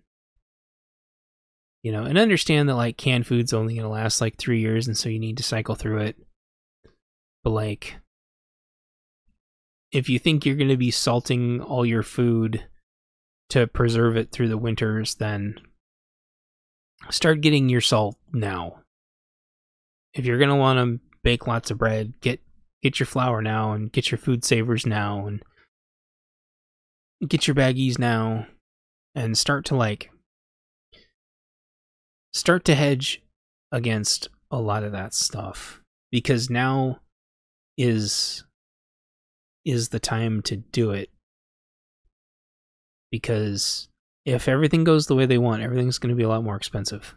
you know, and understand that like canned food's only going to last like 3 years, and so you need to cycle through it. But like, if you think you're going to be salting all your food to preserve it through the winters, then start getting your salt now. If you're going to want to bake lots of bread, get your flour now, and get your food savers now, and get your baggies now, and start to hedge against a lot of that stuff, because now is the time to do it. Because if everything goes the way they want, everything's going to be a lot more expensive.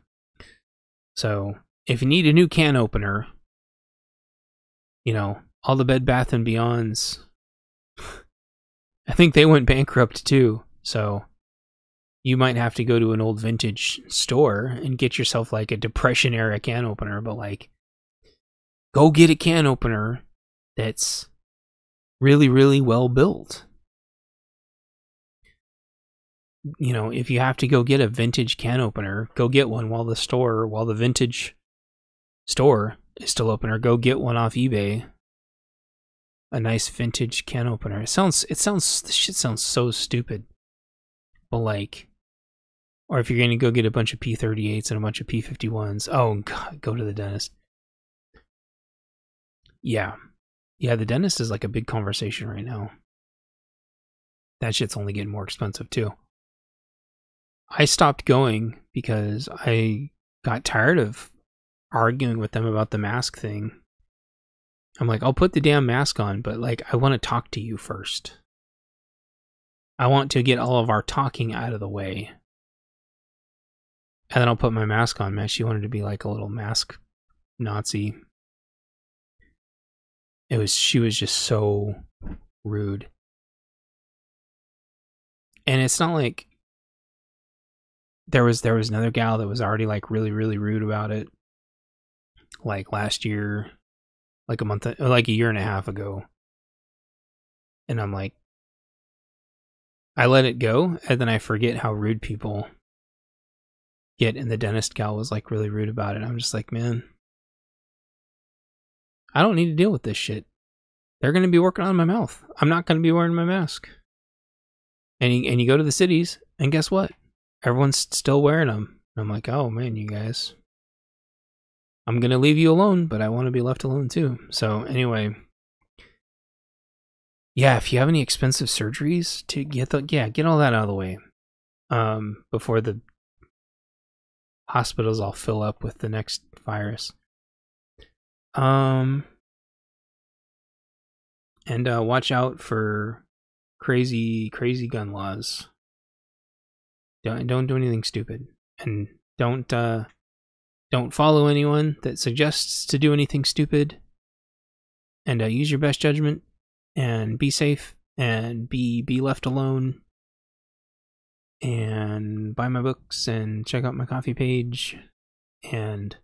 So if you need a new can opener, you know, all the Bed Bath & Beyonds, I think they went bankrupt too. So you might have to go to an old vintage store and get yourself like a Depression era can opener. But like, go get a can opener that's really, really well built. You know, if you have to go get a vintage can opener, go get one while the vintage store is still open, or go get one off eBay. A nice vintage can opener. This shit sounds so stupid. But like, or if you're going to go get a bunch of P38s and a bunch of P51s, oh god, go to the dentist. Yeah, the dentist is like a big conversation right now. That shit's only getting more expensive too. I stopped going because I got tired of arguing with them about the mask thing. I'm like, I'll put the damn mask on, but like, I want to talk to you first. I want to get all of our talking out of the way. And then I'll put my mask on. Man, she wanted to be like a little mask Nazi. She was just so rude. And it's not like there was another gal that was already like really, really rude about it. Like last year, like a year and a half ago. And I'm like, I let it go, and then I forget how rude people get, and the dentist gal was like really rude about it. I'm just like, man, I don't need to deal with this shit. They're going to be working on my mouth. I'm not going to be wearing my mask. And you go to the cities, and guess what? Everyone's still wearing them. And I'm like, oh man, you guys. I'm going to leave you alone, but I want to be left alone too. So anyway, yeah, if you have any expensive surgeries, to get all that out of the way. Before the hospitals all fill up with the next virus. And watch out for crazy gun laws. Don't do anything stupid, and don't follow anyone that suggests to do anything stupid. And use your best judgment, and be safe, and be left alone. And buy my books and check out my coffee page. And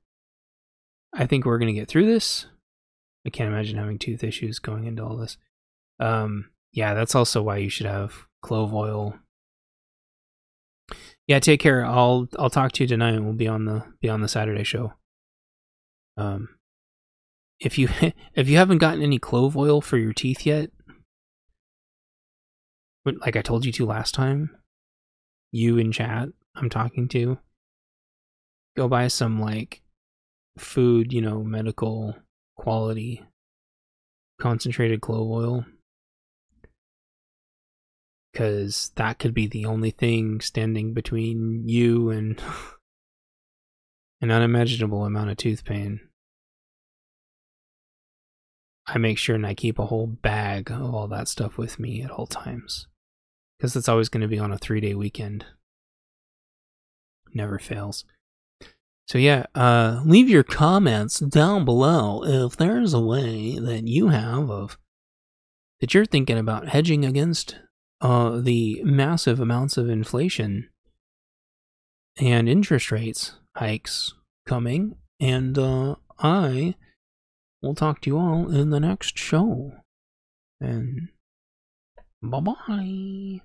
I think we're gonna get through this. I can't imagine having tooth issues going into all this. Yeah, that's also why you should have clove oil. Yeah, take care. I'll talk to you tonight, and we'll be on the Saturday show. If you haven't gotten any clove oil for your teeth yet, like I told you to last time, you in chat I'm talking to, go buy some like food, medical quality concentrated clove oil. Because that could be the only thing standing between you and an unimaginable amount of tooth pain. I make sure and I keep a whole bag of all that stuff with me at all times. Because it's always going to be on a 3-day weekend. Never fails. So yeah, leave your comments down below if there's a way that you have that you're thinking about hedging against the massive amounts of inflation and interest rates hikes coming. And I will talk to you all in the next show. And bye-bye.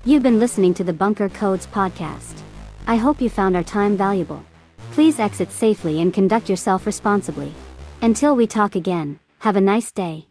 You've been listening to the Bunker Codes podcast. I hope you found our time valuable. Please exit safely and conduct yourself responsibly. Until we talk again, have a nice day.